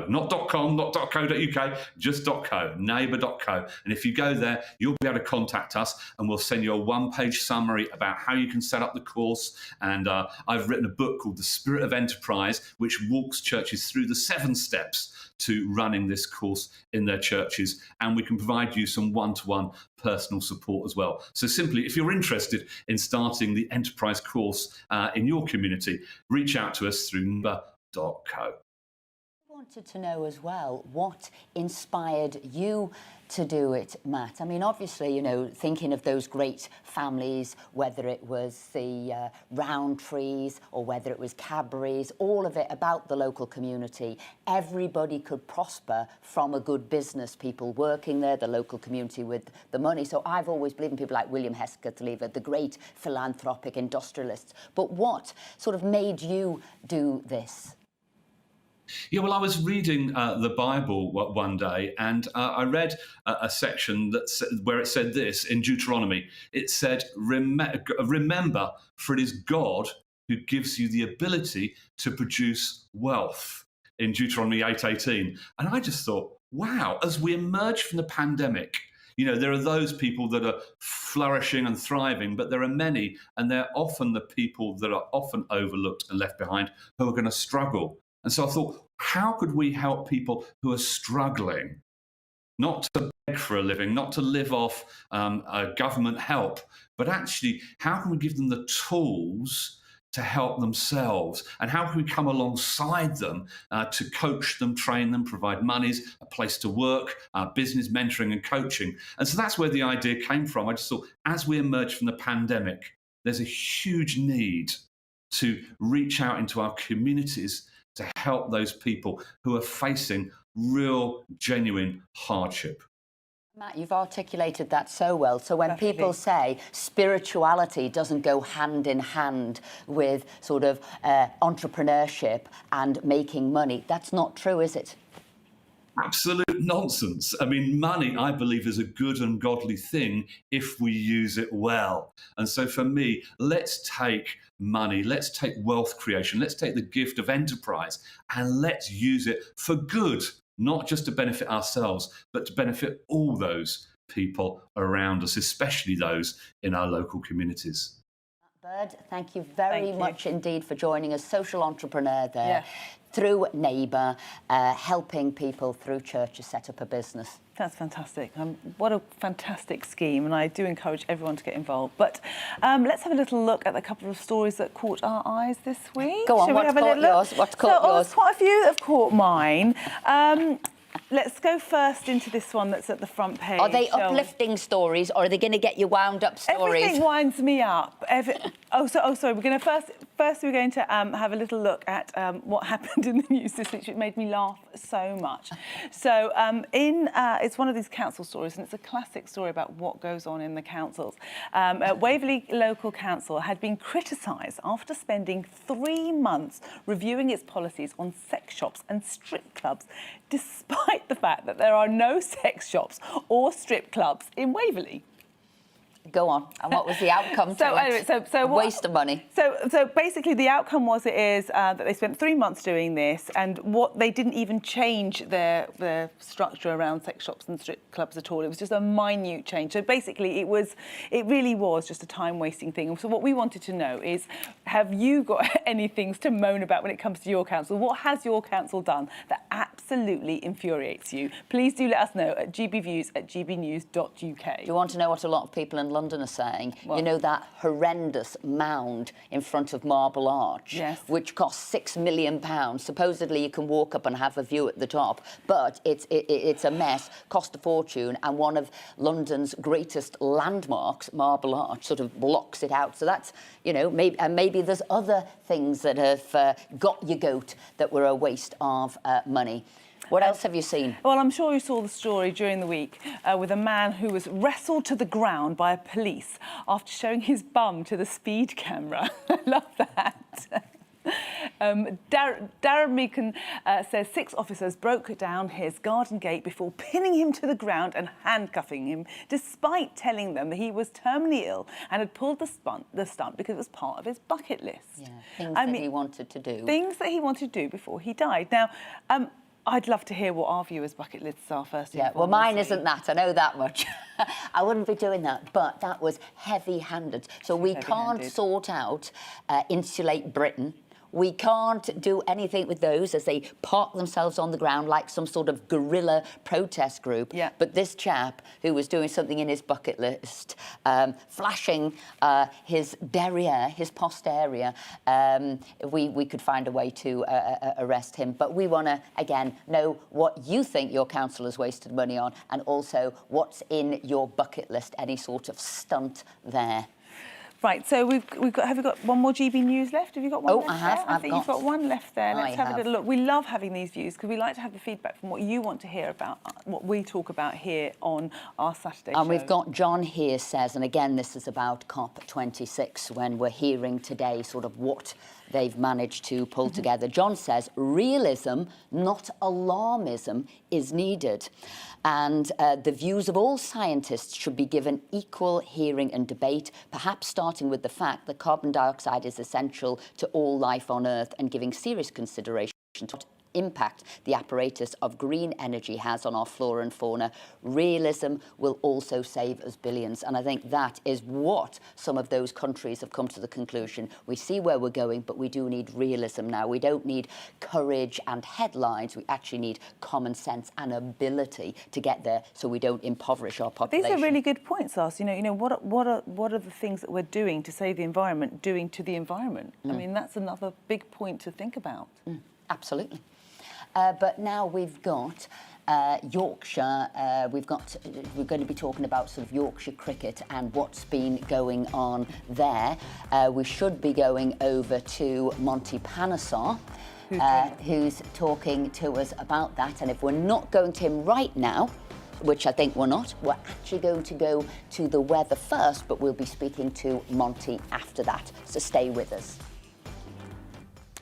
Not .com, not .co.uk, just .co, neighbour.co. And if you go there, you'll be able to contact us, and we'll send you a one-page summary about how you can set up the course. And I've written a book called The Spirit of Enterprise, which walks churches through the 7 steps to running this course in their churches. And we can provide you some one-to-one personal support as well. So simply, if you're interested in starting the enterprise course in your community, reach out to us through neighbour.co. I wanted to know as well what inspired you to do it, Matt. I mean, obviously, you know, thinking of those great families, whether it was the Roundtrees or whether it was Cadbury's, all of it about the local community. Everybody could prosper from a good business, people working there, the local community with the money. So I've always believed in people like William Hesketh-Lever, the great philanthropic industrialists. But what sort of made you do this? Yeah, well, I was reading the Bible one day, and I read a section where it said this in Deuteronomy. It said, remember, for it is God who gives you the ability to produce wealth, in Deuteronomy 8:18. And I just thought, wow, as we emerge from the pandemic, you know, there are those people that are flourishing and thriving, but there are many, and they're often the people that are often overlooked and left behind, who are going to struggle. And so I thought, how could we help people who are struggling, not to beg for a living, not to live off government help, but actually, how can we give them the tools to help themselves? And how can we come alongside them to coach them, train them, provide monies, a place to work, business mentoring and coaching? And so that's where the idea came from. I just thought, as we emerge from the pandemic, there's a huge need to reach out into our communities to help those people who are facing real, genuine hardship. Matt, you've articulated that so well. So when people say spirituality doesn't go hand in hand with sort of entrepreneurship and making money, that's not true, is it? Absolute nonsense. I mean, money, I believe, is a good and godly thing if we use it well. And so for me, let's take money, let's take wealth creation, let's take the gift of enterprise, and let's use it for good, not just to benefit ourselves, but to benefit all those people around us, especially those in our local communities. Bird, thank you very much indeed for joining us. Social entrepreneur there, through Neighbour, helping people through churches set up a business. That's fantastic. What a fantastic scheme, and I do encourage everyone to get involved. But let's have a little look at a couple of stories that caught our eyes this week. Go on, Shall we what's have a caught little yours? look? What's caught yours? Quite a few that have caught mine. Let's go first into this one that's at the front page. Are they uplifting stories, or are they going to get you wound up stories? Everything winds me up. Sorry. We're going to first we're going to have a little look at what happened in the news this week, which made me laugh so much. So it's one of these council stories, and it's a classic story about what goes on in the councils. Waverley Local Council had been criticised after spending 3 months reviewing its policies on sex shops and strip clubs, despite the fact that there are no sex shops or strip clubs in Waverley. Go on. And what was the outcome to it? Waste of money. So basically the outcome was that they spent 3 months doing this, and they didn't even change their structure around sex shops and strip clubs at all. It was just a minute change. So basically it really was just a time-wasting thing. So what we wanted to know is, have you got any things to moan about when it comes to your council? What has your council done that absolutely infuriates you? Please do let us know at gbviews@gbnews.uk. Do you want to know what a lot of people in London are saying? What? You know that horrendous mound in front of Marble Arch, which costs £6 million. Supposedly you can walk up and have a view at the top, but it's a mess, cost a fortune, and one of London's greatest landmarks, Marble Arch, sort of blocks it out. So that's, you know, maybe there's other things that have got your goat that were a waste of money. What else have you seen? Well, I'm sure you saw the story during the week with a man who was wrestled to the ground by police after showing his bum to the speed camera. I love that. Darren Meakin says 6 officers broke down his garden gate before pinning him to the ground and handcuffing him, despite telling them that he was terminally ill and had pulled the stunt because it was part of his bucket list. Yeah, things that he wanted to do. Things that he wanted to do before he died. Now, I'd love to hear what our viewers' bucket lists are first. Yeah, well, mine isn't that. I know that much. I wouldn't be doing that, but that was heavy-handed. So we can't sort out Insulate Britain. We can't do anything with those as they park themselves on the ground like some sort of guerrilla protest group. Yeah. But this chap who was doing something in his bucket list, flashing his derriere, his posterior, we could find a way to arrest him. But we want to, again, know what you think your council has wasted money on, and also what's in your bucket list, any sort of stunt there. Right, so we've got. Have you got one more GB News left? Have you got one? Oh, I have. I think you've got one left there. Let's have a little look. We love having these views because we like to have the feedback from what you want to hear about what we talk about here on our Saturday show. And we've got John here says, and again, this is about COP26 when we're hearing today sort of what they've managed to pull together. John says, realism, not alarmism, is needed. And the views of all scientists should be given equal hearing and debate, perhaps starting with the fact that carbon dioxide is essential to all life on Earth, and giving serious consideration to what impact the apparatus of green energy has on our flora and fauna. Realism will also save us billions. And I think that is what some of those countries have come to the conclusion. We see where we're going, but we do need realism now. We don't need courage and headlines. We actually need common sense and ability to get there so we don't impoverish our population. These are really good points, Ars. You know, what are the things that we're doing to save the environment, doing to the environment? I mean, that's another big point to think about. Absolutely. But now we've got Yorkshire. We're going to be talking about sort of Yorkshire cricket and what's been going on there. We should be going over to Monty Panesar, who's talking to us about that. And if we're not going to him right now, which I think we're not, we're actually going to go to the weather first, but we'll be speaking to Monty after that. So stay with us.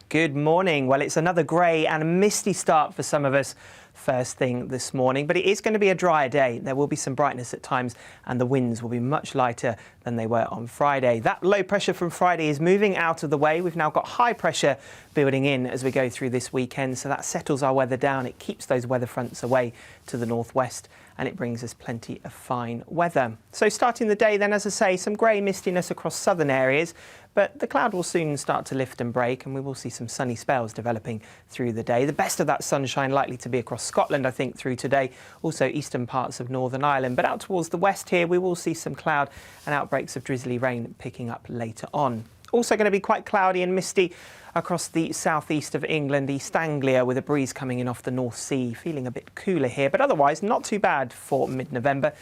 Good morning. Well, it's another grey and misty start for some of us first thing this morning, but it is going to be a drier day. There will be some brightness at times and the winds will be much lighter than they were on Friday. That low pressure from Friday is moving out of the way. We've now got high pressure building in as we go through this weekend, so that settles our weather down. It keeps those weather fronts away to the northwest and it brings us plenty of fine weather. So starting the day then, as I say, some grey mistiness across southern areas, but the cloud will soon start to lift and break, and we will see some sunny spells developing through the day. The best of that sunshine likely to be across Scotland, I think, through today, also eastern parts of Northern Ireland. But out towards the west here, we will see some cloud and outbreaks of drizzly rain picking up later on. Also going to be quite cloudy and misty across the southeast of England, East Anglia, with a breeze coming in off the North Sea, feeling a bit cooler here, but otherwise not too bad for mid-November,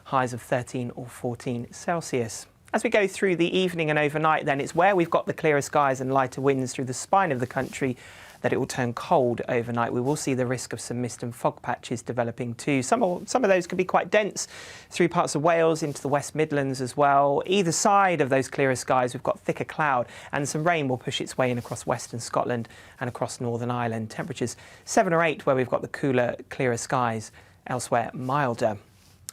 highs of 13 or 14 Celsius. As we go through the evening and overnight then, it's where we've got the clearer skies and lighter winds through the spine of the country that it will turn cold overnight. We will see the risk of some mist and fog patches developing too. Some of those can be quite dense through parts of Wales into the West Midlands as well. Either side of those clearer skies, we've got thicker cloud, and some rain will push its way in across western Scotland and across Northern Ireland. Temperatures 7 or 8 where we've got the cooler, clearer skies, elsewhere milder.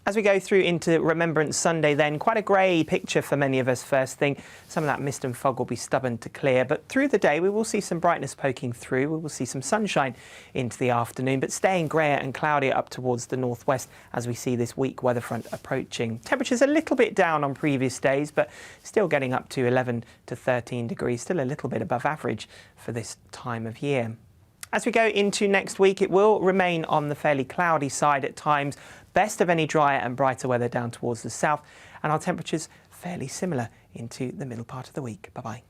As we go through into Remembrance Sunday then, quite a grey picture for many of us first thing. Some of that mist and fog will be stubborn to clear, but through the day we will see some brightness poking through. We will see some sunshine into the afternoon, but staying greyer and cloudier up towards the northwest as we see this weak weather front approaching. Temperatures a little bit down on previous days, but still getting up to 11 to 13 degrees, still a little bit above average for this time of year. As we go into next week, it will remain on the fairly cloudy side at times. Best of any drier and brighter weather down towards the south, and our temperatures fairly similar into the middle part of the week. Bye-bye.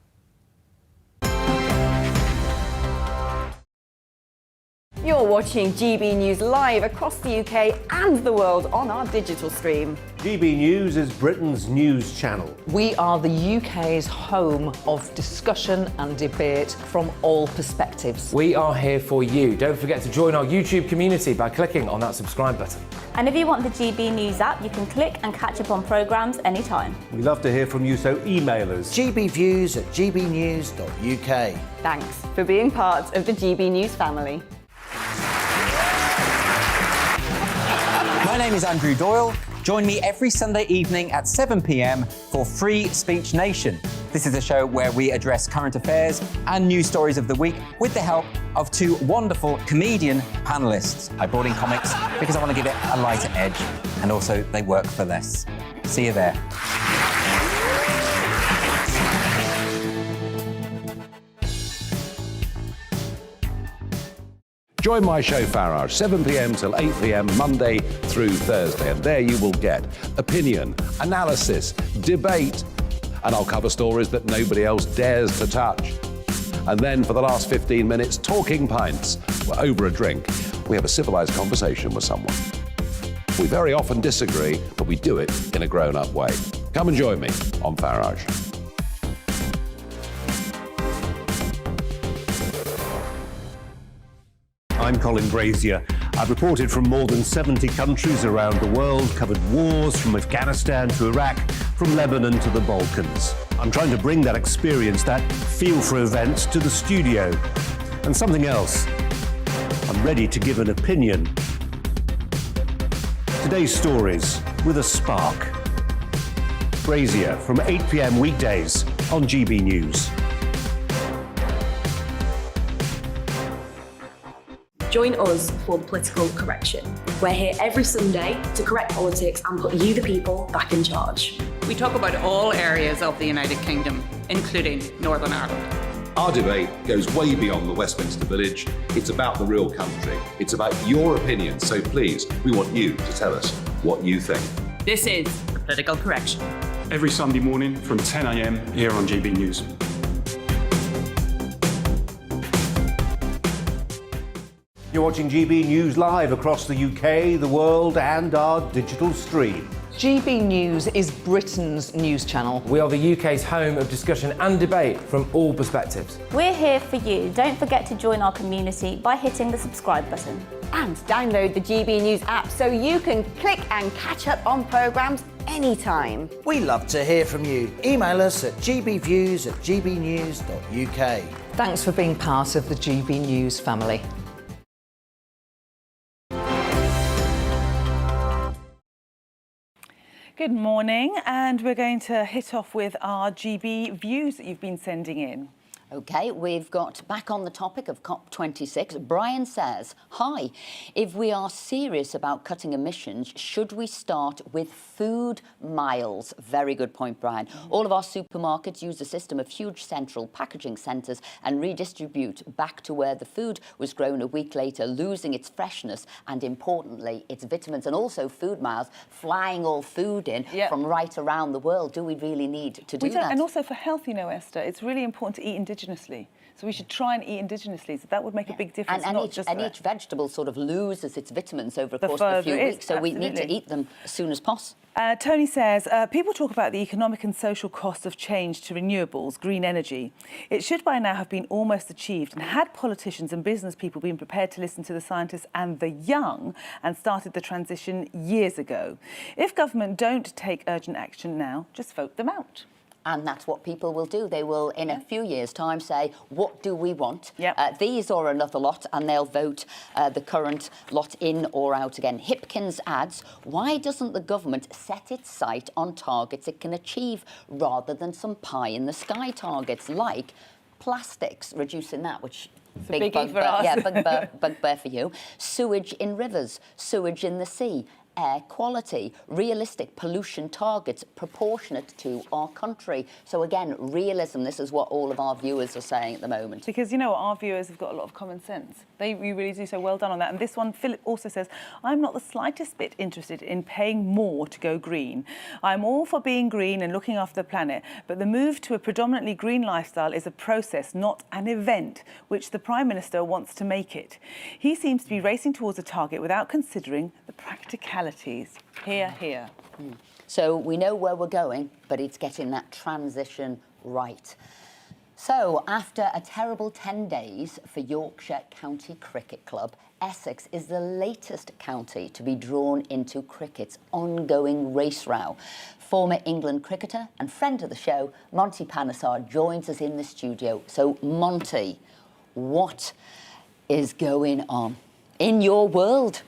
You're watching GB News live across the UK and the world on our digital stream. GB News is Britain's news channel. We are the UK's home of discussion and debate from all perspectives. We are here for you. Don't forget to join our YouTube community by clicking on that subscribe button. And if you want the GB News app, you can click and catch up on programmes anytime. We love to hear from you, so email us. gbviews@gbnews.uk. Thanks for being part of the GB News family. My name is Andrew Doyle. Join me every Sunday evening at 7 p.m. for Free Speech Nation. This is a show where we address current affairs and news stories of the week with the help of two wonderful comedian panellists. I brought in comics because I want to give it a lighter edge, and also they work for less. See you there. Join my show Farage, 7 p.m. till 8 p.m. Monday through Thursday, and there you will get opinion, analysis, debate, and I'll cover stories that nobody else dares to touch. And then for the last 15 minutes, talking pints. We're over a drink. We have a civilised conversation with someone. We very often disagree, but we do it in a grown-up way. Come and join me on Farage. I'm Colin Brazier. I've reported from more than 70 countries around the world, covered wars from Afghanistan to Iraq, from Lebanon to the Balkans. I'm trying to bring that experience, that feel for events, to the studio. And something else. I'm ready to give an opinion. Today's stories with a spark. Brazier from 8 p.m. weekdays on GB News. Join us for Political Correction. We're here every Sunday to correct politics and put you, the people, back in charge. We talk about all areas of the United Kingdom, including Northern Ireland. Our debate goes way beyond the Westminster Village. It's about the real country. It's about your opinion. So please, we want you to tell us what you think. This is Political Correction. Every Sunday morning from 10 a.m. here on GB News. You're watching GB News live across the UK, the world, and our digital stream. GB News is Britain's news channel. We are the UK's home of discussion and debate from all perspectives. We're here for you. Don't forget to join our community by hitting the subscribe button. And download the GB News app so you can click and catch up on programmes anytime. We love to hear from you. Email us at gbviews@gbnews.uk. Thanks for being part of the GB News family. Good morning, and we're going to hit off with our GB views that you've been sending in. OK, we've got back on the topic of COP26. Brian says, hi, if we are serious about cutting emissions, should we start with food miles? Very good point, Brian. All of our supermarkets use a system of huge central packaging centres and redistribute back to where the food was grown a week later, losing its freshness and, importantly, its vitamins. And also food miles, flying all food in from right around the world. Do we really need to do that? And also for health, you know, Esther, it's really important to eat indigenously. So we should try and eat indigenously. So that would make a big difference. And each vegetable sort of loses its vitamins over the course of a few weeks. So we need to eat them as soon as possible. Tony says, people talk about the economic and social costs of change to renewables, green energy. It should by now have been almost achieved. And had politicians and business people been prepared to listen to the scientists and the young and started the transition years ago. If government don't take urgent action now, just vote them out. And that's what people will do. They will, in a few years' time, say, what do we want? These or another lot, and they'll vote the current lot in or out again. Hipkins adds, why doesn't the government set its sight on targets it can achieve rather than some pie-in-the-sky targets like plastics, reducing that, which... Big bugbear, yeah, bugbear for you. Sewage in rivers, sewage in the sea, air quality, realistic pollution targets proportionate to our country. So again, realism, this is what all of our viewers are saying at the moment. Because, you know, our viewers have got a lot of common sense. We really do, so well done on that. And this one, Philip also says, I'm not the slightest bit interested in paying more to go green. I'm all for being green and looking after the planet, but the move to a predominantly green lifestyle is a process, not an event, which the Prime Minister wants to make it. He seems to be racing towards a target without considering the practicalities. Here, here. So we know where we're going, but it's getting that transition right. So after a terrible 10 days for Yorkshire County Cricket Club, Essex is the latest county to be drawn into cricket's ongoing race row. Former England cricketer and friend of the show, Monty Panesar, joins us in the studio. So, Monty, what is going on in your world?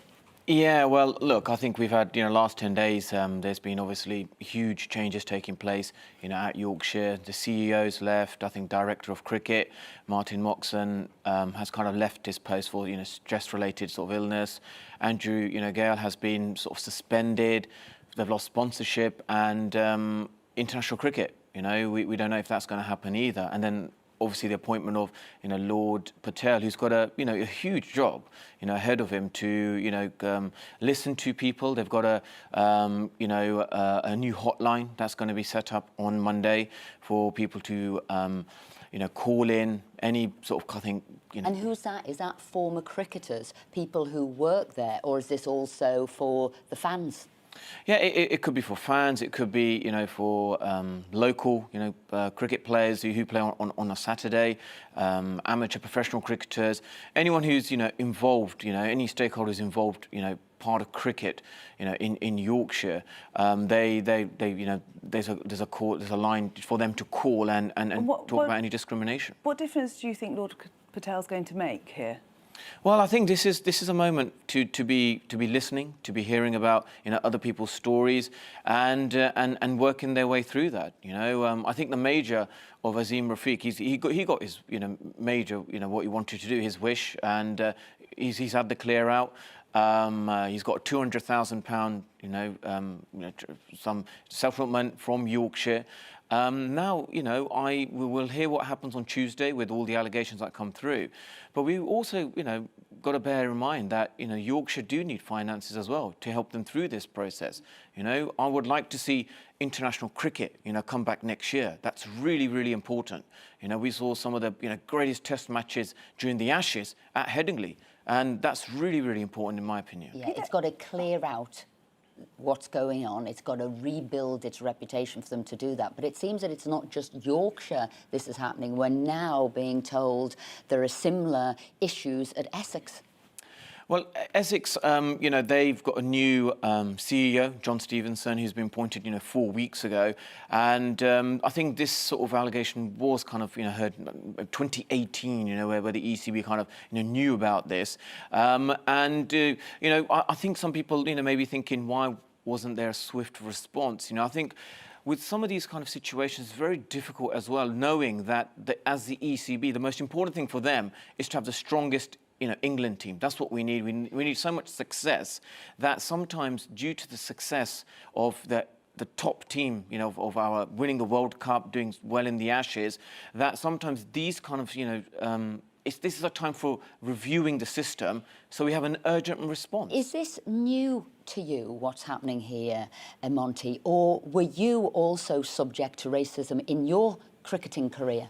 Yeah, well, look, I think we've had, last 10 days, there's been obviously huge changes taking place, at Yorkshire. The CEO's left. I think Director of Cricket, Martin Moxon, has kind of left his post for, stress-related sort of illness. Andrew, Gale has been sort of suspended. They've lost sponsorship and international cricket. We don't know if that's going to happen either. And then obviously the appointment of Lord Patel, who's got a huge job ahead of him to listen to people. They've got a new hotline that's going to be set up on Monday for people to call in any sort of And who's that? Is that former cricketers, people who work there, or is this also for the fans? Yeah, it could be for fans. It could be, for local, cricket players who play on a Saturday, amateur professional cricketers, anyone who's, involved, any stakeholders involved, part of cricket, in Yorkshire. There's a line for them to call and talk about any discrimination. What difference do you think Lord Patel's going to make here? Well, I think this is a moment to be listening, to be hearing about other people's stories, and working their way through that. I think the major of Azim Rafiq, he got his major what he wanted to do, his wish, and he's had the clear out. He's got £200,000, some settlement from Yorkshire. Now, we will hear what happens on Tuesday with all the allegations that come through. But we also, got to bear in mind that, Yorkshire do need finances as well to help them through this process. I would like to see international cricket, come back next year. That's really, really important. We saw some of the, greatest test matches during the Ashes at Headingley. And that's really, really important in my opinion. Yeah, it's got to clear out what's going on. It's got to rebuild its reputation for them to do that. But it seems that it's not just Yorkshire this is happening. We're now being told there are similar issues at Essex. Well, Essex, they've got a new CEO, John Stevenson, who's been appointed, 4 weeks ago. And I think this sort of allegation was kind of, heard in 2018, where the ECB kind of, knew about this. I think some people, may be thinking, why wasn't there a swift response? I think with some of these kind of situations, it's very difficult as well, knowing that as the ECB, the most important thing for them is to have the strongest England team. That's what we need. We need so much success that sometimes, due to the success of the top team, of our winning the World Cup, doing well in the Ashes, that sometimes these kind of, this is a time for reviewing the system, so we have an urgent response. Is this new to you, what's happening here, Monty, or were you also subject to racism in your cricketing career?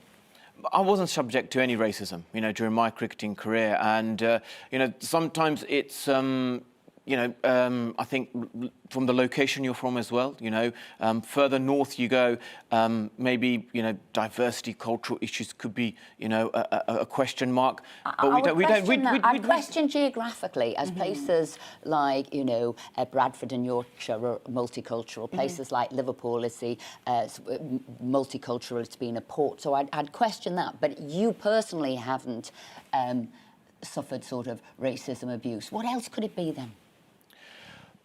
I wasn't subject to any racism, during my cricketing career, and sometimes it's. I think from the location you're from as well, further north you go, maybe, diversity, cultural issues could be, a question mark. But I'd question geographically, as places like, Bradford in Yorkshire are multicultural, places like Liverpool is the multicultural, it's been a port. So I'd question that. But you personally haven't suffered sort of racism abuse. What else could it be then?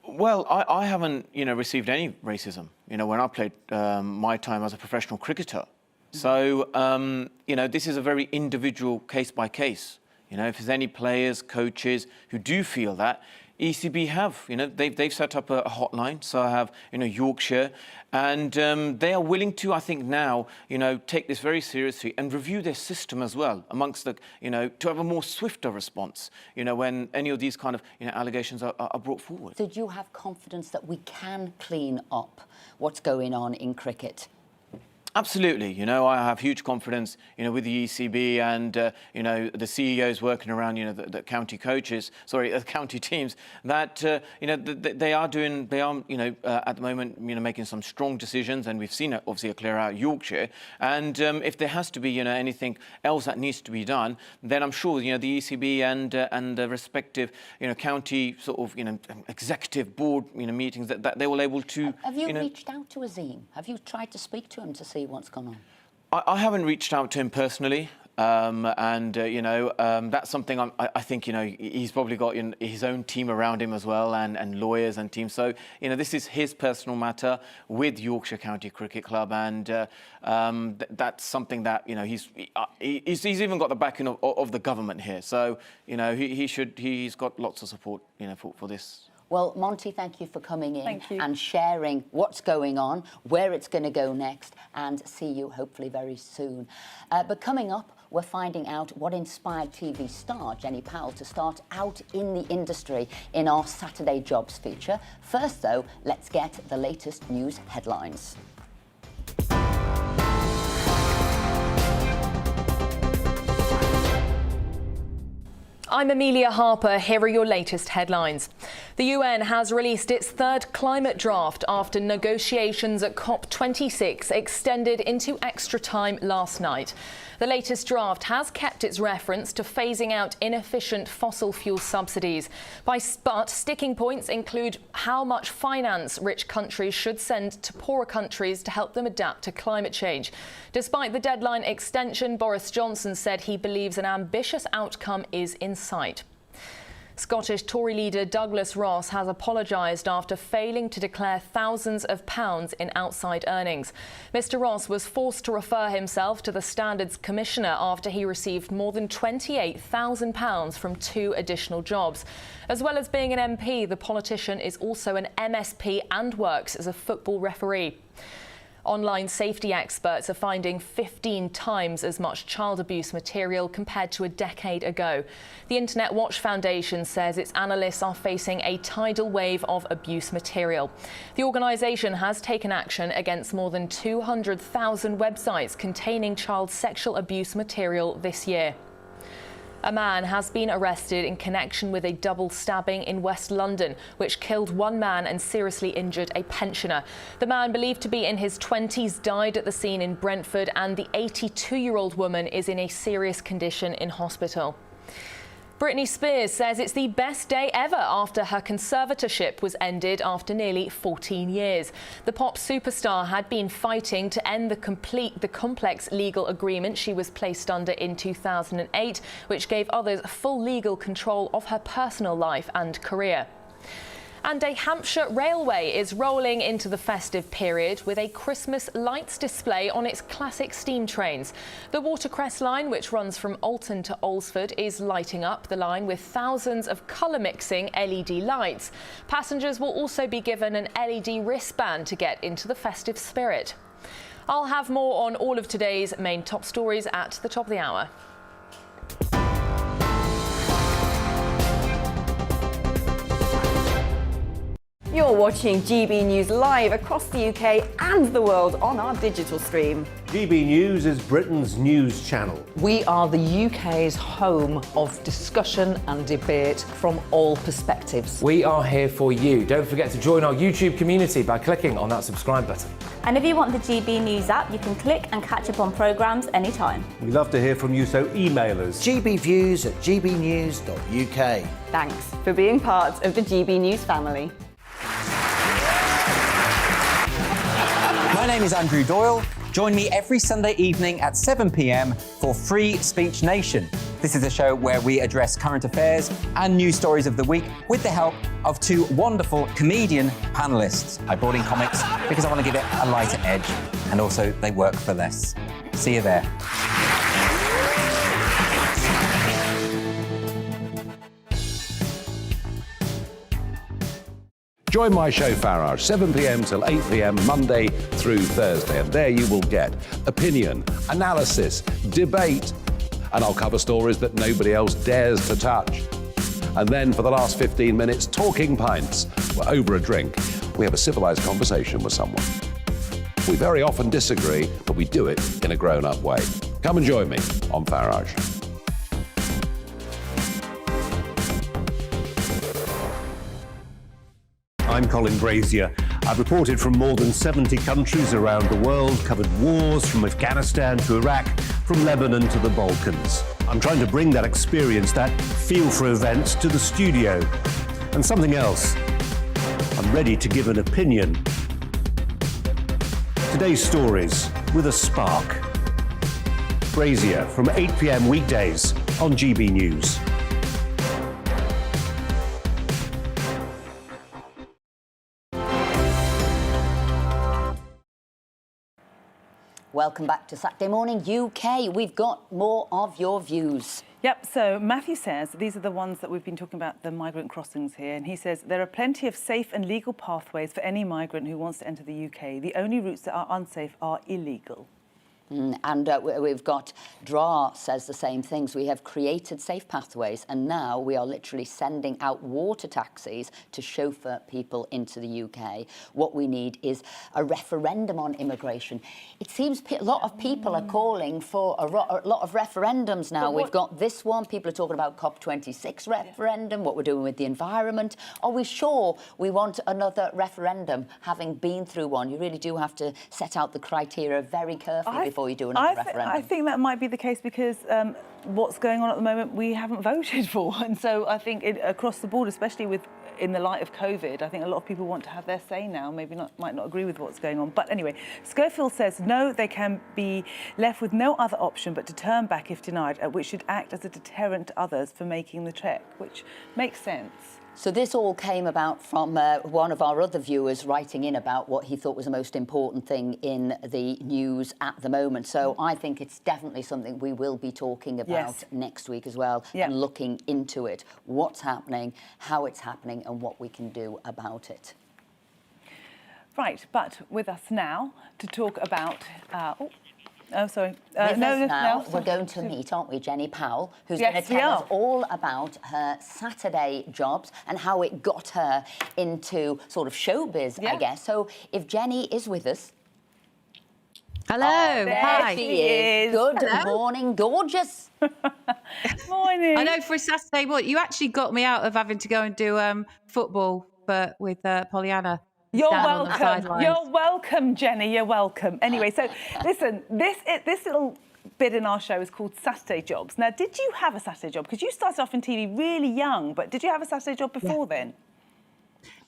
Well, I haven't, received any racism, when I played my time as a professional cricketer. So, this is a very individual case by case. If there's any players, coaches who do feel that, ECB have, they've set up a hotline. So I have, Yorkshire, and they are willing to, I think now, take this very seriously and review their system as well amongst the, to have a more swifter response, when any of these kind of, allegations are brought forward. So do you have confidence that we can clean up what's going on in cricket? Absolutely. I have huge confidence, with the ECB and, the CEOs working around, the county coaches, the county teams, that, they are, at the moment, making some strong decisions, and we've seen, obviously, a clear out Yorkshire. And if there has to be, anything else that needs to be done, then I'm sure, the ECB and the respective, county sort of, executive board, meetings, that they will able to... Have you reached out to Azim? Have you tried to speak to him to see what's gone on? I haven't reached out to him personally, that's something I think, he's probably got his own team around him as well, and lawyers and teams. So, this is his personal matter with Yorkshire County Cricket Club, and that's something that, he's even got the backing of the government here. So, he's got lots of support, for this. Well, Monty, thank you for coming in and sharing what's going on, where it's going to go next, and see you hopefully very soon. But coming up, we're finding out what inspired TV star Jenny Powell to start out in the industry in our Saturday Jobs feature. First, though, let's get the latest news headlines. I'm Amelia Harper. Here are your latest headlines. The UN has released its third climate draft after negotiations at COP26 extended into extra time last night. The latest draft has kept its reference to phasing out inefficient fossil fuel subsidies. But sticking points include how much finance rich countries should send to poorer countries to help them adapt to climate change. Despite the deadline extension, Boris Johnson said he believes an ambitious outcome is in sight. Scottish Tory leader Douglas Ross has apologised after failing to declare thousands of pounds in outside earnings. Mr Ross was forced to refer himself to the Standards Commissioner after he received more than £28,000 from 2 additional jobs. As well as being an MP, the politician is also an MSP and works as a football referee. Online safety experts are finding 15 times as much child abuse material compared to a decade ago. The Internet Watch Foundation says its analysts are facing a tidal wave of abuse material. The organisation has taken action against more than 200,000 websites containing child sexual abuse material this year. A man has been arrested in connection with a double stabbing in West London, which killed one man and seriously injured a pensioner. The man, believed to be in his 20s, died at the scene in Brentford, and the 82-year-old woman is in a serious condition in hospital. Britney Spears says it's the best day ever after her conservatorship was ended after nearly 14 years. The pop superstar had been fighting to end the complex legal agreement she was placed under in 2008, which gave others full legal control of her personal life and career. And a Hampshire railway is rolling into the festive period with a Christmas lights display on its classic steam trains. The Watercress line, which runs from Alton to Alresford, is lighting up the line with thousands of colour-mixing LED lights. Passengers will also be given an LED wristband to get into the festive spirit. I'll have more on all of today's main top stories at the top of the hour. You're watching GB News live across the UK and the world on our digital stream. GB News is Britain's news channel. We are the UK's home of discussion and debate from all perspectives. We are here for you. Don't forget to join our YouTube community by clicking on that subscribe button. And if you want the GB News app, you can click and catch up on programmes anytime. We love to hear from you, so email us. gbviews@gbnews.uk. Thanks for being part of the GB News family. My name is Andrew Doyle. Join me every Sunday evening at 7 p.m. for Free Speech Nation. This is a show where we address current affairs and news stories of the week with the help of two wonderful comedian panellists. I brought in comics because I want to give it a lighter edge, and also they work for less. See you there. Join my show Farage, 7 p.m. till 8 p.m. Monday through Thursday, and there you will get opinion, analysis, debate, and I'll cover stories that nobody else dares to touch. And then for the last 15 minutes, talking pints. We're over a drink. We have a civilized conversation with someone. We very often disagree, but we do it in a grown-up way. Come and join me on Farage. I'm Colin Brazier. I've reported from more than 70 countries around the world, covered wars from Afghanistan to Iraq, from Lebanon to the Balkans. I'm trying to bring that experience, that feel for events, to the studio. And something else. I'm ready to give an opinion. Today's stories with a spark. Brazier from 8 p.m. weekdays on GB News. Welcome back to Saturday Morning UK. We've got more of your views. Yep, so Matthew says, these are the ones that we've been talking about, the migrant crossings here, and he says, there are plenty of safe and legal pathways for any migrant who wants to enter the UK. The only routes that are unsafe are illegal. And we've got DRA says the same things. We have created safe pathways, and now we are literally sending out water taxis to chauffeur people into the UK. What we need is a referendum on immigration. It seems a lot of people are calling for a lot of referendums now. We've got this one. People are talking about COP26 referendum, what we're doing with the environment. Are we sure we want another referendum, having been through one? You really do have to set out the criteria very carefully before you do another referendum. I think that might be the case because what's going on at the moment we haven't voted for, and so I think across the board, especially in the light of COVID, I think a lot of people want to have their say now. Maybe might not agree with what's going on, but anyway, Schofield says no, they can be left with no other option but to turn back if denied, which should act as a deterrent to others for making the trek, which makes sense. So this all came about from one of our other viewers writing in about what he thought was the most important thing in the news at the moment. So I think it's definitely something we will be talking about next week as well, and looking into it, what's happening, how it's happening, and what we can do about it. Right, but with us now to talk about... With us now, we're going to meet, aren't we, Jenny Powell, who's going to tell us all about her Saturday jobs and how it got her into sort of showbiz, I guess. So if Jenny is with us... Hello, there she is. Good morning, gorgeous. Morning. I know for a Saturday, you actually got me out of having to go and do football with Pollyanna. You're welcome. You're welcome, Jenny. You're welcome. Anyway, so listen, this little bit in our show is called Saturday Jobs. Now, did you have a Saturday job? Because you started off in TV really young, but did you have a Saturday job before then?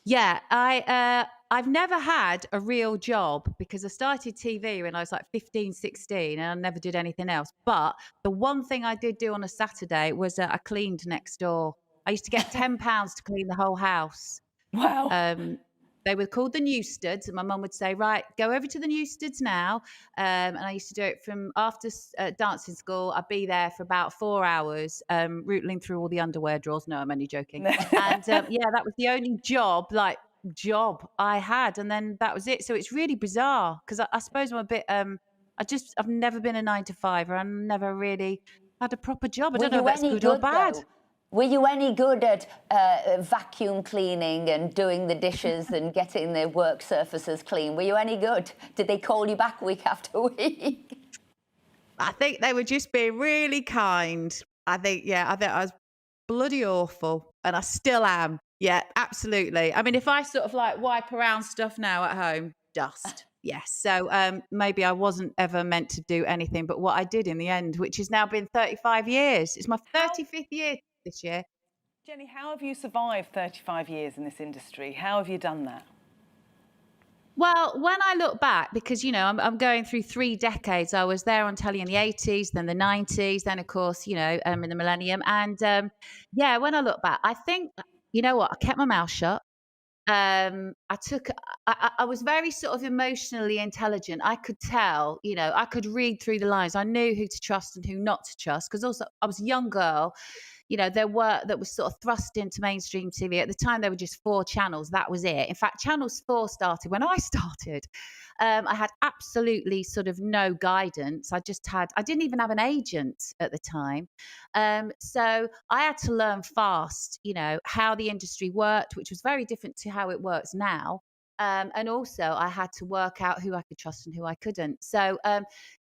Yeah, I've never had a real job because I started TV when I was like 15, 16, and I never did anything else. But the one thing I did do on a Saturday was I cleaned next door. I used to get £10 to clean the whole house. Wow. They were called the Newsteads, and my mum would say, right, go over to the Newsteads now. And I used to do it from after dancing school. I'd be there for about 4 hours, rootling through all the underwear drawers. No, I'm only joking. And yeah, that was the only job I had. And then that was it. So it's really bizarre because I suppose I'm a bit, I've never been a 9 to 5, or I never really had a proper job. I don't know if that's good or bad. Though? Were you any good at vacuum cleaning and doing the dishes and getting the work surfaces clean? Were you any good? Did they call you back week after week? I think they were just being really kind. I think I was bloody awful, and I still am. Yeah, absolutely. I mean, if I sort of like wipe around stuff now at home, dust. Yes. So maybe I wasn't ever meant to do anything but what I did in the end, which has now been 35 years. It's my 35th year this year. Jenny, how have you survived 35 years in this industry? How have you done that? Well, when I look back, because, you know, I'm going through 3 decades. I was there on telly in the 80s, then the 90s, then, of course, you know, in the millennium. And, yeah, when I look back, I think, you know what, I kept my mouth shut. I was very sort of emotionally intelligent. I could tell, you know, I could read through the lines. I knew who to trust and who not to trust, because also I was a young girl. You know, that was sort of thrust into mainstream TV. At the time, there were just 4 channels. That was it. In fact, Channels 4 started when I started. I had absolutely sort of no guidance. I didn't even have an agent at the time. So I had to learn fast, you know, how the industry worked, which was very different to how it works now. And also I had to work out who I could trust and who I couldn't. So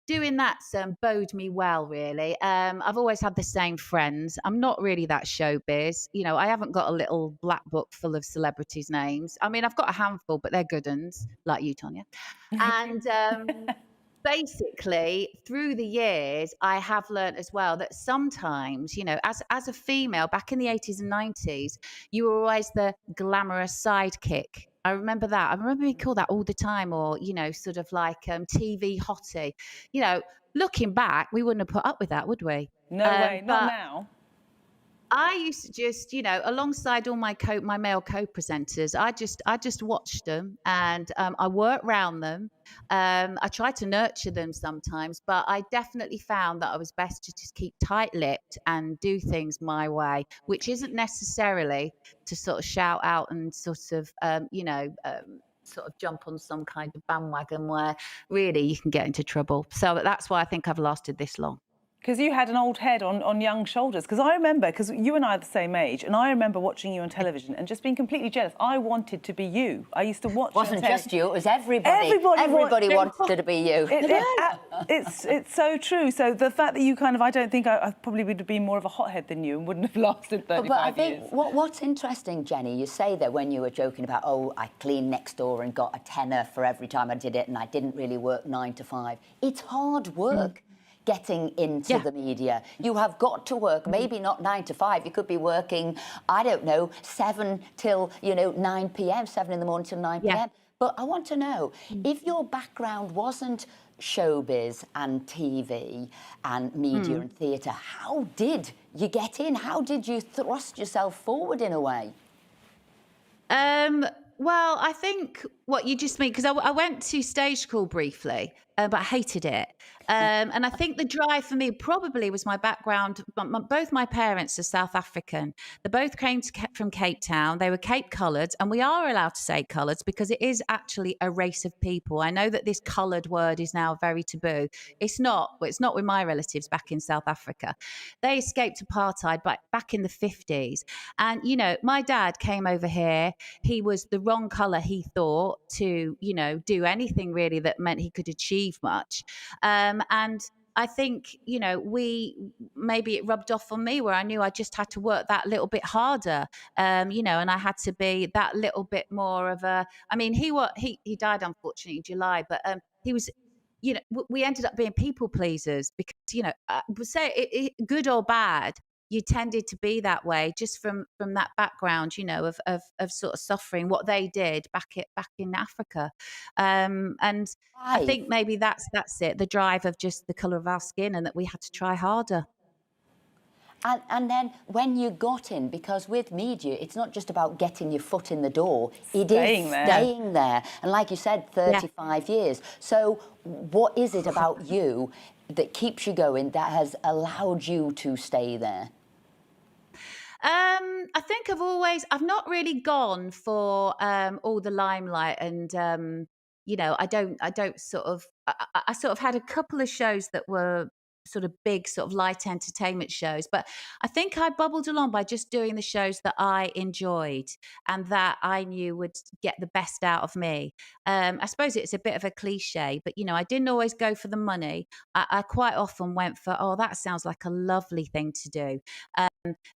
doing that bode me well, really. I've always had the same friends. I'm not really that showbiz. You know, I haven't got a little black book full of celebrities' names. I mean, I've got a handful, but they're good uns, like you, Tonya. And basically, through the years, I have learned as well that sometimes, you know, as a female back in the 80s and 90s, you were always the glamorous sidekick. I remember that. I remember being called that all the time, or, you know, sort of like TV hottie. You know, looking back, we wouldn't have put up with that, would we? No way, not now. I used to just, you know, alongside all my male co-presenters, I just watched them, and I worked around them. I tried to nurture them sometimes, but I definitely found that I was best to just keep tight-lipped and do things my way, which isn't necessarily to sort of shout out and sort of, you know, sort of jump on some kind of bandwagon where really you can get into trouble. So that's why I think I've lasted this long. Because you had an old head on young shoulders. Because I remember, because you and I are the same age, and I remember watching you on television and just being completely jealous. I wanted to be you. I used to watch. It wasn't just you; it was everybody. Everybody wanted to be you. It's so true. So the fact that you kind of, I don't think I probably would have been more of a hothead than you and wouldn't have lasted 35 years. But I think what's interesting, Jenny, you say that when you were joking about, oh, I cleaned next door and got a tenner for every time I did it, and I didn't really work 9 to 5. It's hard work. Getting into the media. You have got to work, maybe not 9 to 5. You could be working, I don't know, 7 till, you know, 9 p.m., 7 in the morning till 9 p.m. But I want to know, if your background wasn't showbiz and TV and media and theatre, how did you get in? How did you thrust yourself forward in a way? Well, I think what you just mean, because I went to stage school briefly, but I hated it. And I think the drive for me probably was my background. Both my parents are South African. They both came from Cape Town. They were Cape coloured, and we are allowed to say coloured because it is actually a race of people. I know that this coloured word is now very taboo. It's not. It's not with my relatives back in South Africa. They escaped apartheid back in the 50s. And, you know, my dad came over here. He was the wrong colour, he thought, to, you know, do anything really that meant he could achieve much. And I think, you know, maybe it rubbed off on me where I knew I just had to work that little bit harder, you know, and I had to be that little bit more of a, I mean, he died unfortunately in July, but he was, you know, we ended up being people pleasers because, you know, say good or bad, you tended to be that way just from that background, you know, of sort of suffering what they did back in Africa. And I think maybe that's it, the drive of just the colour of our skin and that we had to try harder. And then when you got in, because with media, it's not just about getting your foot in the door, it is staying there. And like you said, 35 years. So what is it about you that keeps you going, that has allowed you to stay there? I think I've not really gone for all the limelight, and you know, I don't sort of, I sort of had a couple of shows that were sort of big sort of light entertainment shows, but I think I bubbled along by just doing the shows that I enjoyed and that I knew would get the best out of me. I suppose it's a bit of a cliche, but you know, I didn't always go for the money. I quite often went for, oh, that sounds like a lovely thing to do.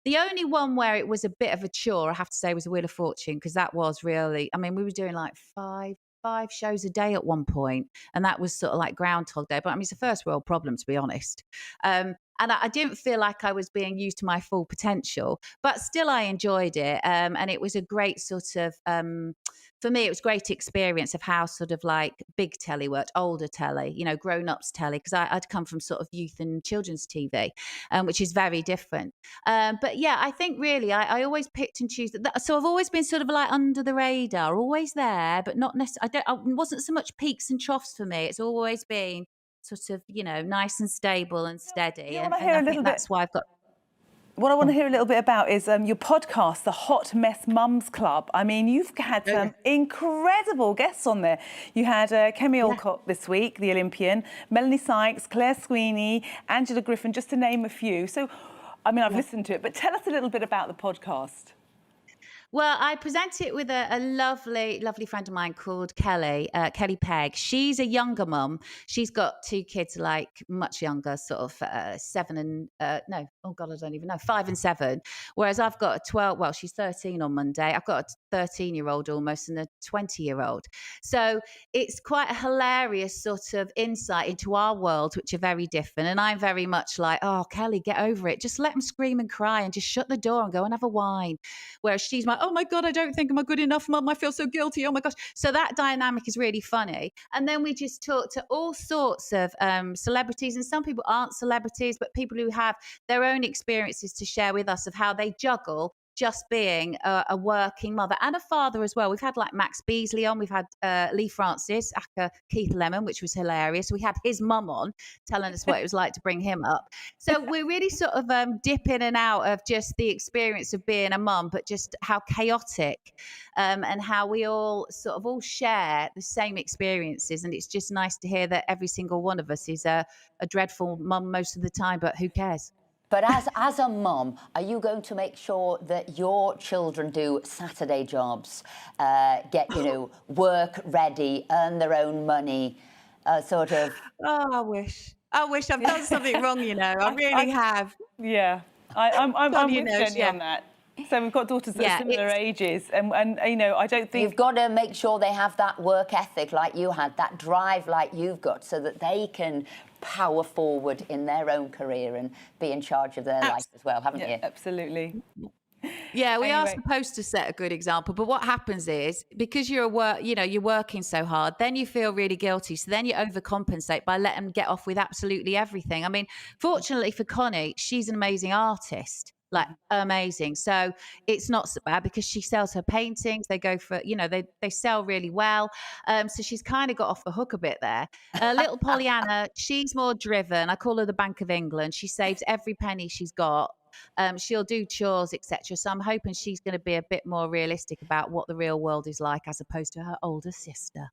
The only one where it was a bit of a chore, I have to say, was Wheel of Fortune, because that was really, I mean, we were doing like five shows a day at one point, and that was sort of like Groundhog Day. But I mean, it's a first world problem, to be honest. And I didn't feel like I was being used to my full potential, but still I enjoyed it. And it was a great sort of, for me, it was a great experience of how sort of like big telly worked, older telly, you know, grown-ups telly, because I'd come from sort of youth and children's TV, which is very different. But yeah, I think really I always picked and choose that. So I've always been sort of like under the radar, always there, but not necessarily, it wasn't so much peaks and troughs for me. It's always been sort of, you know, nice and stable and steady. And I think that's why I've got... What I want to hear a little bit about is your podcast, the Hot Mess Mums Club. I mean, you've had some incredible guests on there. You had Kemi Olcott this week, the Olympian, Melanie Sykes, Claire Sweeney, Angela Griffin, just to name a few. So, I mean, I've listened to it, but tell us a little bit about the podcast. Well, I present it with a lovely, lovely friend of mine called Kelly Pegg. She's a younger mum. She's got two kids, like much younger, sort of 7 and, no, oh God, I don't even know, 5 and 7. Whereas I've got a 12, well, she's 13 on Monday. I've got a 13-year-old almost and a 20-year-old. So it's quite a hilarious sort of insight into our world, which are very different. And I'm very much like, oh, Kelly, get over it. Just let them scream and cry and just shut the door and go and have a wine. Whereas she's like, oh my God, I don't think I'm a good enough mum. I feel so guilty. Oh my gosh. So that dynamic is really funny. And then we just talk to all sorts of celebrities, and some people aren't celebrities, but people who have their own experiences to share with us of how they juggle just being a working mother and a father as well. We've had like Max Beasley on, we've had Lee Francis, aka Keith Lemon, which was hilarious. We had his mum on telling us what it was like to bring him up. So we're really sort of dip in and out of just the experience of being a mum, but just how chaotic and how we all sort of all share the same experiences. And it's just nice to hear that every single one of us is a dreadful mum most of the time, but who cares? But as a mum, are you going to make sure that your children do Saturday jobs, get, you know, work ready, earn their own money, sort of? Oh, I wish I've done something wrong, you know. I really have. Yeah, I'm with Jenny on that. So we've got daughters that are similar ages, and you know, I don't think... You've got to make sure they have that work ethic like you had, that drive like you've got, so that they can power forward in their own career and be in charge of their life as well, haven't you? Absolutely. Yeah, we are supposed to set a good example, but what happens is, because you're working so hard, then you feel really guilty. So then you overcompensate by letting them get off with absolutely everything. I mean, fortunately for Connie, she's an amazing artist. Like amazing. So it's not so bad because she sells her paintings. They go for, you know, they sell really well. So she's kind of got off the hook a bit there. Little Pollyanna, she's more driven. I call her the Bank of England. She saves every penny she's got. She'll do chores, etc. So I'm hoping she's going to be a bit more realistic about what the real world is like as opposed to her older sister.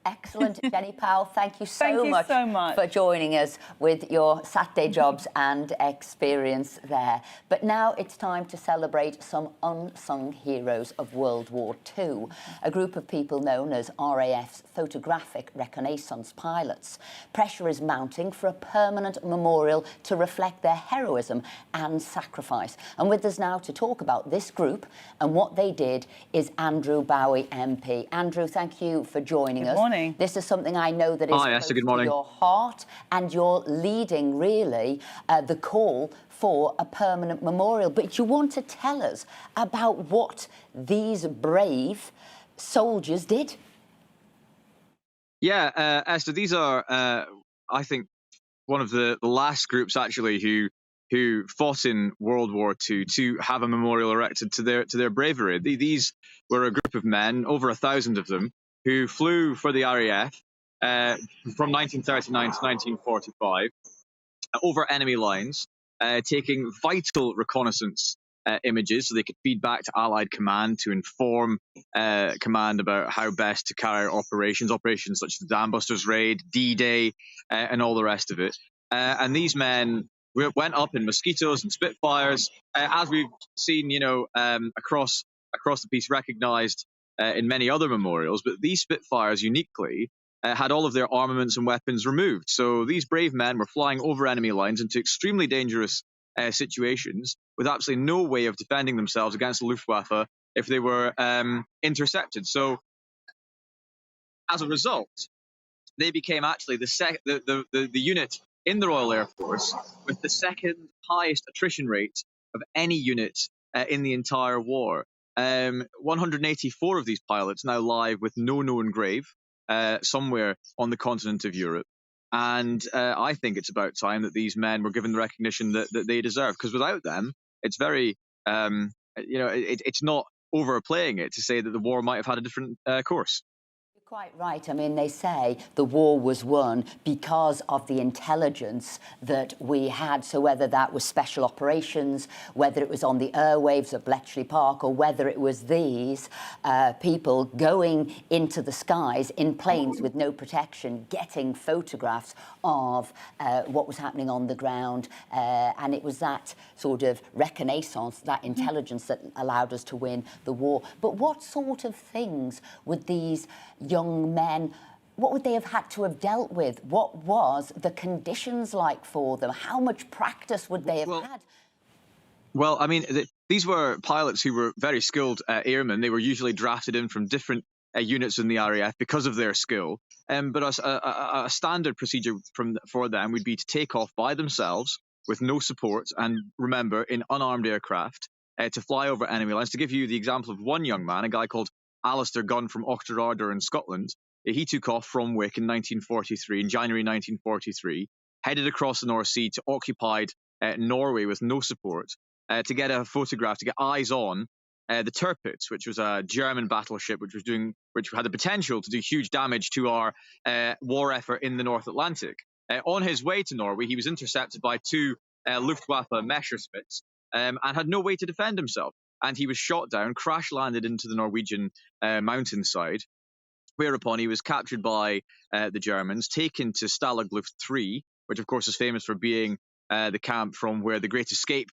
Excellent. Jenny Powell, thank you so much for joining us with your Saturday jobs and experience there. But now it's time to celebrate some unsung heroes of World War II, a group of people known as RAF's photographic reconnaissance pilots. Pressure is mounting for a permanent memorial to reflect their heroism and sacrifice. And with us now to talk about this group and what they did is Andrew Bowie MP. Andrew, thank you for joining us. Good morning. This is something I know that is close to your heart, and you're leading, really, the call for a permanent memorial. But you want to tell us about what these brave soldiers did? Yeah, Esther, these are, I think, one of the last groups, actually, who who fought in World War II to have a memorial erected to their bravery. These were a group of men, over 1,000 of them, who flew for the RAF from 1939 to 1945 over enemy lines, taking vital reconnaissance images so they could feed back to Allied command to inform command about how best to carry out operations such as the Dam Busters raid, D-Day, and all the rest of it. And these men went up in Mosquitoes and Spitfires, as we've seen, across the piece, recognised in many other memorials. But these Spitfires uniquely had all of their armaments and weapons removed. So these brave men were flying over enemy lines into extremely dangerous situations with absolutely no way of defending themselves against the Luftwaffe if they were intercepted. So as a result, they became actually the unit in the Royal Air Force with the second highest attrition rate of any unit in the entire war. 184 of these pilots now live with no known grave somewhere on the continent of Europe. And I think it's about time that these men were given the recognition that they deserve, because without them, it's very, it's not overplaying it to say that the war might have had a different course. Quite right. I mean, they say the war was won because of the intelligence that we had. So whether that was special operations, whether it was on the airwaves at Bletchley Park, or whether it was these people going into the skies in planes with no protection, getting photographs of what was happening on the ground. And it was that sort of reconnaissance, that intelligence that allowed us to win the war. But what sort of things would these young men, what would they have had to have dealt with? What was the conditions like for them? How much practice would they have had? Well, I mean, these were pilots who were very skilled airmen. They were usually drafted in from different units in the RAF because of their skill. But a standard procedure for them would be to take off by themselves with no support, and remember, in unarmed aircraft, to fly over enemy lines. To give you the example of one young man, a guy called Alistair Gunn from Auchterarder in Scotland, he took off from Wick in January 1943, headed across the North Sea to occupied Norway with no support, to get a photograph, to get eyes on the Tirpitz, which was a German battleship which had the potential to do huge damage to our war effort in the North Atlantic. On his way to Norway, he was intercepted by two Luftwaffe Messerschmitts and had no way to defend himself. And he was shot down, crash-landed into the Norwegian mountainside, whereupon he was captured by the Germans, taken to Stalag Luft 3, which of course is famous for being the camp from where the Great Escape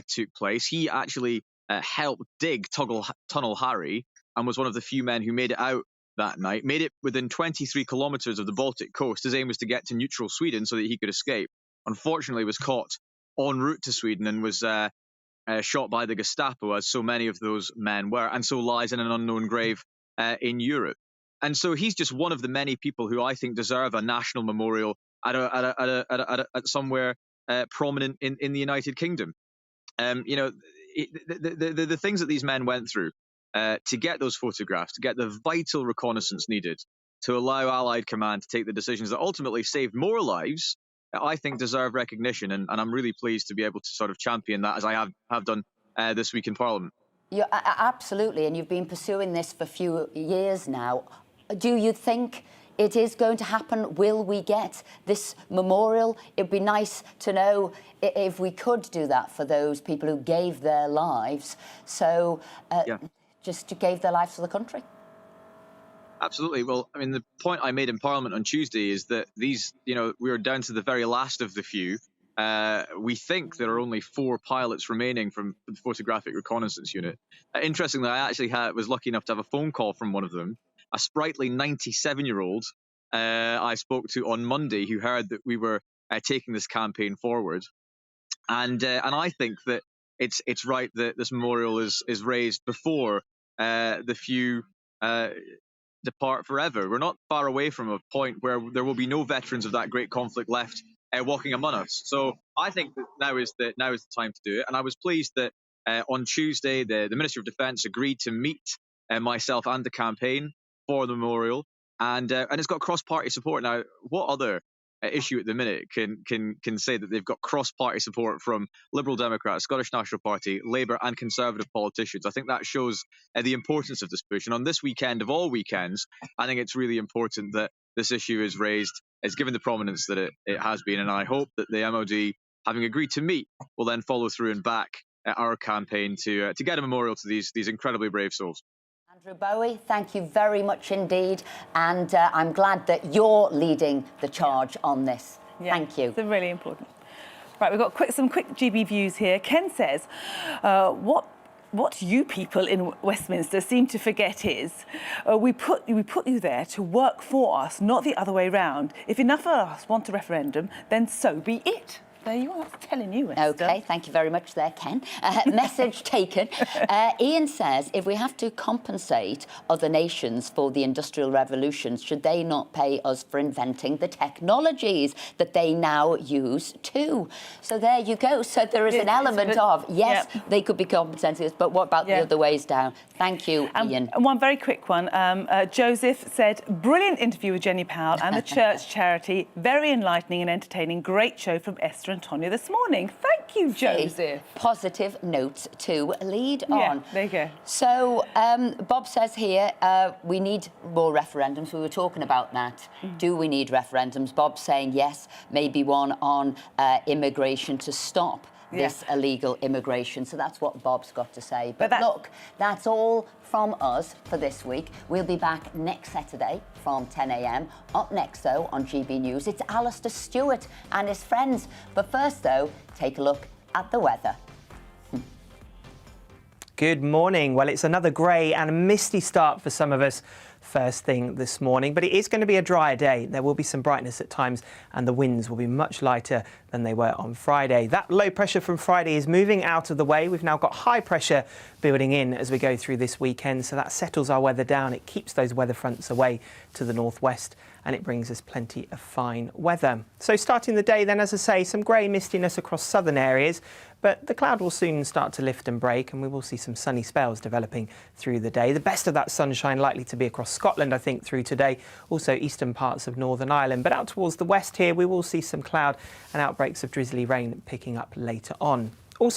took place. He actually helped dig Tunnel Harry and was one of the few men who made it out that night, made it within 23 kilometers of the Baltic coast. His aim was to get to neutral Sweden so that he could escape. Unfortunately, was caught en route to Sweden and was shot by the Gestapo, as so many of those men were, and so lies in an unknown grave in Europe. And so he's just one of the many people who I think deserve a national memorial at somewhere prominent in the United Kingdom. The things that these men went through to get those photographs, to get the vital reconnaissance needed to allow Allied command to take the decisions that ultimately saved more lives, I think deserve recognition, and I'm really pleased to be able to sort of champion that, as I have done this week in Parliament. Yeah, absolutely, and you've been pursuing this for a few years now. Do you think it is going to happen? Will we get this memorial? It'd be nice to know if we could do that for those people who gave their lives, just gave their lives for the country. Absolutely. Well, I mean, the point I made in Parliament on Tuesday is that these, we are down to the very last of the few. We think there are only 4 pilots remaining from the Photographic Reconnaissance Unit. Interestingly, I actually was lucky enough to have a phone call from one of them, a sprightly 97-year-old I spoke to on Monday, who heard that we were taking this campaign forward. And I think that it's right that this memorial is raised before the few depart forever. We're not far away from a point where there will be no veterans of that great conflict left walking among us. So I think that now is the time to do it. And I was pleased that on Tuesday the Minister of Defence agreed to meet myself and the campaign for the memorial, and it's got cross-party support. Now, what other issue at the minute can say that they've got cross-party support from Liberal Democrats, Scottish National Party, Labour and Conservative politicians. I think that shows the importance of this push. And on this weekend of all weekends, I think it's really important that this issue is raised, is given the prominence that it has been. And I hope that the MOD, having agreed to meet, will then follow through and back our campaign to get a memorial to these incredibly brave souls. Andrew Bowie, thank you very much indeed. And I'm glad that you're leading the charge on this. Thank you. It's really important. Right, we've got some quick GB views here. Ken says, what you people in Westminster seem to forget is we put you there to work for us, not the other way round. If enough of us want a referendum, then so be it. There you are, that's telling you, Esther. OK, thank you very much there, Ken. Message taken. Ian says, if we have to compensate other nations for the Industrial Revolution, should they not pay us for inventing the technologies that they now use too? So there you go. So there is an element of, yes, they could be compensating us, but what about the other ways down? Thank you, Ian. And one very quick one. Joseph said, brilliant interview with Jenny Powell and the church charity. Very enlightening and entertaining. Great show from Esther and Tonya this morning. Thank you, Joseph. Positive notes to lead on. There you go. So Bob says here, we need more referendums. We were talking about that. Do we need referendums? Bob's saying yes, maybe one on immigration to stop this illegal immigration. So that's what Bob's got to say. But look, that's all from us for this week. We'll be back next Saturday from 10 a.m. Up next, though, on GB News, it's Alistair Stewart and his friends. But first, though, take a look at the weather. Good morning. Well, it's another grey and misty start for some of us first thing this morning, but it is going to be a drier day. There will be some brightness at times and the winds will be much lighter than they were on Friday. That low pressure from Friday is moving out of the way. We've now got high pressure building in as we go through this weekend, so that settles our weather down. It keeps those weather fronts away to the northwest and it brings us plenty of fine weather. So starting the day then, as I say, some grey mistiness across southern areas, but the cloud will soon start to lift and break and we will see some sunny spells developing through the day. The best of that sunshine likely to be across Scotland, I think, through today, also eastern parts of Northern Ireland. But out towards the west here, we will see some cloud and outbreaks of drizzly rain picking up later on. Also